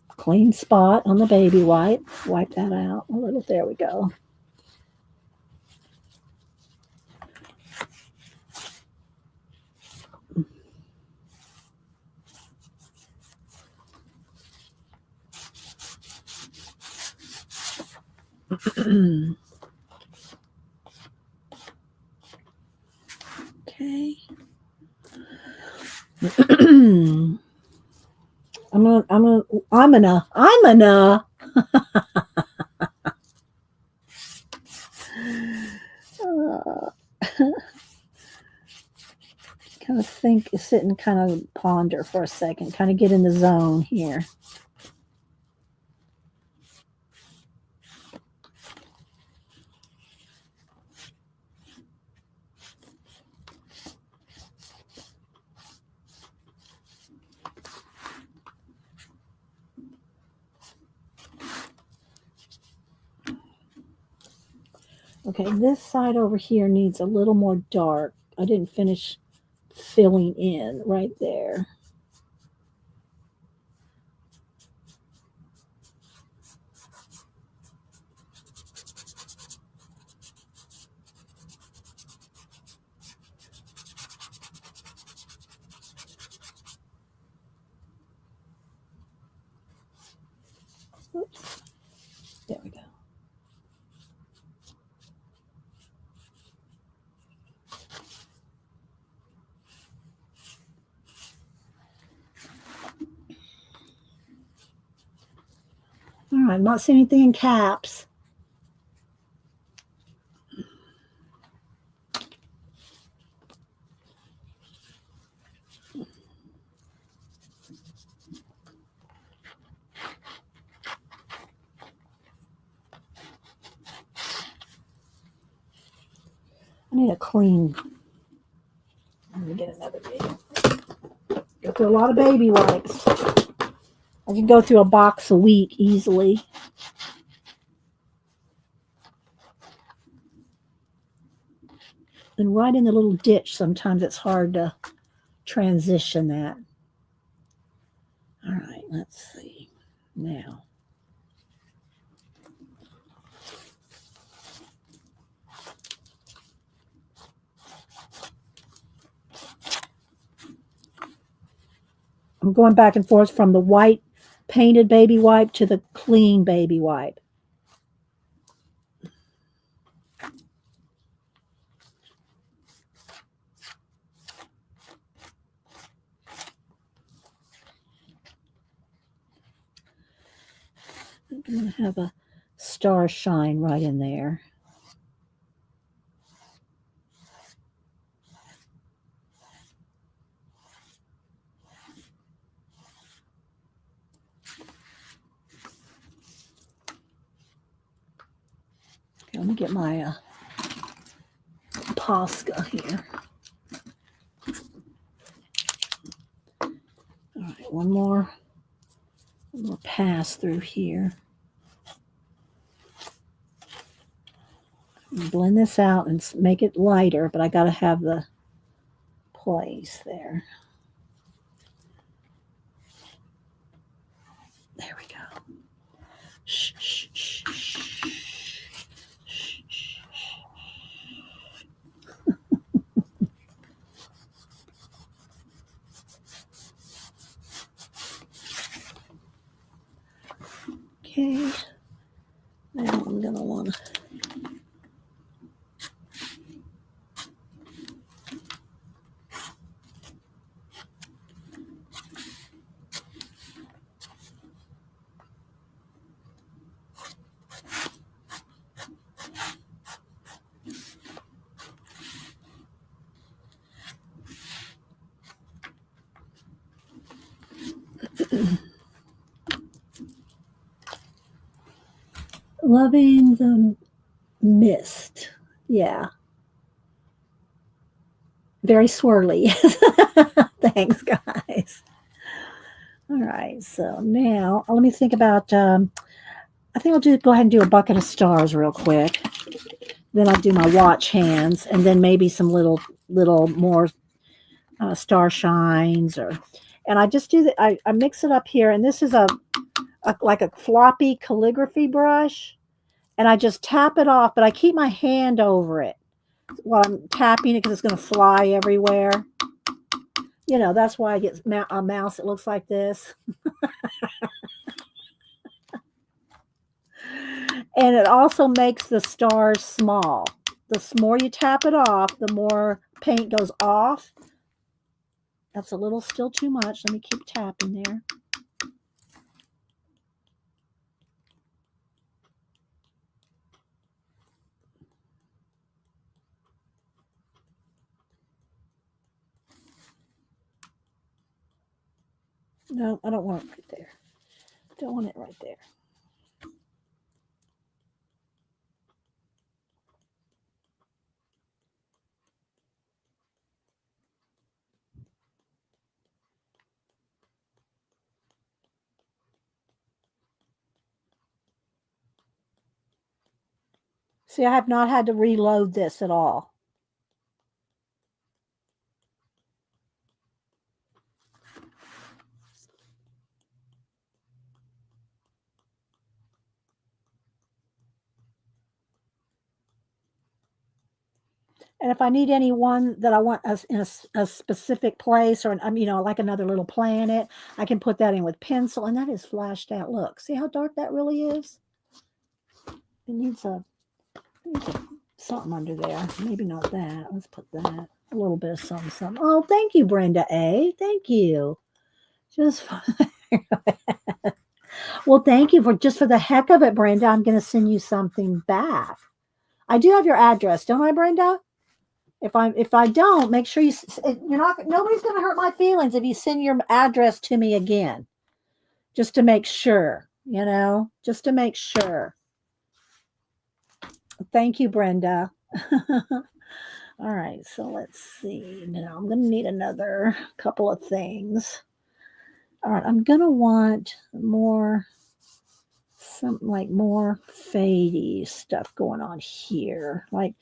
[SPEAKER 1] clean spot on the baby wipe. Wipe that out a little. There we go. Okay. I'm gonna kind of think, sit and kind of ponder for a second, kind of get in the zone here. Okay, this side over here needs a little more dark. I didn't finish filling in right there. Oops. There we go. All right, I'm not seeing anything in caps. I need a clean. Let me get another baby. Go through a lot of baby wipes. I can go through a box a week easily. And right in the little ditch, sometimes it's hard to transition that. All right, let's see. Now. I'm going back and forth from the white painted baby wipe to the clean baby wipe. I'm going to have a star shine right in there. Okay, let me get my Posca here. All right, one more pass through here. Blend this out and make it lighter, but I got to have the place there. There we go. Shh, shh, shh, shh. Okay. Now I'm going to want to loving the mist. Yeah. Very swirly. Thanks, guys. All right, so now let me think about. I think I'll just go ahead and do a bucket of stars real quick. Then I'll do my watch hands, and then maybe some little more star shines, or. And I just do that. I mix it up here, and this is a like a floppy calligraphy brush, and I just tap it off, but I keep my hand over it while I'm tapping it because it's going to fly everywhere. You know, that's why I get a mouse that looks like this. And it also makes the stars small. The more you tap it off, the more paint goes off. That's a little still too much. Let me keep tapping there. No, I don't want it right there. Don't want it right there. See, I have not had to reload this at all. And if I need any one that I want in a specific place, or you know, like another little planet, I can put that in with pencil, and that is flashed out. Look, see how dark that really is? It needs something under there. Maybe not that. Let's put that. A little bit of something. Oh, thank you, Brenda A. Thank you. Just well, thank you for the heck of it, Brenda. I'm going to send you something back. I do have your address, don't I, Brenda? If I don't, make sure you're not. Nobody's going to hurt my feelings if you send your address to me again, just to make sure. You know, just to make sure. Thank you, Brenda. All right, so let's see. Now I'm going to need another couple of things. All right, I'm going to want something like more fadey stuff going on here. Like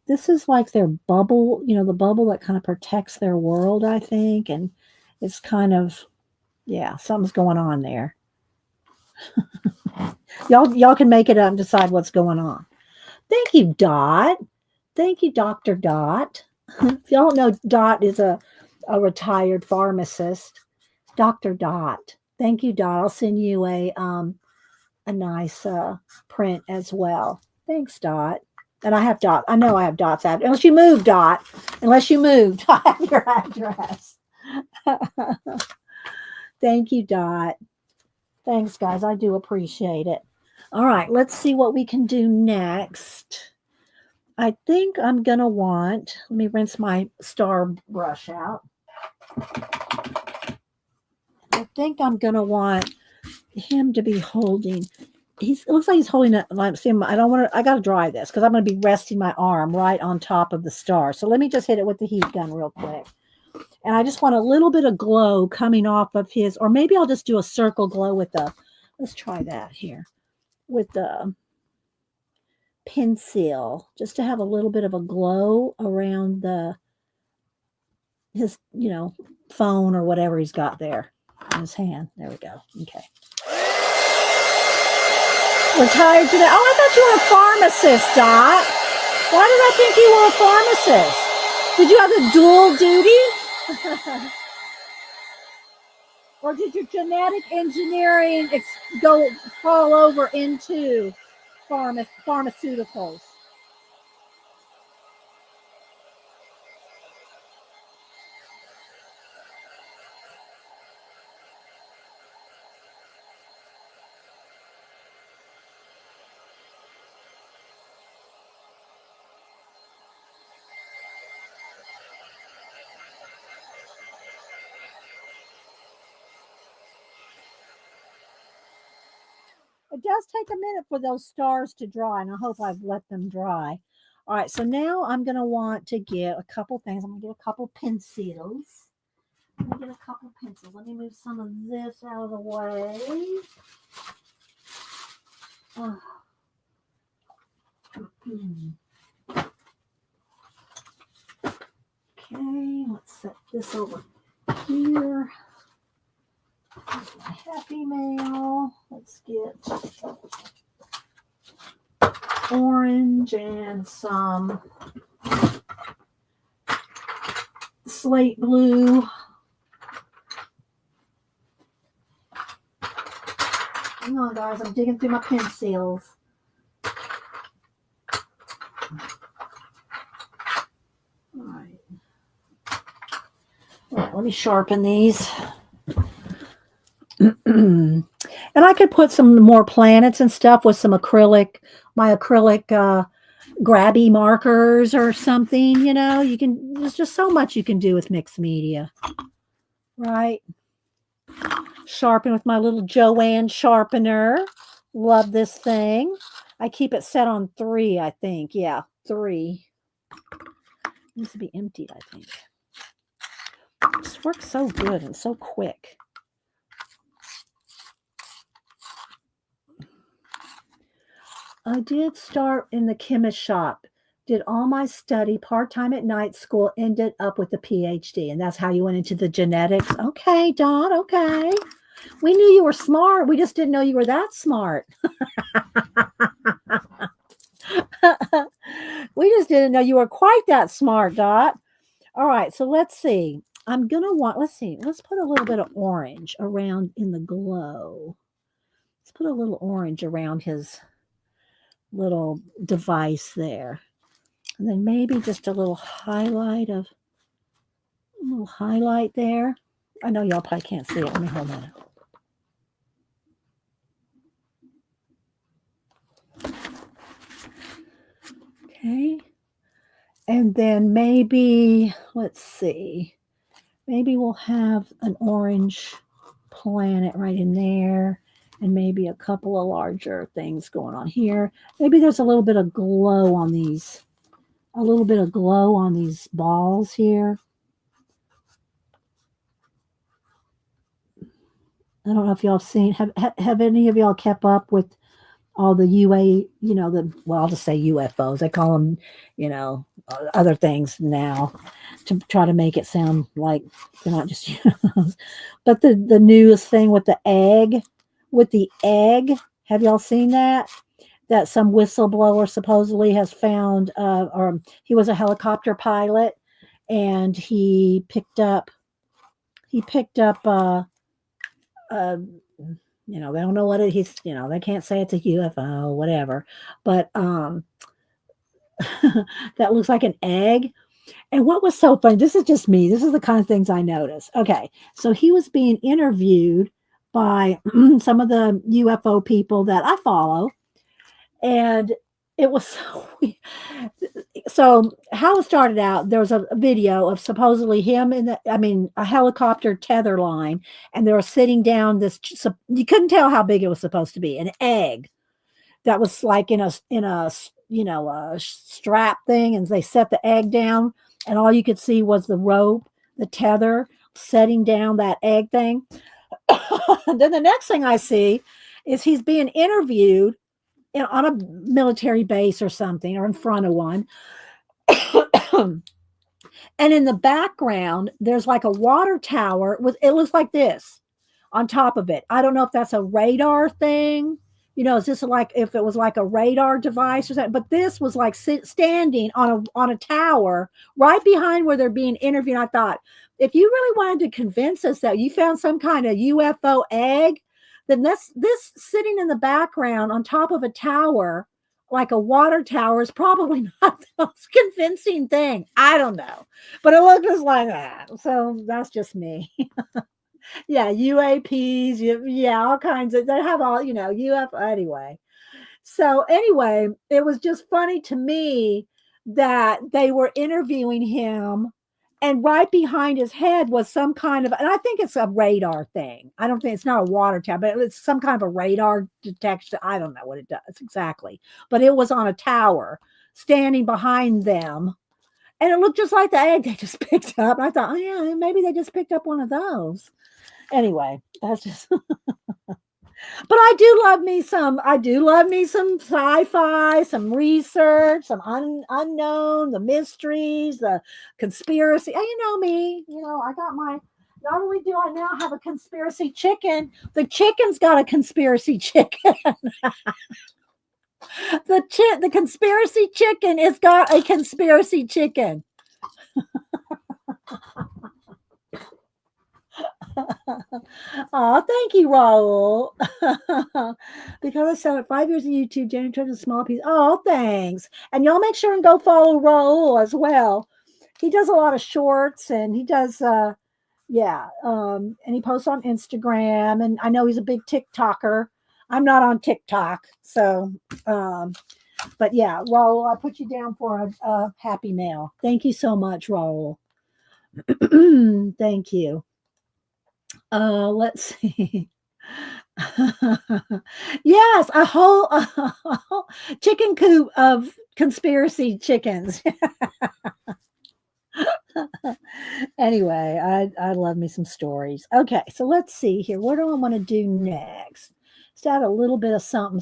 [SPEAKER 1] this is like their bubble, you know, the bubble that kind of protects their world, I think. And it's kind of, yeah, something's going on there. Y'all can make it up and decide what's going on. Thank you, Dot. Thank you, Dr. Dot. If y'all know, Dot is a retired pharmacist. Dr. Dot. Thank you, Dot. I'll send you a nice print as well. Thanks, Dot. And I have Dot. I know I have Dot's address. Unless you moved, Dot. Unless you moved, I have your address. Thank you, Dot. Thanks, guys. I do appreciate it. All right, let's see what we can do next. I think I'm going to want, let me rinse my star brush out. I think I'm going to want him to be holding, it looks like he's holding it. See, I don't want to, I got to dry this because I'm going to be resting my arm right on top of the star. So let me just hit it with the heat gun real quick. And I just want a little bit of glow coming off of his, or maybe I'll just do a circle glow with let's try that here, with the pencil, just to have a little bit of a glow around his, you know, phone or whatever he's got there in his hand. There we go. Okay. Retired today. Oh, I thought you were a pharmacist, Dot. Why did I think you were a pharmacist? Did you have a dual duty? Or did your genetic engineering fall over into pharmaceuticals? It does take a minute for those stars to dry, and I hope I've let them dry. All right, so now I'm going to want to get a couple things. I'm going to get a couple pencils. Let me get a couple pencils. Let me move some of this out of the way. Oh. Okay, let's set this over here. Here's my happy mail. Let's get orange and some slate blue. Hang on, guys. I'm digging through my pencils. All right. All right, let me sharpen these. And I could put some more planets and stuff with some acrylic, my acrylic grabby markers or something, you know. You can, there's just so much you can do with mixed media, right? Sharpen with my little Joanne sharpener. Love this thing. I keep it set on 3, I think. Yeah, 3. It needs to be emptied, I think. This works so good and so quick. I did start in the chemist shop. Did all my study part-time at night school, ended up with a PhD. And that's how you went into the genetics. Okay, Dot, okay. We knew you were smart. We just didn't know you were that smart. We just didn't know you were quite that smart, Dot. All right, so let's see. I'm going to want, let's see, let's put a little bit of orange around in the glow. Let's put a little orange around his little device there. And then maybe just a little highlight there. I know y'all probably can't see it. Let me hold that up. Okay. And then maybe, let's see, maybe we'll have an orange planet right in there. And maybe a couple of larger things going on here. Maybe there's a little bit of glow on these. A little bit of glow on these balls here. I don't know if y'all have seen, have any of y'all kept up with all the UA, you know, I'll just say UFOs. They call them, you know, other things now to try to make it sound like they're not just UFOs. But the newest thing with the egg, have y'all seen that? That some whistleblower supposedly has found, or he was a helicopter pilot, and he picked up, you know, they don't know what he's, you know, they can't say it's a UFO, whatever, but that looks like an egg. And what was so funny, this is just me, this is the kind of things I notice. Okay, so he was being interviewed by some of the UFO people that I follow, and it was so weird. So how it started out, there was a video of supposedly him in a helicopter tether line, and they were sitting down this, you couldn't tell how big it was supposed to be, an egg that was like in a you know, a strap thing, and they set the egg down, and all you could see was the rope, the tether setting down that egg thing. Then the next thing I see is he's being interviewed on a military base or something, or in front of one. And in the background, there's like a water tower with, it looks like this on top of it. I don't know if that's a radar thing. You know, is this like if it was like a radar device or something? But this was like standing on a tower right behind where they're being interviewed. I thought, if you really wanted to convince us that you found some kind of UFO egg, then this sitting in the background on top of a tower, like a water tower, is probably not the most convincing thing. I don't know, but it looked just like that. So that's just me. Yeah, UAPs, yeah, all kinds of, they have all, you know, UFO anyway. So anyway, it was just funny to me that they were interviewing him, and right behind his head was some kind of, and I think it's a radar thing. I don't think it's not a water tower, but it's some kind of a radar detection. I don't know what it does exactly, but it was on a tower standing behind them. And it looked just like the egg they just picked up. I thought, oh yeah, maybe they just picked up one of those. Anyway, that's just but I do love me some sci-fi, some research, some unknown, the mysteries, the conspiracy. And you know me, I got my not only do I now have a conspiracy chicken, the chicken's got a conspiracy chicken. The conspiracy chicken has got a conspiracy chicken. Oh, thank you, Raul. Because I said it 5 years on YouTube, Jenny tried a small piece. Oh, thanks. And y'all make sure and go follow Raul as well. He does a lot of shorts and he does and he posts on Instagram, and I know he's a big TikToker. I'm not on TikTok, so but yeah, Raul, I put you down for a happy mail. Thank you so much, Raul. Thank you. Let's see. Yes, a whole chicken coop of conspiracy chickens. Anyway, I love me some stories. Okay, so let's see here. What do I want to do next? Let's add a little bit of something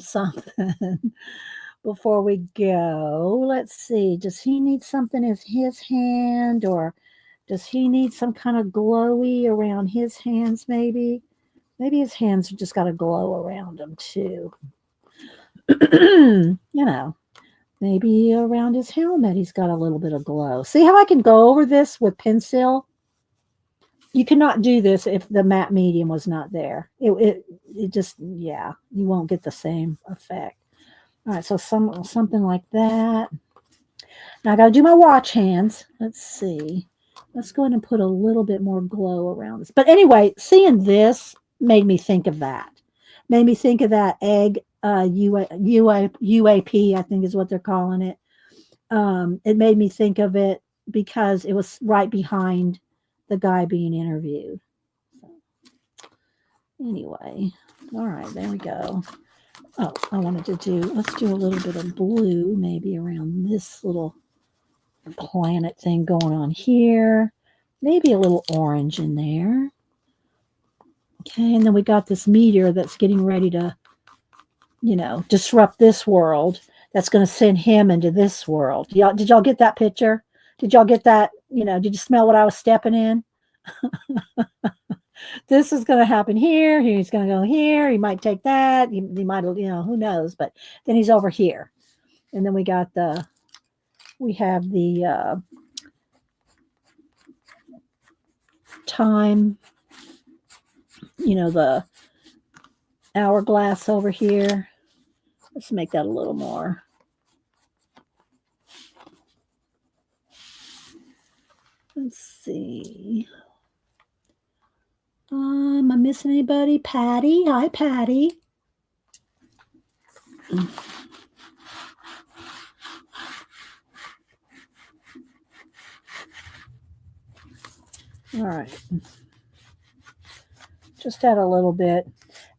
[SPEAKER 1] before we go. Let's see. Does he need something in his hand, or does he need some kind of glowy around his hands maybe? Maybe his hands have just got a glow around them too. Maybe around his helmet he's got a little bit of glow. See how I can go over this with pencil? You cannot do this if the matte medium was not there. It just, yeah, you won't get the same effect. All right, so something like that. Now I got to do my watch hands. Let's see. Let's go ahead and put a little bit more glow around this. But anyway, seeing this made me think of that. Made me think of that egg UAP, I think is what they're calling it. It made me think of it because it was right behind the guy being interviewed. So, anyway, all right, there we go. Oh, I wanted to let's do a little bit of blue maybe around this little planet thing going on here. Maybe a little orange in there. Okay, and then we got this meteor that's getting ready to, disrupt this world. That's going to send him into this world. Did y'all get that picture? Did y'all get that? Did you smell what I was stepping in? This is going to happen here. He's going to go here. He might take that. He might, who knows? But then he's over here. And then we have the time, the hourglass over here. Let's make that a little more. Let's see. Am I missing anybody? Patty. Hi, Patty. All right. Just add a little bit.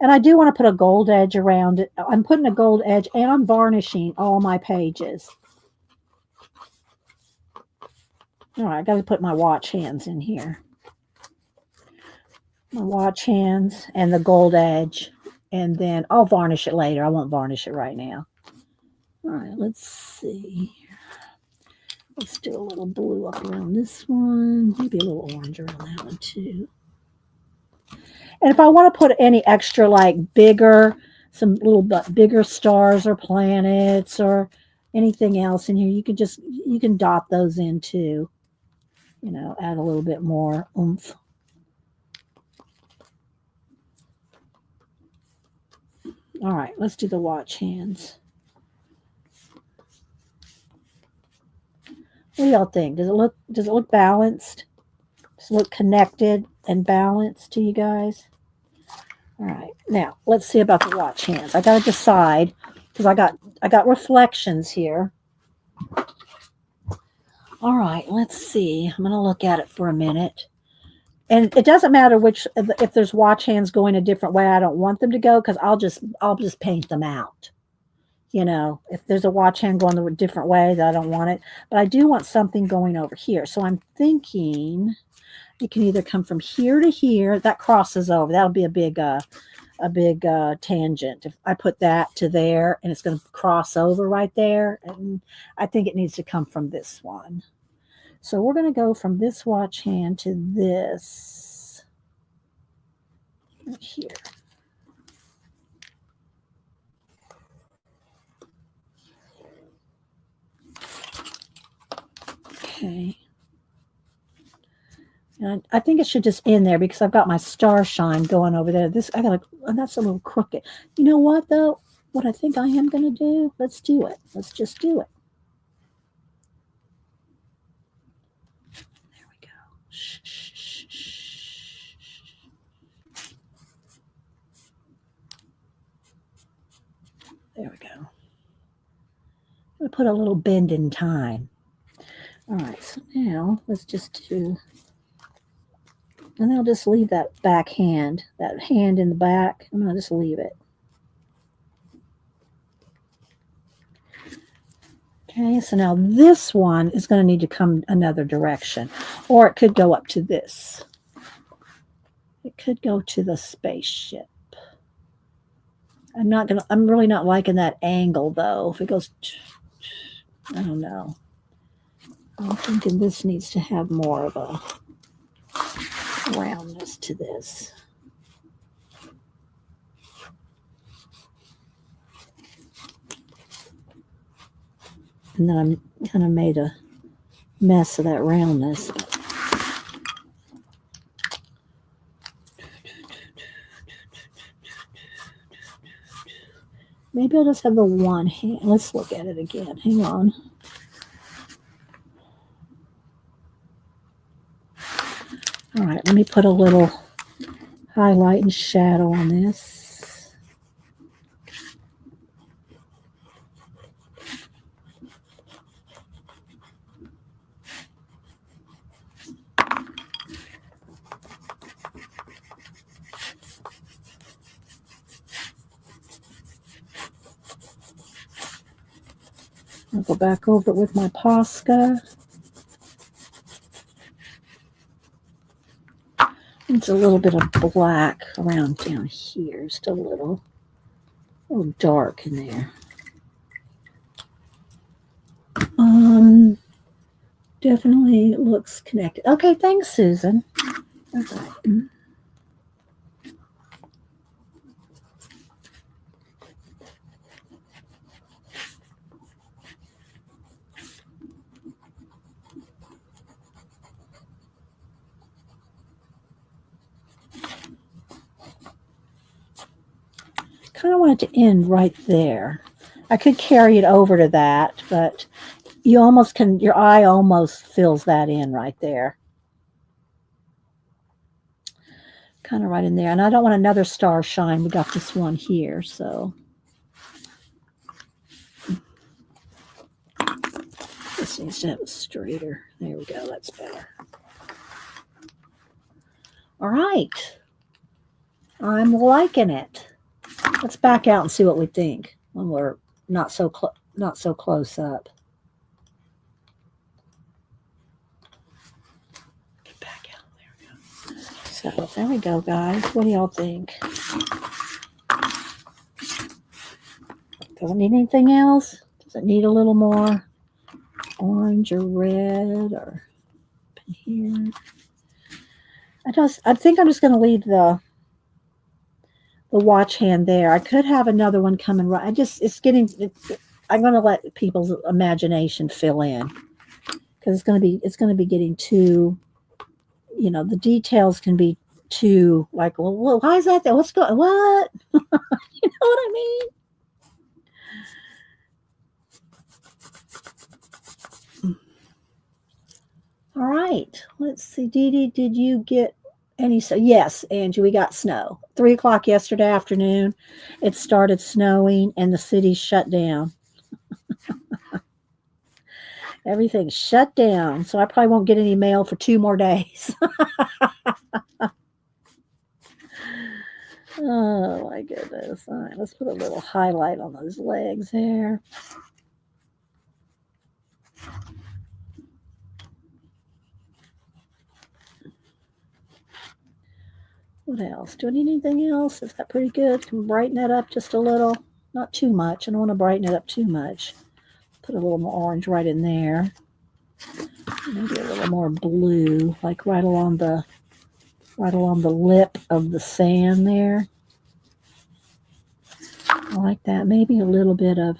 [SPEAKER 1] And I do want to put a gold edge around it. I'm putting a gold edge and I'm varnishing all my pages. All right, I got to put my watch hands in here. My watch hands and the gold edge. And then I'll varnish it later. I won't varnish it right now. All right, let's see. Let's do a little blue up around this one. Maybe a little orange around that one too. And if I want to put any extra, like some little bigger stars or planets or anything else in here, you can dot those in too. Add a little bit more oomph. All right, let's do the watch hands. What do y'all think? Does it look balanced? Does it look connected and balanced to you guys? All right, now let's see about the watch hands. I got to decide because I got reflections here. All right, let's see. I'm going to look at it for a minute. And it doesn't matter if there's watch hands going a different way. I don't want them to go because I'll just paint them out. you know, if there's a watch hand going a different way that I don't want it. But I do want something going over here. So I'm thinking it can either come from here to here. That crosses over. That'll be a big tangent. If I put that to there and it's going to cross over right there, and I think it needs to come from this one. So we're going to go from this watch hand to this here. Okay. And I think it should just end there because I've got my star shine going over there. This I got that's a little crooked. You know what though? What I think I am going to do? Let's do it. Let's just do it. There we go. Shh, shh, shh, shh. There we go. I'm going to put a little bend in time. All right, so now let's just do, and I'll just leave that back hand, that hand in the back. I'm going to just leave it. Okay, so now this one is going to need to come another direction, or it could go up to this. It could go to the spaceship. I'm really not liking that angle though. If it goes, I don't know. I'm thinking this needs to have more of a roundness to this. And then I'm kind of made a mess of that roundness. Maybe I'll just have the one hand. Let's look at it again. Hang on. All right, let me put a little highlight and shadow on this. I'll go back over it with my Posca. It's a little bit of black around down here, just a little dark in there. Definitely looks connected. Okay, thanks, Susan. All right. Kind of want it to end right there. I could carry it over to that, but you almost can, your eye almost fills that in right there. Kind of right in there. And I don't want another star shine. We got this one here, so. This needs to have a straighter. There we go. That's better. All right. I'm liking it. Let's back out and see what we think when we're not so close up. Get back out. There we go. So there we go, guys. What do y'all think? Doesn't need anything else? Does it need a little more orange or red or up in here? I think I'm just going to leave the watch hand there. I could have another one coming right. I'm going to let people's imagination fill in because it's going to be getting too, the details can be too like, well, why is that there? What's going, what? You know what I mean? All right. Let's see. Dee Dee, did you get any? So yes, Angie, we got snow. 3:00 yesterday afternoon. It started snowing and the city shut down. Everything's shut down. So I probably won't get any mail for 2 more days. Oh my my goodness. All right, let's put a little highlight on those legs there. What else? Do I need anything else? Is that pretty good? Can we brighten that up just a little? Not too much. I don't want to brighten it up too much. Put a little more orange right in there. Maybe a little more blue, like right along the lip of the sand there. I like that. Maybe a little bit of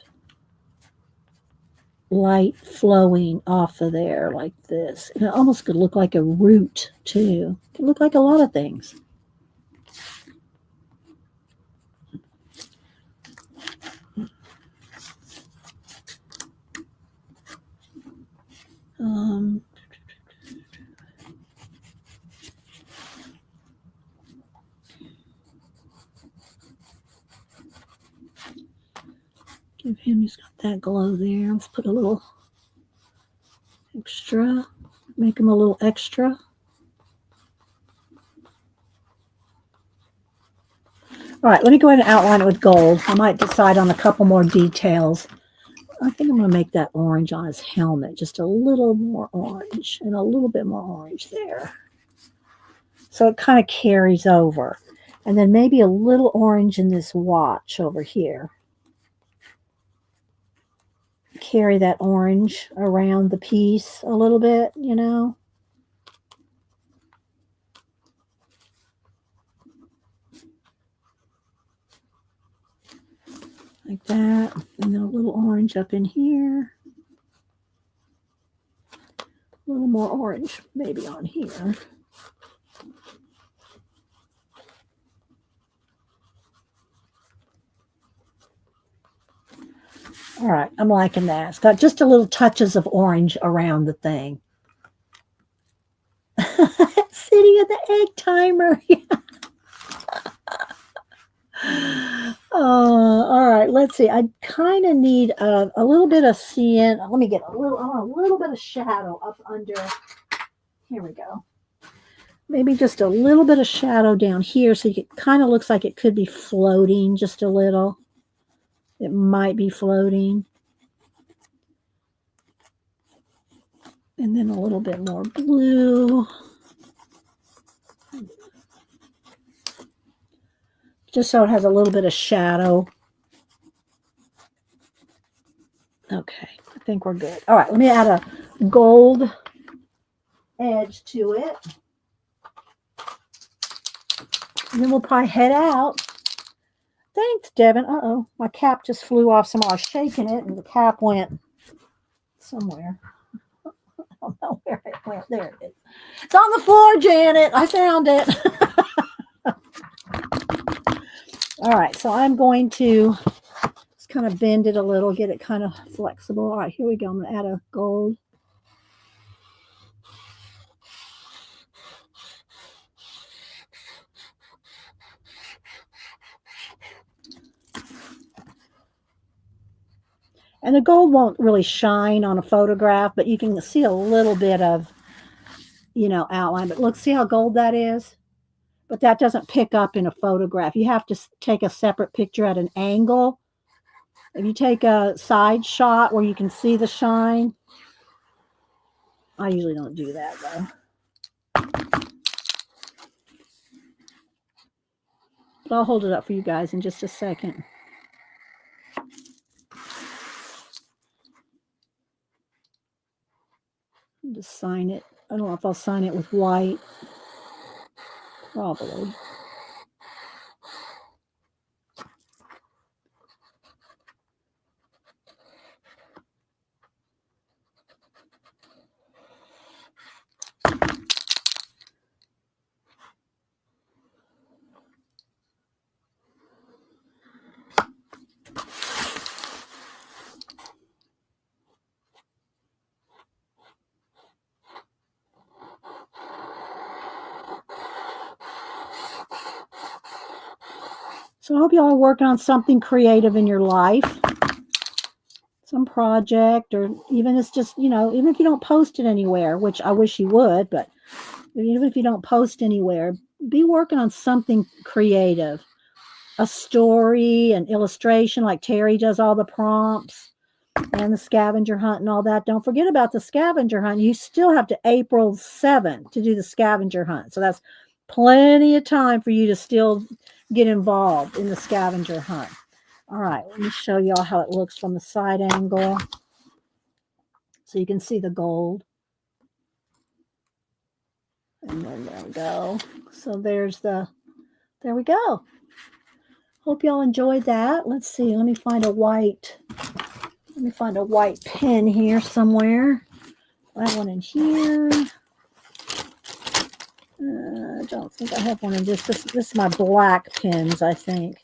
[SPEAKER 1] light flowing off of there like this. And it almost could look like a root too. It could look like a lot of things. Give him, he's got that glow there. Let's put a little extra, make him a little extra. All right, let me go ahead and outline it with gold. I might decide on a couple more details. I think I'm going to make that orange on his helmet, just a little more orange and a little bit more orange there. So it kind of carries over. And then maybe a little orange in this watch over here. Carry that orange around the piece a little bit, you know. Like that. And then a little orange up in here. A little more orange maybe on here. All right, I'm liking that. It's got just a little touches of orange around the thing. City of the Egg Timer. All right, let's see. I kind of need a little bit of cyan. Let me get a little bit of shadow up under. Here we go. Maybe just a little bit of shadow down here so it kind of looks like it could be floating just a little. It might be floating. And then a little bit more blue. Just so it has a little bit of shadow. Okay, I think we're good. All right, let me add a gold edge to it. And then we'll probably head out. Thanks, Devin. Uh-oh, my cap just flew off somewhere. I was shaking it, and the cap went somewhere. I don't know where it went. There it is. It's on the floor, Janet. I found it. All right, so I'm going to just kind of bend it a little, get it kind of flexible. All right, here we go. I'm going to add a gold. And the gold won't really shine on a photograph, but you can see a little bit of, you know, outline. But look, see how gold that is? But that doesn't pick up in a photograph. You have to take a separate picture at an angle. If you take a side shot where you can see the shine, I usually don't do that though. But I'll hold it up for you guys in just a second. Just sign it. I don't know if I'll sign it with white. Probably. So I hope y'all are working on something creative in your life, some project, or even it's just, you know, even if you don't post it anywhere, which I wish you would, but even if you don't post anywhere, be working on something creative. a story, an illustration, like Terry does all the prompts and the scavenger hunt and all that. Don't forget about the scavenger hunt. You still have to April 7th to do the scavenger hunt. So that's plenty of time for you to still get involved in the scavenger hunt. All right, let me show y'all how it looks from the side angle so you can see the gold. And then there we go. So there we go. Hope y'all enjoyed that. Let's see. Let me find a white pen here somewhere. I have one in here. I don't think I have one in this. This is my black pens, I think.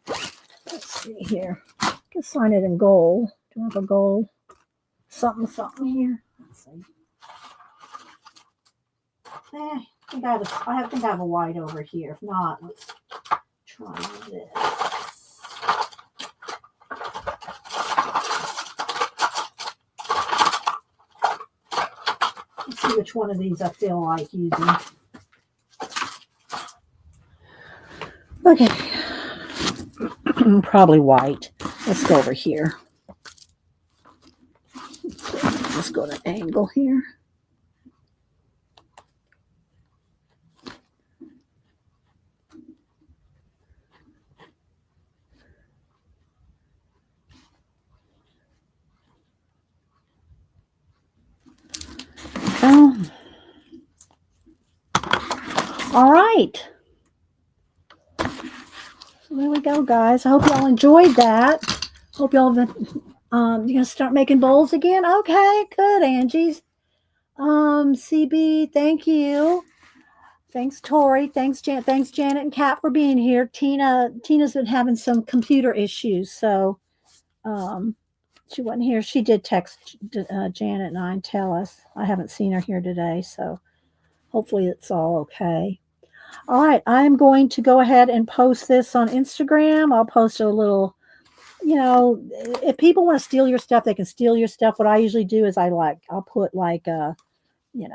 [SPEAKER 1] Let's see here. I can sign it in gold. Do I have a gold? Something here. Let's see. I think I have a white over here. If not, let's try this. Let's see which one of these I feel like using. Okay. Probably white. Let's go over here. Let's go to an angle here. All right. So there we go, guys. I hope y'all enjoyed that. Hope y'all have been, you're gonna start making bowls again. Okay, good, Angie's. CB, thank you. Thanks, Tori. Thanks, Janet and Kat for being here. Tina's been having some computer issues, so she wasn't here. She did text Janet and I and tell us. I haven't seen her here today, so hopefully it's all okay. All right, I'm going to go ahead and post this on Instagram. I'll post a little, if people want to steal your stuff, they can steal your stuff. What I usually do is I'll put like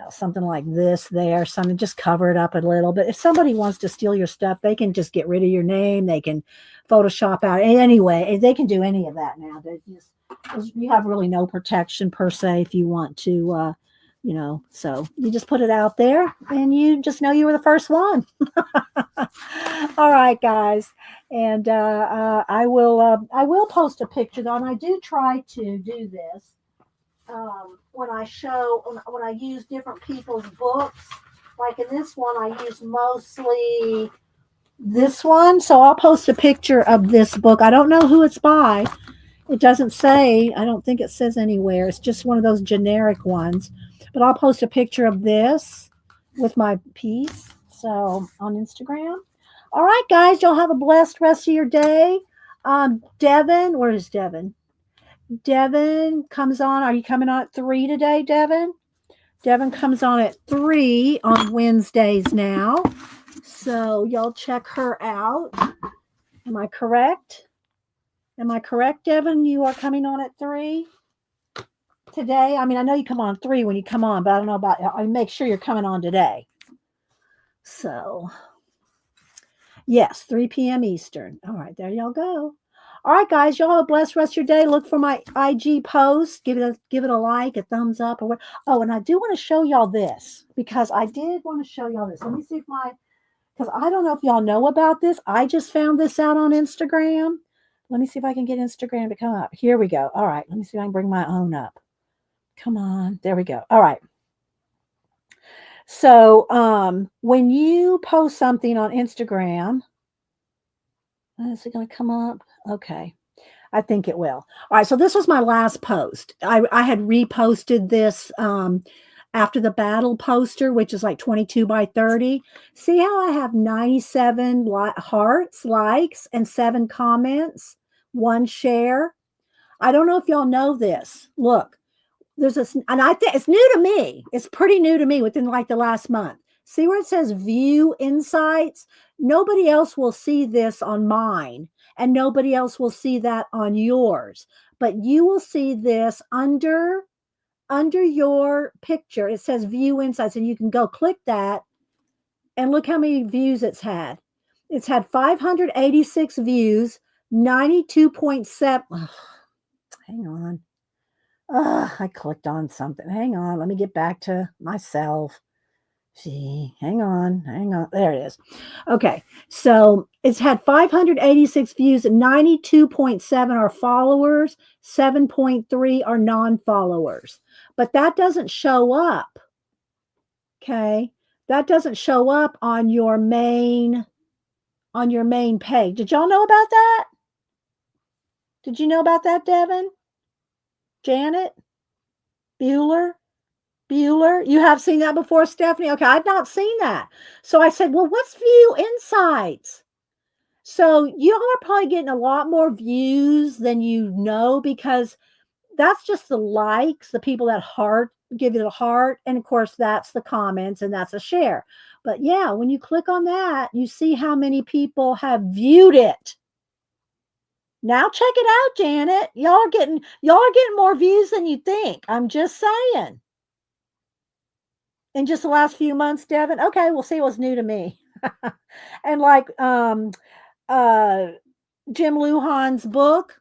[SPEAKER 1] something like this there, something, just cover it up a little. But if somebody wants to steal your stuff, they can just get rid of your name. They can Photoshop out anyway. They can do any of that now. You have really no protection per se if you want to, so you just put it out there and you just know you were the first one. All right, guys. And I will post a picture though, and I do try to do this. When I use different people's books, like in this one, I use mostly this one. So I'll post a picture of this book. I don't know who it's by. It doesn't say, I don't think it says anywhere. It's just one of those generic ones. But I'll post a picture of this with my piece. So on Instagram. All right, guys, y'all have a blessed rest of your day. Devin, where is Devin? Devin comes on. Are you coming on at 3 today, Devin? Devin comes on at 3 on Wednesdays now. So y'all check her out. Am I correct? Devin? You are coming on at 3 today? I mean, I know you come on 3 when you come on, but I don't know about, I make sure you're coming on today. So, yes, 3 p.m. Eastern. All right, there y'all go. All right, guys, y'all have a blessed rest of your day. Look for my IG post. Give it a like, a thumbs up, or what. Oh, and I do want to show y'all this because I did want to show y'all this. Let me see because I don't know if y'all know about this. I just found this out on Instagram. Let me see if I can get Instagram to come up. Here we go. All right, let me see if I can bring my own up. Come on, there we go. All right. So when you post something on Instagram, is it going to come up? Okay. I think it will. All right. So this was my last post. I had reposted this after the battle poster, which is like 22 by 30. See how I have 97 hearts, likes, and 7 comments, 1 share. I don't know if y'all know this. Look, there's this, and I think it's new to me. It's pretty new to me within like the last month. See where it says view insights? Nobody else will see this on mine, and nobody else will see that on yours. But you will see this under your picture. It says view insights, and you can go click that and look how many views it's had. It's had 586 views, 92.7. Ugh, hang on. I clicked on something. Hang on. Let me get back to myself. See, hang on. There it is. Okay. So it's had 586 views, 92.7 are followers, 7.3 are non-followers. But that doesn't show up. Okay. That doesn't show up on your main page. Did y'all know about that? Did you know about that, Devin? Janet? Bueller? You have seen that before, Stephanie? Okay, I've not seen that. So I said, well, what's view insights? So y'all are probably getting a lot more views than you know, because that's just the likes, the people that give it a heart. And of course, that's the comments and that's a share. But yeah, when you click on that, you see how many people have viewed it. Now check it out, Janet. Y'all are getting more views than you think. I'm just saying. In just the last few months, Devin. Okay, we'll see what's new to me. And like uh Jim Lujan's book,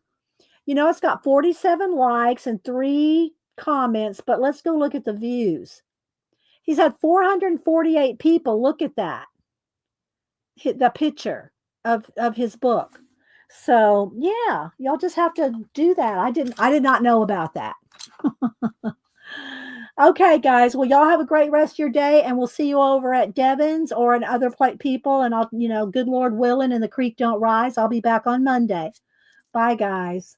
[SPEAKER 1] it's got 47 likes and 3 comments, but let's go look at the views. He's had 448 people look at that. Hit the picture of his book. So, yeah, y'all just have to do that. I did not know about that. Okay, guys. Well, y'all have a great rest of your day, and we'll see you over at Devin's or in other people. And I'll, good Lord willing, and the creek don't rise. I'll be back on Monday. Bye, guys.